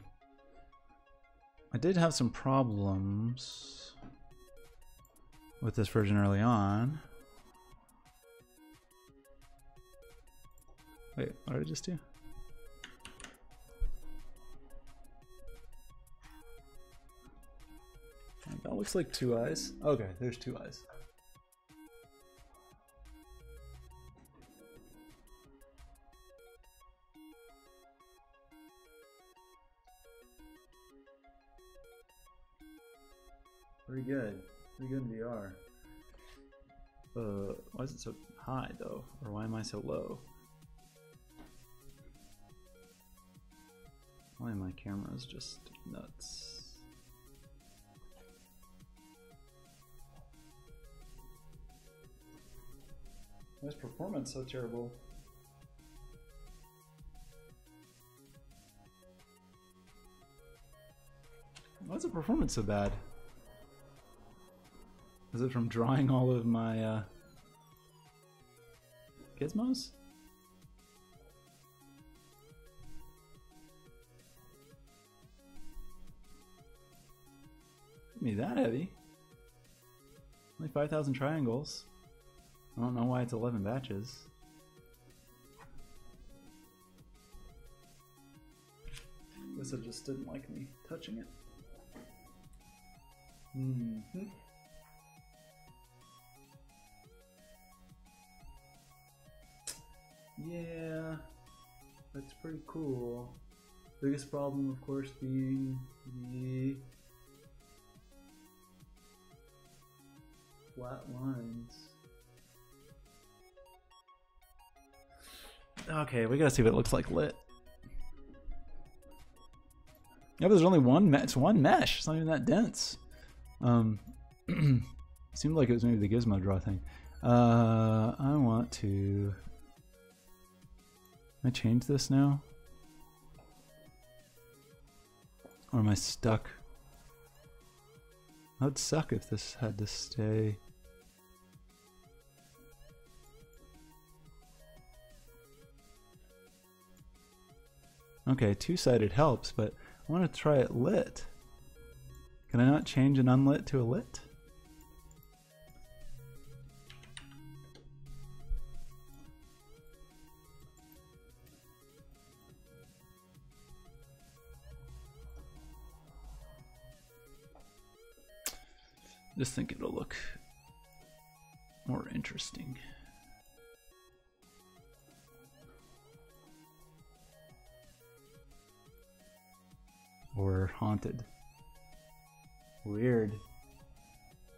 I did have some problems with this version early on. Wait, what did I just do? That looks like two eyes. Okay, there's two eyes. Pretty good. Pretty good in VR. Why is it so high though? Or why am I so low? Why my camera is just nuts. Why is performance so terrible? Why is the performance so bad? Is it from drawing all of my gizmos? Me that heavy. Only 5,000 triangles. I don't know why it's 11 batches. Guess it just didn't like me touching it. Yeah, that's pretty cool. Biggest problem, of course, being the flat lines. Okay, we gotta see what it looks like lit. Yeah, but there's only one it's one mesh. It's not even that dense. Seemed like it was maybe the gizmo draw thing. I want to... Can I change this now? Or am I stuck? That would suck if this had to stay. Okay, two-sided helps, but I want to try it lit. Can I not change an unlit to a lit? Just think it'll look more interesting. Or haunted. Weird. Is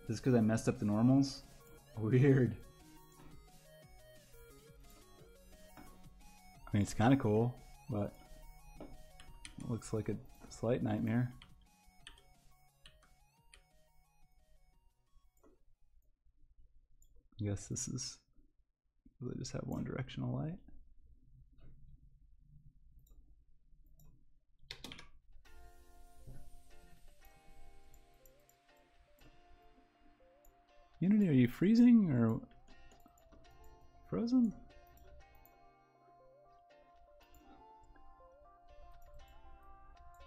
this because I messed up the normals? Weird. I mean, it's kind of cool, but it looks like a slight nightmare. I guess this is, they just have one directional light. Unity, are you freezing or frozen?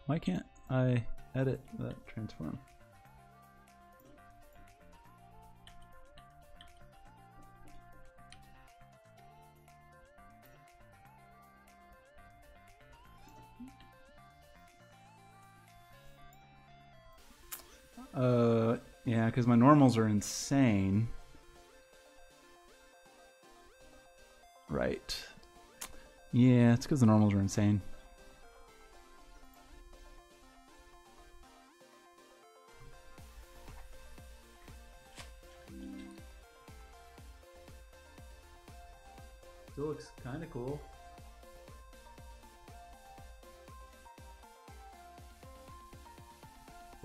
Why can't I edit that transform? Yeah, because my normals are insane. Right. Yeah, it's because the normals are insane. Still looks kind of cool.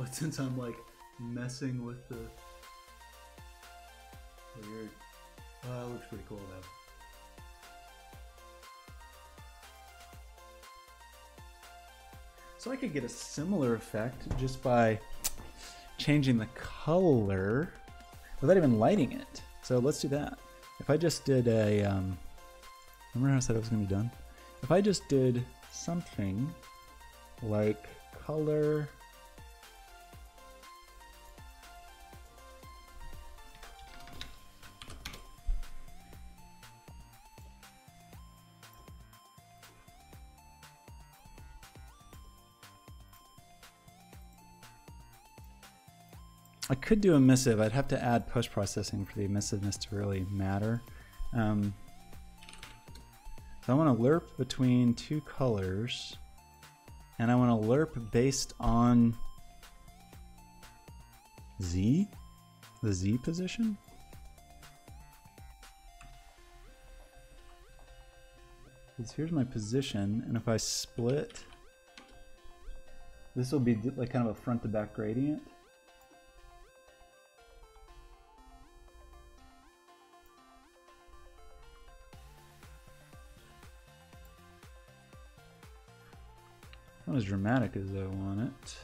But since I'm like messing with the weird, oh, it looks pretty cool though. So I could get a similar effect just by changing the color without even lighting it. So let's do that. If I just did a, remember how I said it was gonna be done? If I just did something like color, I could do emissive. I'd have to add post-processing for the emissiveness to really matter. So I want to lerp between two colors, and I want to lerp based on Z, the Z position. Because here's my position, and if I split, this will be like kind of a front to back gradient. Not as dramatic as I want it.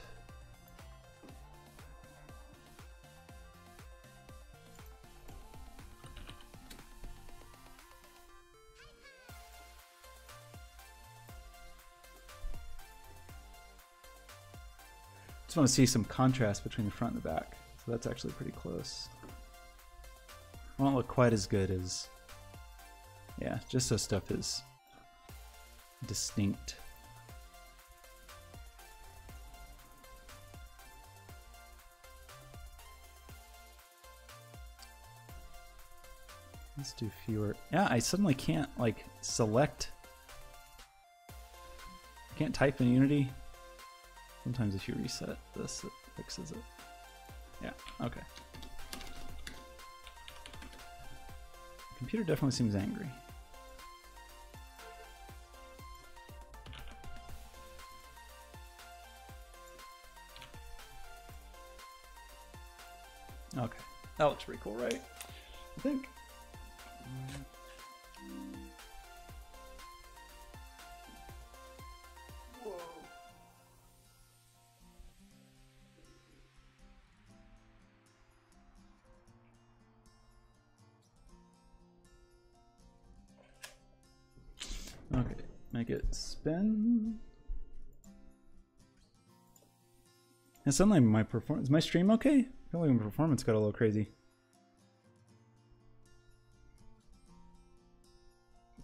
Just want to see some contrast between the front and the back. So that's actually pretty close. Won't look quite as good as, yeah, just so stuff is distinct. Let's do fewer. Yeah, I suddenly can't like select. I can't type in Unity. Sometimes if you reset this, it fixes it. Yeah, okay. The computer definitely seems angry. Okay, that looks pretty cool, right? I think. Whoa. Okay, make it spin. And suddenly my performance, is my stream okay? I feel like my performance got a little crazy.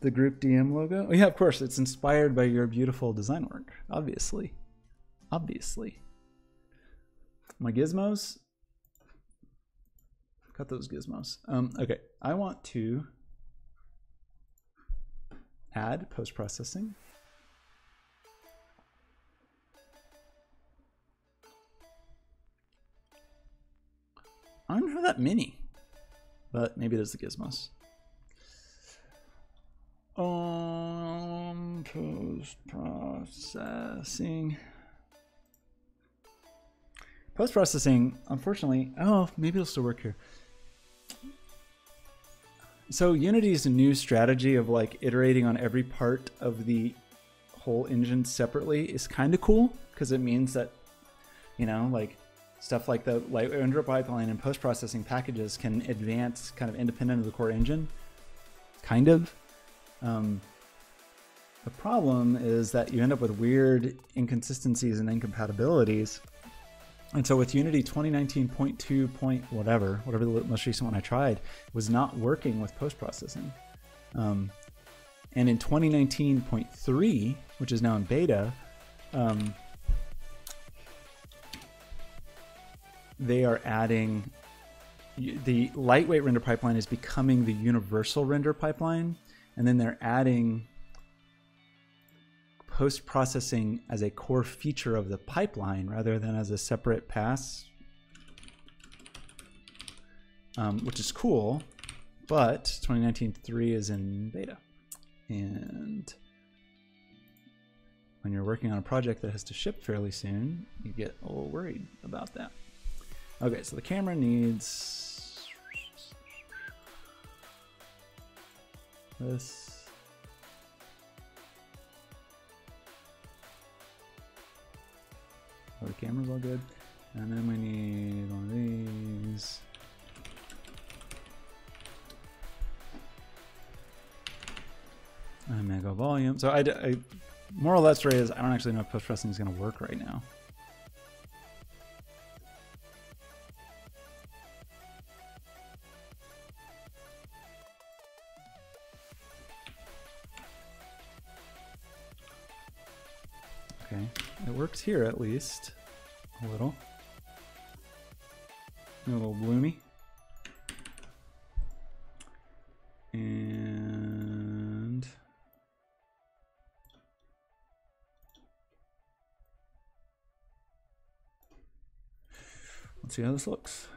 The group DM logo? Oh yeah, of course, it's inspired by your beautiful design work, obviously. Obviously. My gizmos? Cut those gizmos. Okay, I want to add post-processing. I don't have that many, but maybe there's the gizmos. Post-processing. Post-processing, unfortunately, oh, maybe it'll still work here. So Unity's new strategy of like iterating on every part of the whole engine separately is kind of cool because it means that, you know, like stuff like the lightweight render pipeline and post-processing packages can advance kind of independent of the core engine, kind of. The problem is that you end up with weird inconsistencies and incompatibilities. And so with Unity 2019.2 point whatever the most recent one I tried, was not working with post-processing. And in 2019.3, which is now in beta, they are adding, the lightweight render pipeline is becoming the universal render pipeline. And then they're adding post-processing as a core feature of the pipeline rather than as a separate pass, which is cool, but 2019.3 is in beta. And when you're working on a project that has to ship fairly soon, you get a little worried about that. Okay, so the camera needs this. Oh, the camera's all good. And then we need one of these. Mega volume. So I more or less, Ray, is I don't actually know if post-processing is going to work right now. Okay, it works here at least a little. A little bloomy. And let's see how this looks.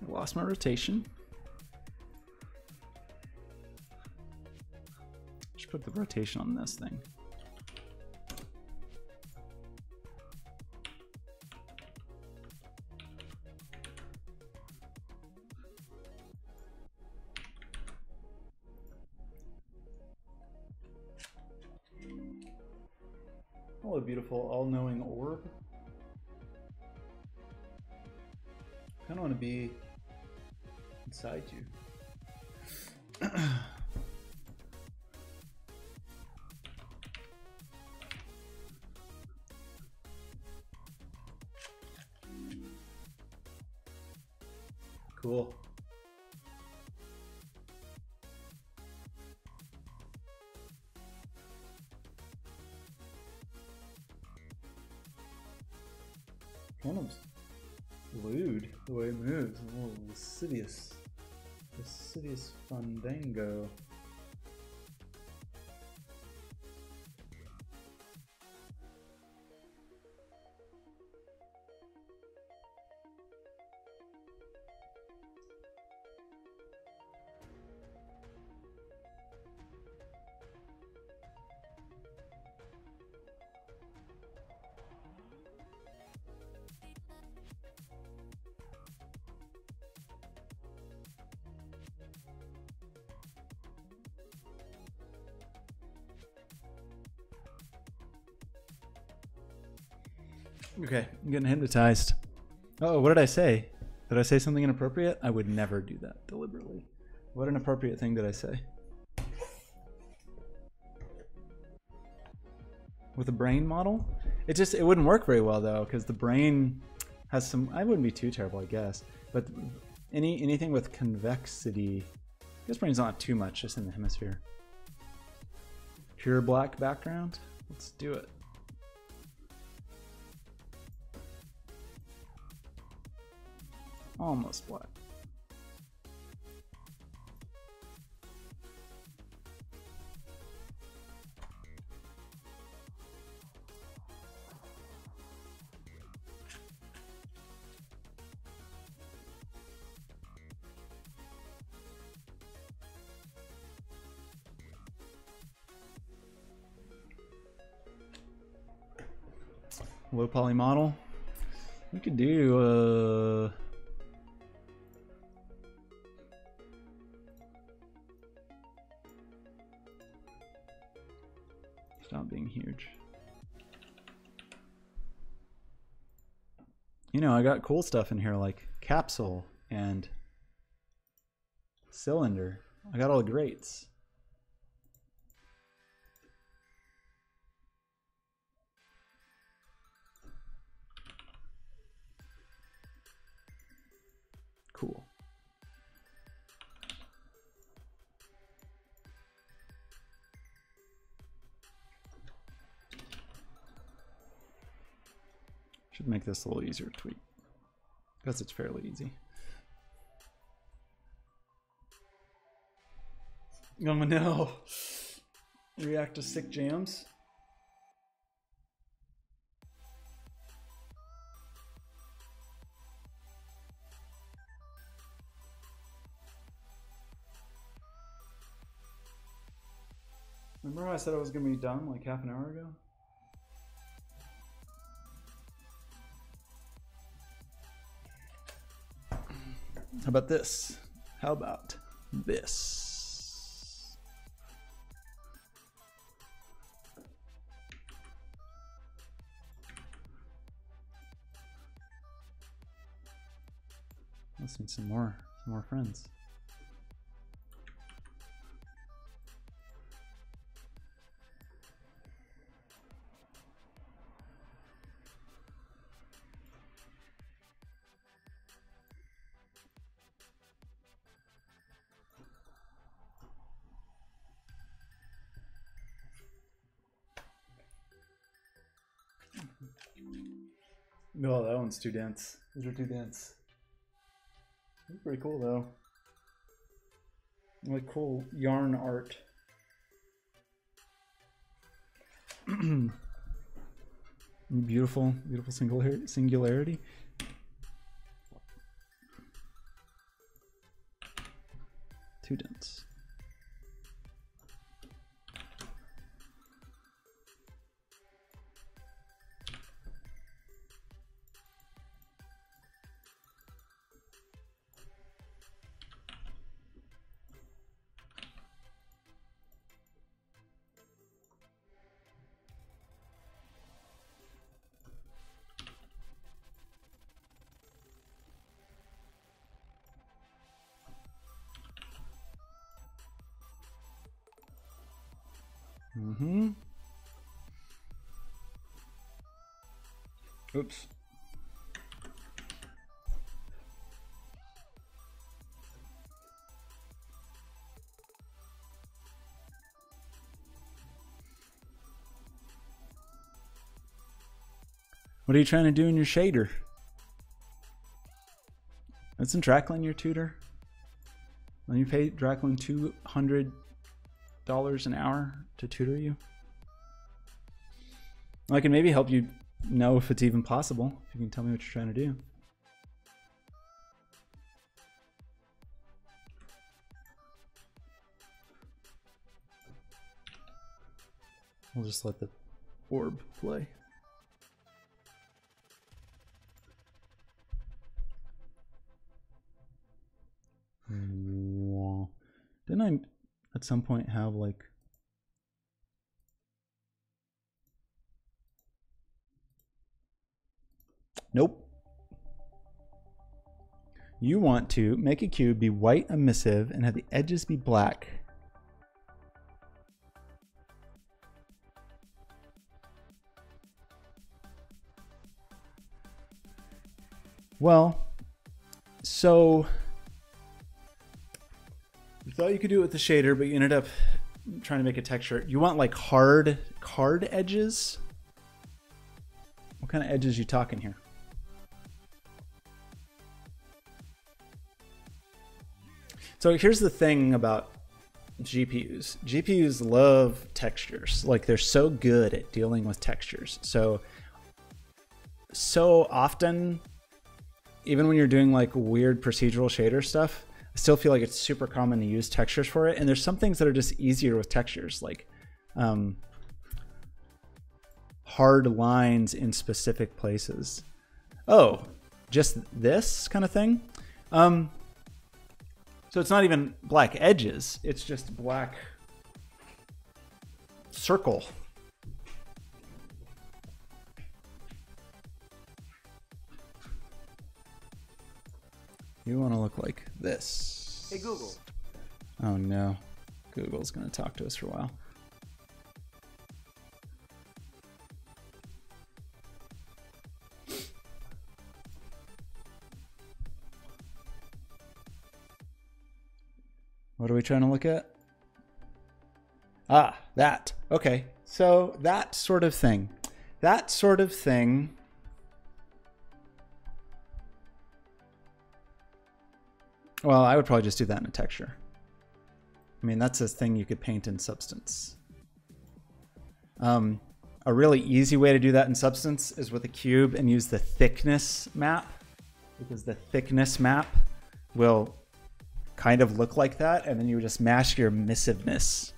I lost my rotation. Just put the rotation on this thing. Hello, beautiful all-knowing orb. I kind of want to be inside you. Cool. Kind of lewd the way it moves. A little lascivious. Lascivious fandango. Okay, I'm getting hypnotized. Oh, what did I say? Did I say something inappropriate? I would never do that deliberately. What inappropriate thing did I say? With a brain model? It wouldn't work very well though, because the brain has some, I wouldn't be too terrible, I guess. But anything with convexity, I guess brain's not too much, just in the hemisphere. Pure black background? Let's do it. Almost black. Low poly model. We could do stop being huge. You know, I got cool stuff in here like capsule and cylinder. I got all the greats. Cool. Should make this a little easier to tweak. Because it's fairly easy. Oh no! React to sick jams. Remember how I said I was going to be done like half an hour ago? How about this? How about this? Let's need some more friends. No, that one's too dense. Those are too dense. That's pretty cool though. Like cool yarn art. Beautiful singularity. Too dense. Oops. What are you trying to do in your shader? Isn't Dracklin your tutor? When you pay Dracklin $200 an hour to tutor you? I can maybe help you know if it's even possible, if you can tell me what you're trying to do. We'll just let the orb play. Didn't I at some point have like nope. You want to make a cube be white emissive and have the edges be black. Well, so you thought you could do it with the shader, but you ended up trying to make a texture. You want like hard edges? What kind of edges are you talking here? So here's the thing about GPUs. GPUs love textures. Like they're so good at dealing with textures. So often, even when you're doing like weird procedural shader stuff, I still feel like it's super common to use textures for it. And there's some things that are just easier with textures, like hard lines in specific places. Oh, just this kind of thing? So it's not even black edges, it's just black circle. You want to look like this. Hey Google. Oh no, Google's going to talk to us for a while. What are we trying to look at? Ah, that. Okay, so that sort of thing. That sort of thing. Well, I would probably just do that in a texture. I mean, that's a thing you could paint in Substance. A really easy way to do that in Substance is with a cube and use the thickness map, because the thickness map will kind of look like that, and then you would just mask your emissiveness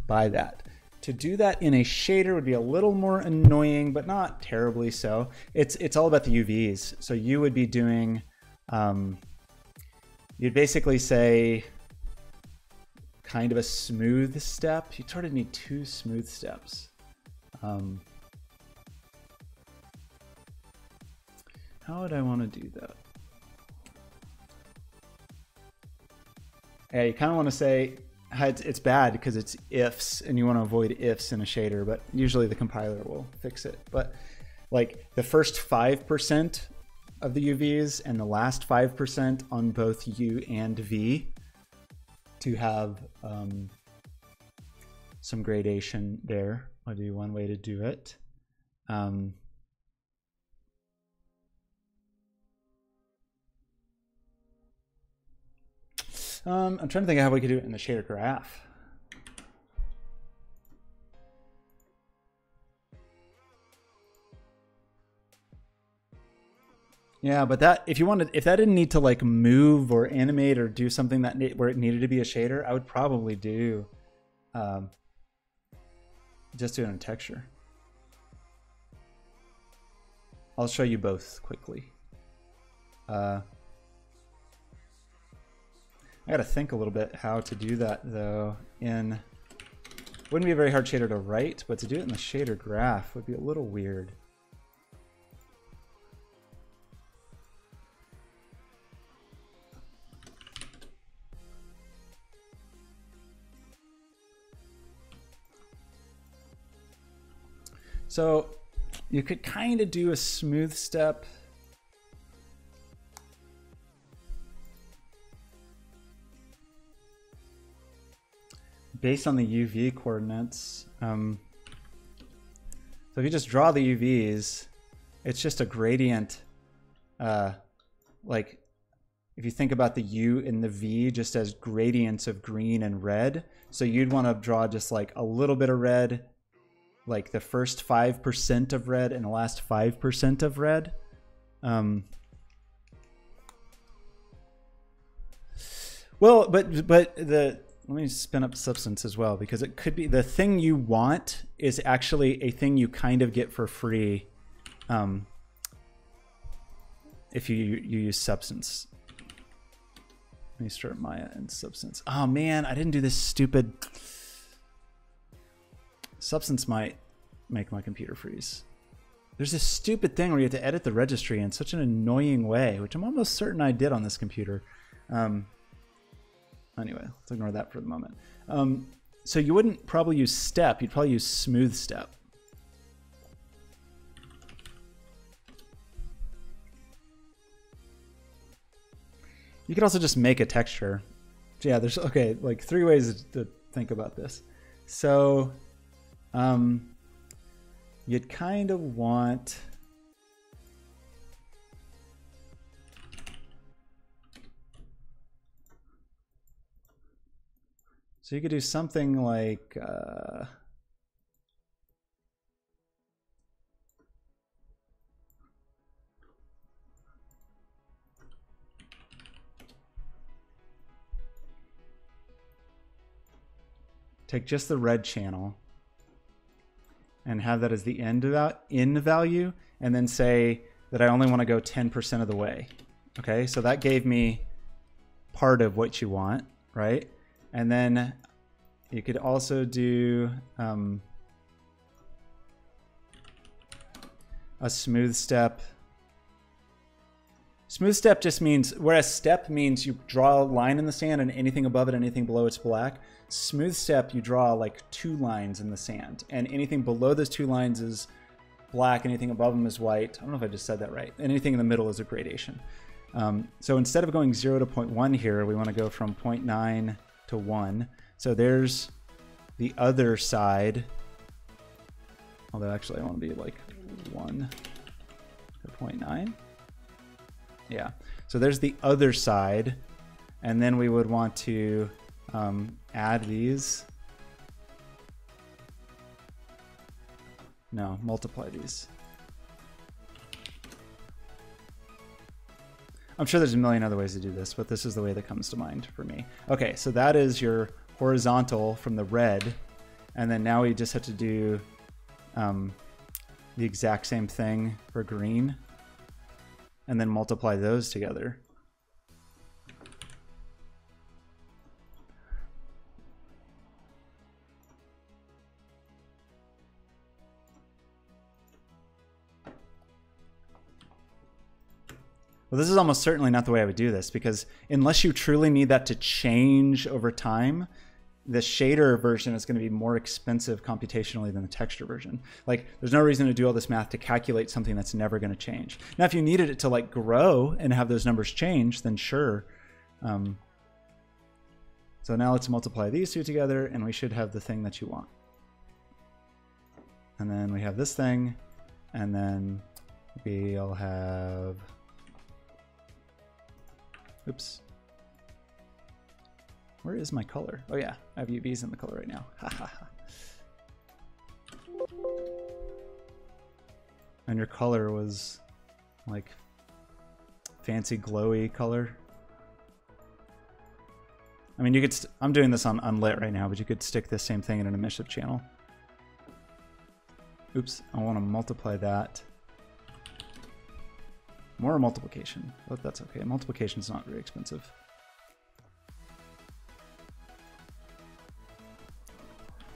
by that. to do that in a shader would be a little more annoying, but not terribly so. It's all about the UVs. So you would be doing, you'd basically say kind of a smooth step. You sort of need two smooth steps. How would I want to do that? Yeah, you kind of want to say, it's bad because it's ifs and you want to avoid ifs in a shader, but usually the compiler will fix it. But like the first 5% of the UVs and the last 5% on both U and V to have some gradation there would be one way to do it. I'm trying to think of how we could do it in the shader graph. Yeah, but that if that didn't need to like move or animate or do something that where it needed to be a shader, I would probably do just do it in texture. I'll show you both quickly. I gotta think a little bit how to do that though. Wouldn't be a very hard shader to write, but to do it in the shader graph would be a little weird. So you could kind of do a smooth step. Based on the UV coordinates. So if you just draw the UVs, it's just a gradient. Like if you think about the U and the V just as gradients of green and red. So you'd want to draw just like a little bit of red, like the first 5% of red and the last 5% of red. Well, let me spin up substance as well, because it could be the thing you want is actually a thing you kind of get for free if you use substance. Let me start Maya and substance. Oh man, I didn't do this stupid. Substance might make my computer freeze. There's this stupid thing where you have to edit the registry in such an annoying way, which I'm almost certain I did on this computer. Anyway, let's ignore that for the moment. So you wouldn't probably use step, you'd probably use smooth step. You could also just make a texture. So yeah, there's, okay, like 3 ways to think about this. So you'd kind of want, so you could do something like take just the red channel and have that as the in value, and then say that I only want to go 10% of the way. Okay, so that gave me part of what you want, right? And then you could also do a smooth step. Smooth step just means, whereas step means you draw a line in the sand and anything above it, anything below it's black. Smooth step, you draw like 2 lines in the sand, and anything below those 2 lines is black, anything above them is white. I don't know if I just said that right. And anything in the middle is a gradation. So instead of going 0 to 0.1 here, we want to go from 0.9 to 1. So there's the other side. Although actually I want to be like 1 to 0.9. Yeah, so there's the other side, and then we would want to add these. No, multiply these. I'm sure there's a million other ways to do this, but this is the way that comes to mind for me. Okay, so that is your horizontal from the red, And then now we just have to do the exact same thing for green, and then multiply those together. Well, this is almost certainly not the way I would do this, because unless you truly need that to change over time, the shader version is going to be more expensive computationally than the texture version. Like, there's no reason to do all this math to calculate something that's never going to change. Now, if you needed it to like grow and have those numbers change, then sure. So now let's multiply these two together, and we should have the thing that you want. And then we have this thing, and then we'll have... Oops. Where is my color? Oh yeah, I have UVs in the color right now. Ha ha ha. And your color was like fancy glowy color. I mean, you could, I'm doing this on unlit right now, but you could stick this same thing in an emissive channel. Oops, I want to multiply that. More multiplication, but that's okay. Multiplication's not very expensive.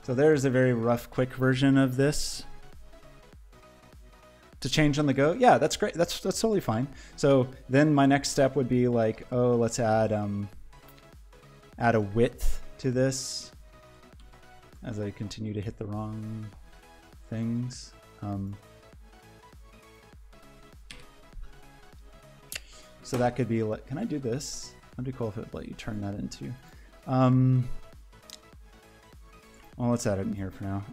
So there's a very rough, quick version of this. To change on the go, yeah, that's great. That's totally fine. So then my next step would be like, oh, let's add a width to this as I continue to hit the wrong things. So that could be like, can I do this? That'd be cool if it would let you turn that into. Well, let's add it in here for now.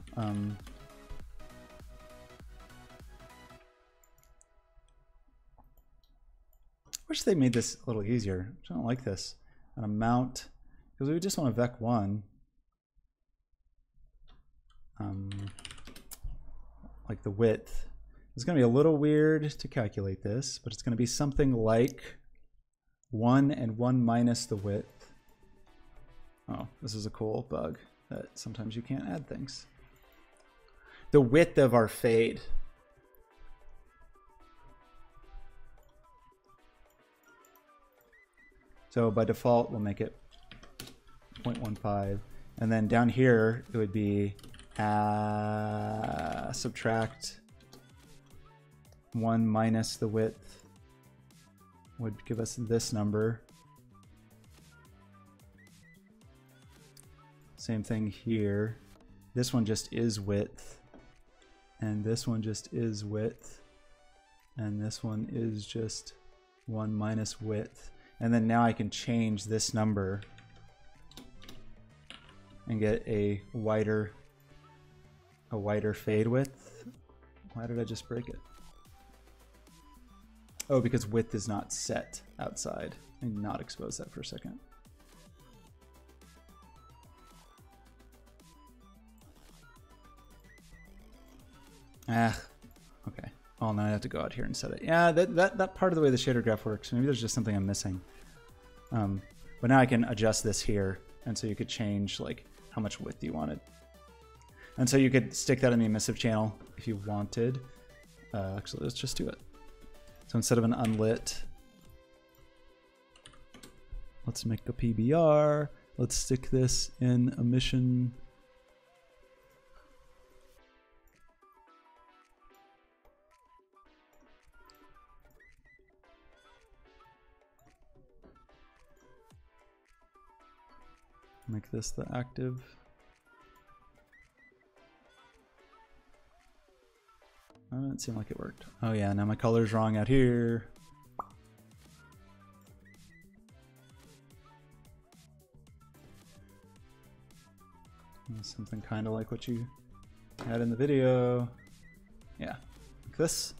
Wish they made this a little easier. I don't like this. An amount, because we just want to vec one. Like the width. It's going to be a little weird to calculate this, but it's going to be something like 1 and 1 minus the width. Oh, this is a cool bug that sometimes you can't add things. The width of our fade. So by default, we'll make it 0.15. And then down here, it would be subtract 1 minus the width would give us this number. Same thing here. This one just is width, and this one just is width, and this one is just 1 minus width. And then now I can change this number and get a wider fade width. Why did I just break it? Oh, because width is not set outside. I need not expose that for a second. Okay. Oh, now I have to go out here and set it. Yeah, that part of the way the shader graph works, maybe there's just something I'm missing. But now I can adjust this here, and so you could change like how much width you wanted. And so you could stick that in the emissive channel if you wanted. Actually, let's just do it. So instead of an unlit, let's make a PBR. Let's stick this in emission. Make this the active. Oh, it didn't seem like it worked. Oh yeah, now my color's wrong out here. Something kind of like what you had in the video. Yeah, like this.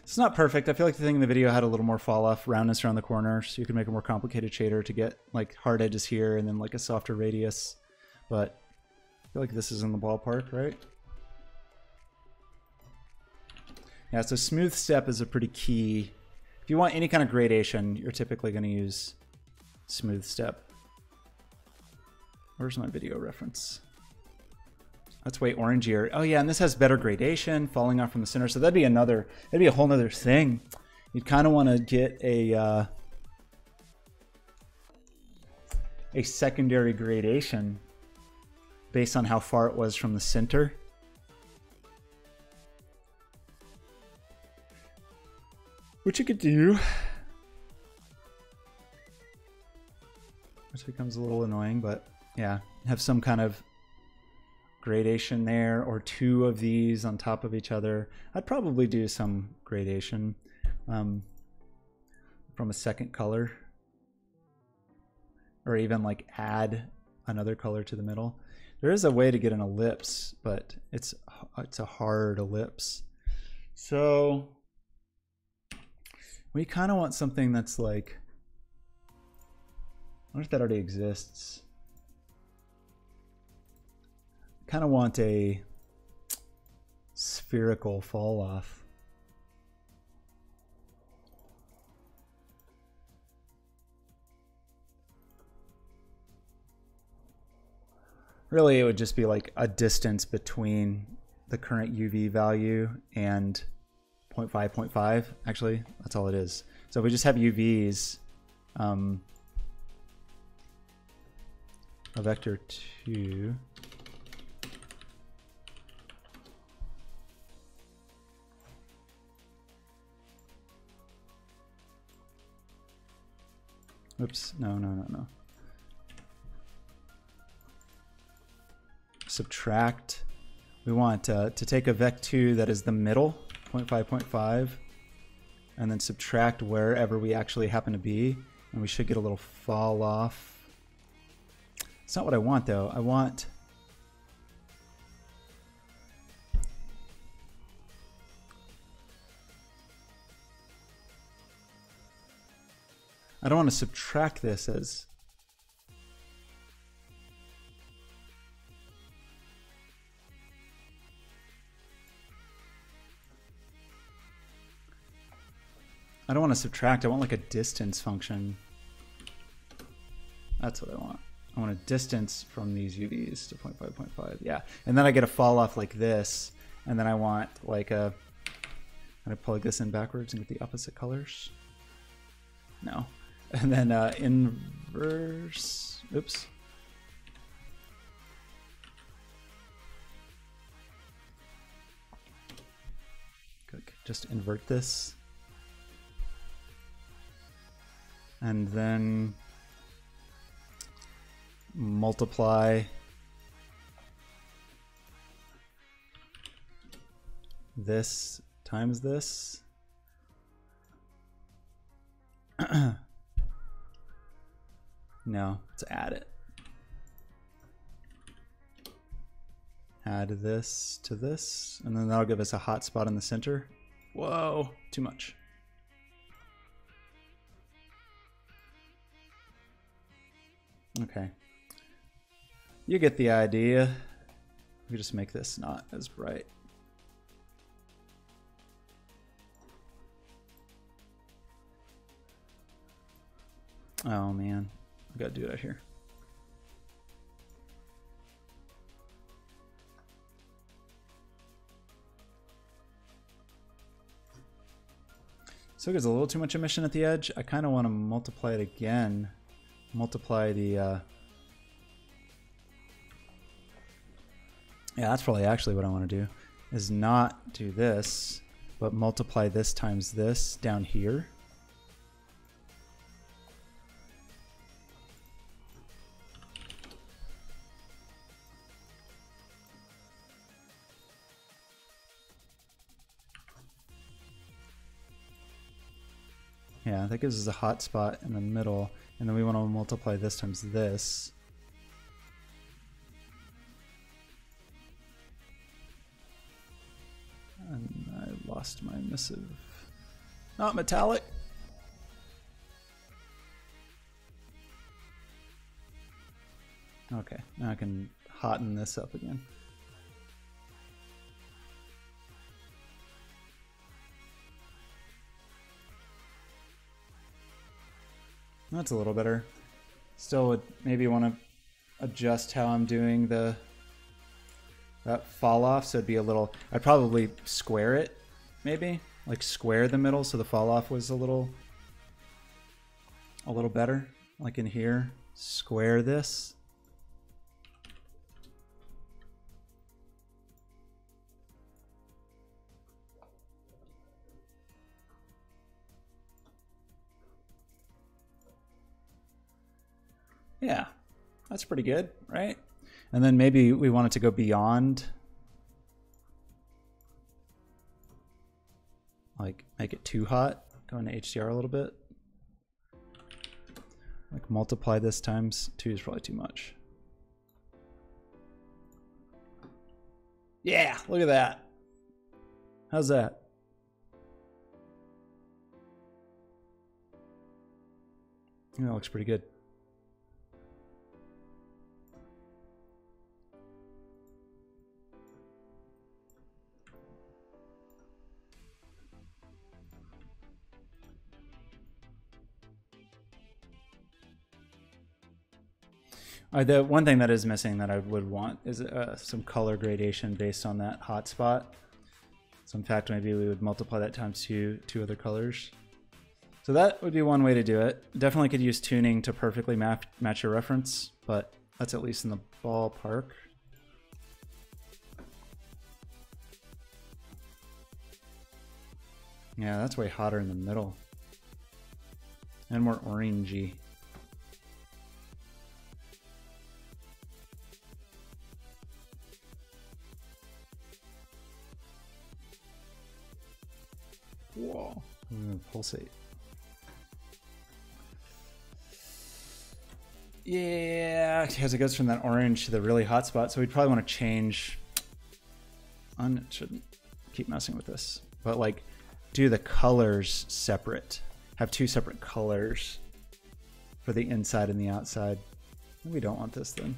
It's not perfect. I feel like the thing in the video had a little more fall off, roundness around the corner, so you can make a more complicated shader to get like hard edges here and then like a softer radius. But I feel like this is in the ballpark, right? Yeah, so smooth step is a pretty key. If you want any kind of gradation, you're typically going to use smooth step. Where's my video reference? That's way orangier. Oh yeah, and this has better gradation, falling off from the center. So that'd be a whole nother thing. You'd kind of want to get a secondary gradation based on how far it was from the center. Which you could do. Which becomes a little annoying, but yeah, have some kind of gradation there, or two of these on top of each other. I'd probably do some gradation from a second color, or even like add another color to the middle. There is a way to get an ellipse, but it's a hard ellipse. So we kind of want something that's like, I wonder if that already exists. Kind of want a spherical fall off. Really, it would just be like a distance between the current UV value and 0.5, 0.5. Actually, that's all it is. So if we just have UVs, a vector 2. Oops, no. Subtract. We want to take a vec2 that is the middle, 0.5, 0.5, and then subtract wherever we actually happen to be, and we should get a little fall off. It's not what I want though. I don't want to subtract this as I don't want to subtract. I want like a distance function. That's what I want. I want a distance from these UVs to 0.5, 0.5. Yeah. And then I get a fall off like this. And then I want like a, I'm going to plug this in backwards and get the opposite colors. No. And then inverse. Oops. Just invert this. And then multiply this times this. No, let's add it. Add this to this, and then that'll give us a hot spot in the center. Whoa, too much. Okay. You get the idea. We just make this not as bright. Oh man, I gotta do it out here. So there's a little too much emission at the edge. I kind of want to multiply it again. Multiply the yeah, that's probably actually what I want to do, is not do this, but multiply this times this down here. Yeah, that gives us a hot spot in the middle, and then we want to multiply this times this. And I lost my emissive. Not metallic. Okay, now I can hotten this up again. That's a little better. Still would maybe want to adjust how I'm doing the that fall off, so it'd be a little, I'd probably square it, maybe, like square the middle so the fall off was a little better, like in here. Square this. Yeah, that's pretty good, right? And then maybe we want it to go beyond, like make it too hot, go into HDR a little bit. Like multiply this times 2 is probably too much. Yeah, look at that. How's that? That looks pretty good. The one thing that is missing that I would want is some color gradation based on that hotspot. So in fact, maybe we would multiply that times two other colors. So that would be one way to do it. Definitely could use tuning to perfectly match your reference, but that's at least in the ballpark. Yeah, that's way hotter in the middle. And more orangey. Whoa. Pulsate. Yeah, because it goes from that orange to the really hot spot, so we'd probably want to change. Shouldn't keep messing with this, but like do the colors separate. Have 2 separate colors for the inside and the outside. We don't want this then.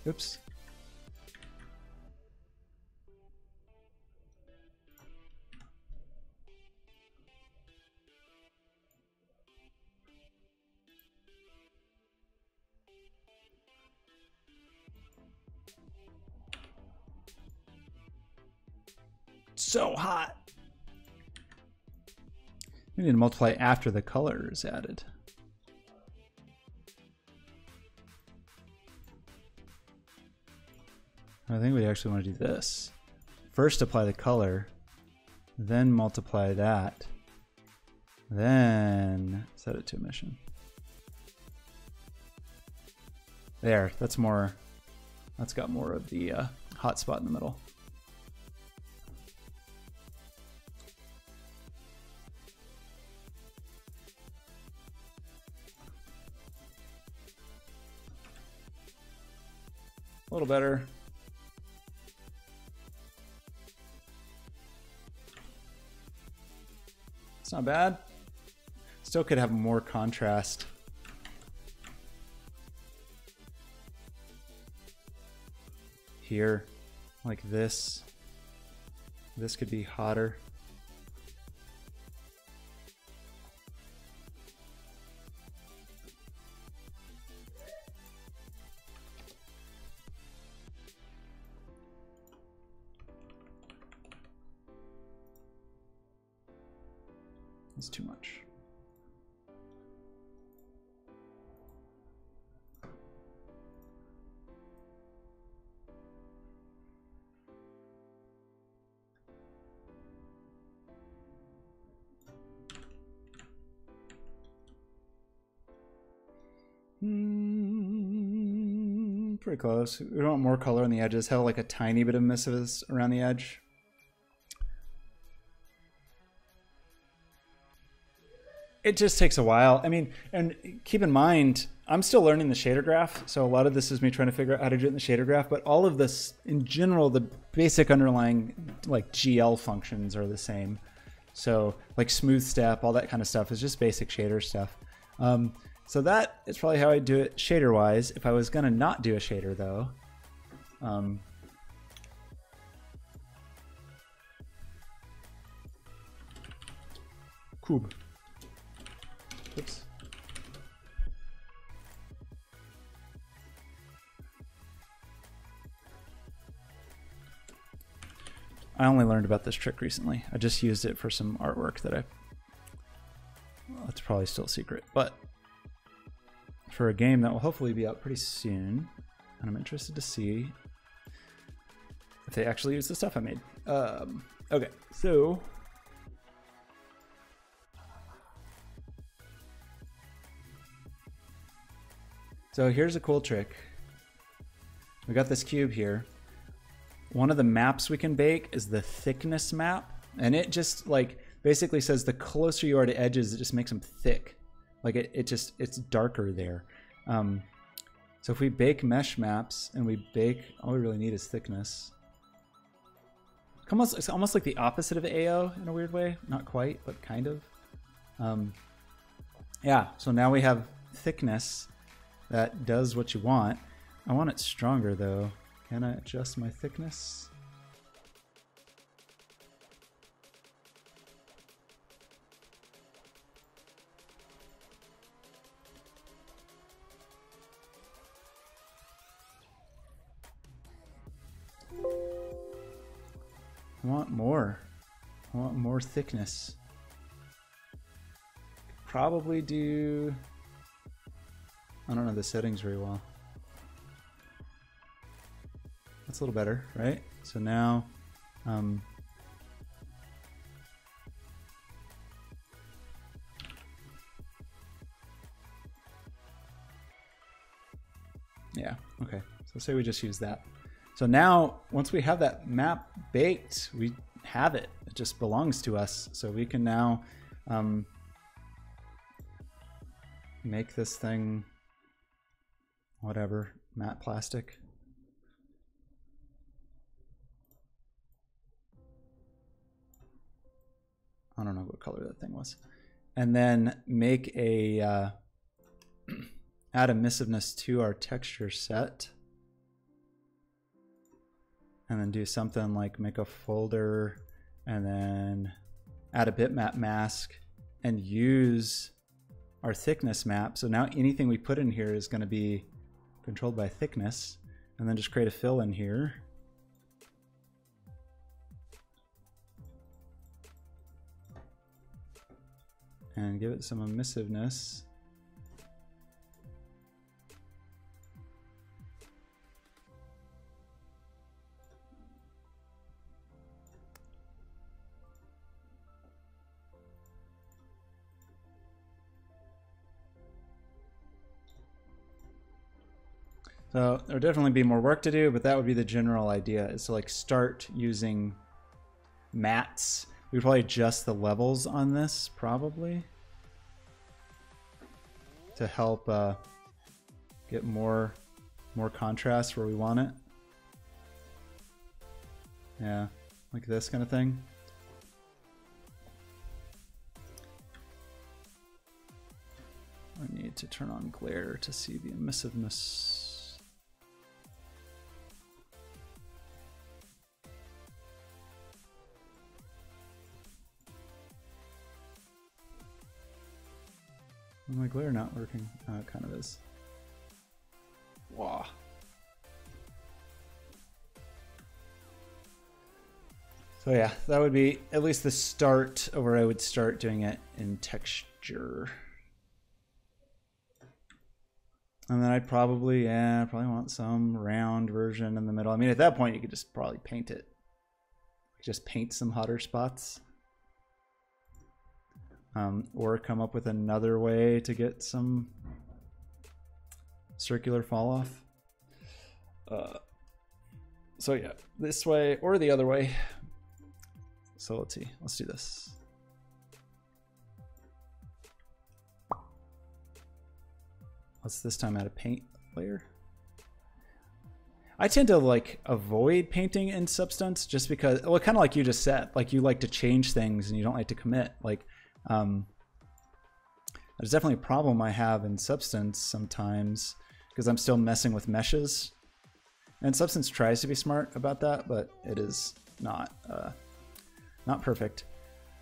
Oops. So hot. We need to multiply after the color is added. I think we actually want to do this. First apply the color, then multiply that, then set it to emission. There, that's more, that's got more of the hot spot in the middle. A little better. It's not bad. Still could have more contrast. Here, like this. This could be hotter. It's too much. Pretty close. We don't want more color on the edges. Have like a tiny bit of missives around the edge. It just takes a while. I mean, and keep in mind, I'm still learning the shader graph. So a lot of this is me trying to figure out how to do it in the shader graph. But all of this, in general, the basic underlying like GL functions are the same. So like smooth step, all that kind of stuff is just basic shader stuff. So that is probably how I do it shader wise. If I was gonna not do a shader though, Cube. Oops. I only learned about this trick recently. I just used it for some artwork that well, it's probably still a secret, but for a game that will hopefully be out pretty soon, and I'm interested to see if they actually use the stuff I made. Okay, so here's a cool trick. We got this cube here. One of the maps we can bake is the thickness map, and it just like basically says the closer you are to edges, it just makes them thick. Like it's darker there. So if we bake mesh maps and we bake, all we really need is thickness. It's almost like the opposite of AO in a weird way. Not quite, but kind of. Yeah, so now we have thickness that does what you want. I want it stronger though. Can I adjust my thickness? I want more. I want more thickness. Probably do... I don't know the settings very well. That's a little better, right? So now, yeah, okay. So say we just use that. So now, once we have that map baked, we have it. It just belongs to us. So we can now make this thing, whatever, matte plastic. I don't know what color that thing was. And then make a, add emissiveness to our texture set. And then do something like make a folder and then add a bitmap mask and use our thickness map. So now anything we put in here is going to be controlled by thickness, and then just create a fill in here. And give it some emissiveness. So there'll definitely be more work to do, but that would be the general idea, is to like start using mats. We'd probably adjust the levels on this probably to help get more contrast where we want it. Yeah, like this kind of thing. I need to turn on glare to see the emissiveness. Is my glare not working? Oh, it kind of is. Wow. So yeah, that would be at least the start of where I would start doing it in texture. And then I'd probably, probably want some round version in the middle. I mean, at that point, you could just probably paint it. Just paint some hotter spots. Or come up with another way to get some circular fall off. So yeah, this way or the other way. So let's see, let's do this. Let's this time add a paint layer. I tend to like avoid painting in Substance just because, well, kind of like you just said, like you like to change things and you don't like to commit. Like, there's definitely a problem I have in Substance sometimes because I'm still messing with meshes. And Substance tries to be smart about that, but it is not perfect.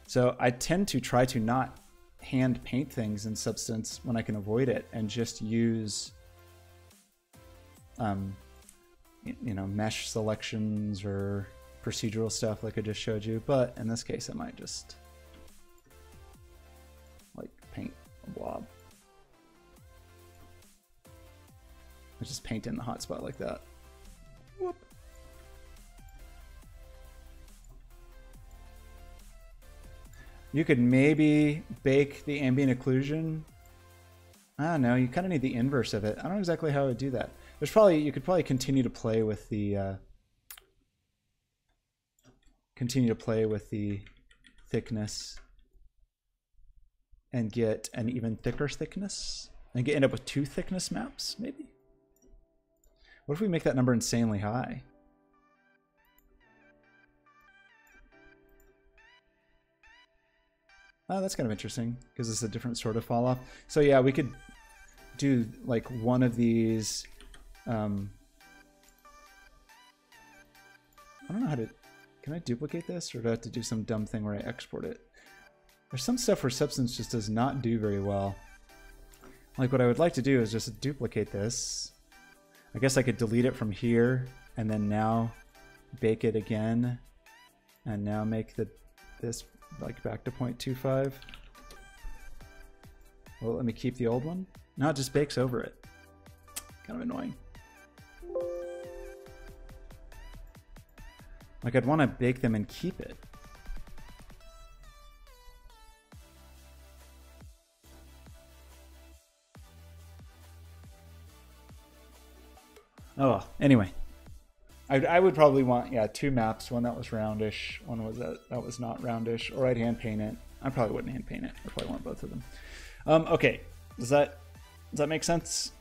So I tend to try to not hand paint things in Substance when I can avoid it and just use, you know, mesh selections or procedural stuff like I just showed you, but in this case I might just like paint a blob. I just paint in the hotspot like that. Whoop. You could maybe bake the ambient occlusion. I don't know, you kind of need the inverse of it. I don't know exactly how I would do that. There's probably, you could probably continue to play with the thickness and get an even thicker thickness and end up with 2 thickness maps, maybe? What if we make that number insanely high? Oh, that's kind of interesting because it's a different sort of fall off. So yeah, we could do like one of these. I don't know how to. Can I duplicate this, or do I have to do some dumb thing where I export it? There's some stuff where Substance just does not do very well. Like what I would like to do is just duplicate this. I guess I could delete it from here and then now bake it again and now make this like back to 0.25. Well, let me keep the old one. No, it just bakes over it. Kind of annoying. Like I'd want to bake them and keep it. Oh, anyway. I would probably want, yeah, 2 maps. One that was roundish, one was that was not roundish, or I'd hand paint it. I probably wouldn't hand paint it. I probably want both of them. Okay, does that make sense?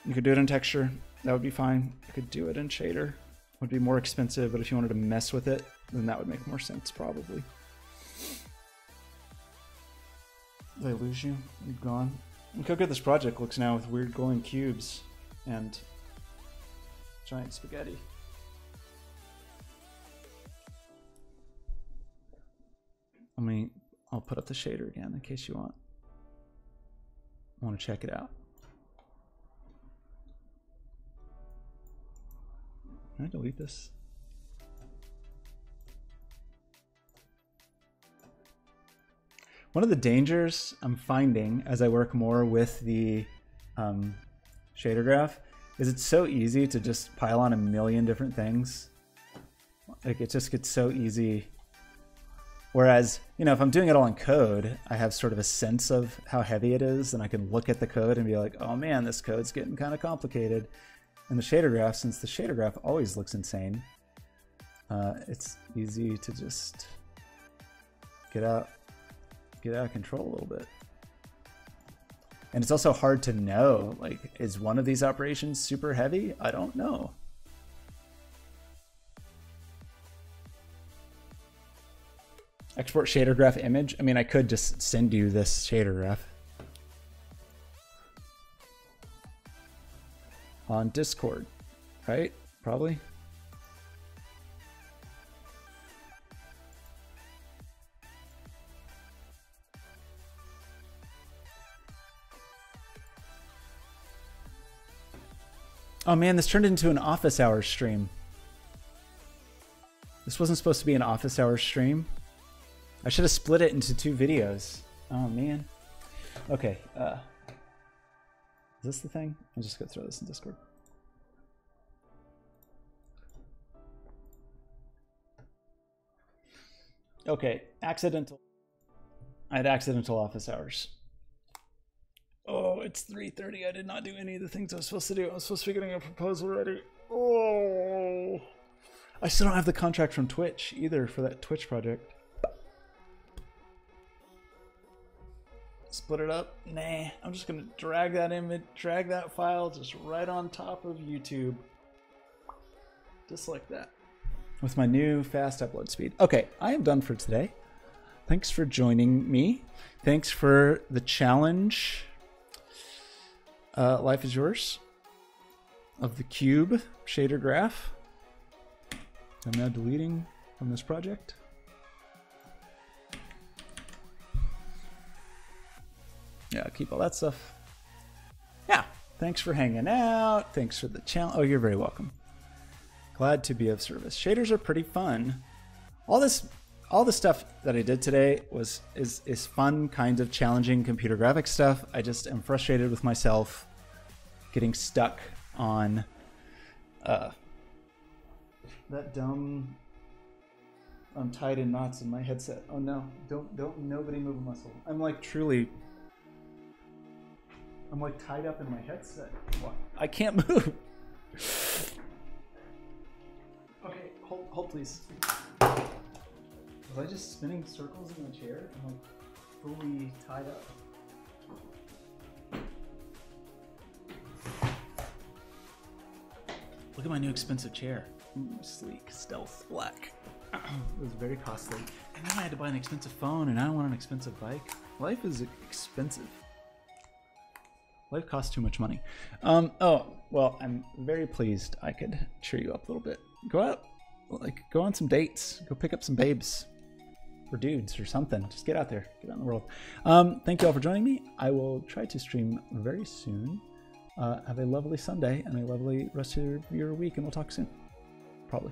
You could do it in texture. That would be fine. You could do it in shader. It would be more expensive, but if you wanted to mess with it, then that would make more sense probably. Did I lose you? You've gone. Look how good this project looks now with weird glowing cubes and giant spaghetti. I'll put up the shader again in case you want to check it out. Can I delete this? One of the dangers I'm finding as I work more with the shader graph is it's so easy to just pile on a million different things. Like it just gets so easy. Whereas, you know, if I'm doing it all in code, I have sort of a sense of how heavy it is, and I can look at the code and be like, oh man, this code's getting kind of complicated. And the shader graph, since the shader graph always looks insane, it's easy to just get out of control a little bit. And it's also hard to know, like, is one of these operations super heavy? I don't know. Export shader graph image. I mean, I could just send you this shader graph on Discord, right? Probably. Oh man, this turned into an office hours stream. This wasn't supposed to be an office hours stream. I should have split it into 2 videos. Oh man. Okay. Is this the thing? I'm just gonna throw this in Discord. Okay, accidental. I had accidental office hours. Oh, it's 3:30. I did not do any of the things I was supposed to do. I was supposed to be getting a proposal ready. Oh, I still don't have the contract from Twitch either for that Twitch project. Split it up? Nah, I'm just gonna drag that image, drag that file just right on top of YouTube. Just like that. With my new fast upload speed. Okay, I am done for today. Thanks for joining me. Thanks for the challenge. Life is yours. Of the cube shader graph. I'm now deleting from this project. Yeah, keep all that stuff. Yeah, thanks for hanging out. Thanks for the challenge. Oh, you're very welcome. Glad to be of service. Shaders are pretty fun. All the stuff that I did today is fun, kind of challenging computer graphics stuff. I just am frustrated with myself getting stuck on that dumb I'm tied in knots in my headset. Oh no, don't nobody move a muscle. I'm like tied up in my headset. What? I can't move. Okay, hold please. Was I just spinning circles in the chair? I'm like fully tied up. Look at my new expensive chair. Sleek, stealth, black. It was very costly. And then I had to buy an expensive phone, and I don't want an expensive bike. Life is expensive. Life costs too much money. Oh, well, I'm very pleased I could cheer you up a little bit. Go out, go on some dates. Go pick up some babes. Or dudes or something. Just get out there. Get out in the world. Thank you all for joining me. I will try to stream very soon. Have a lovely Sunday and a lovely rest of your week, and we'll talk soon. Probably.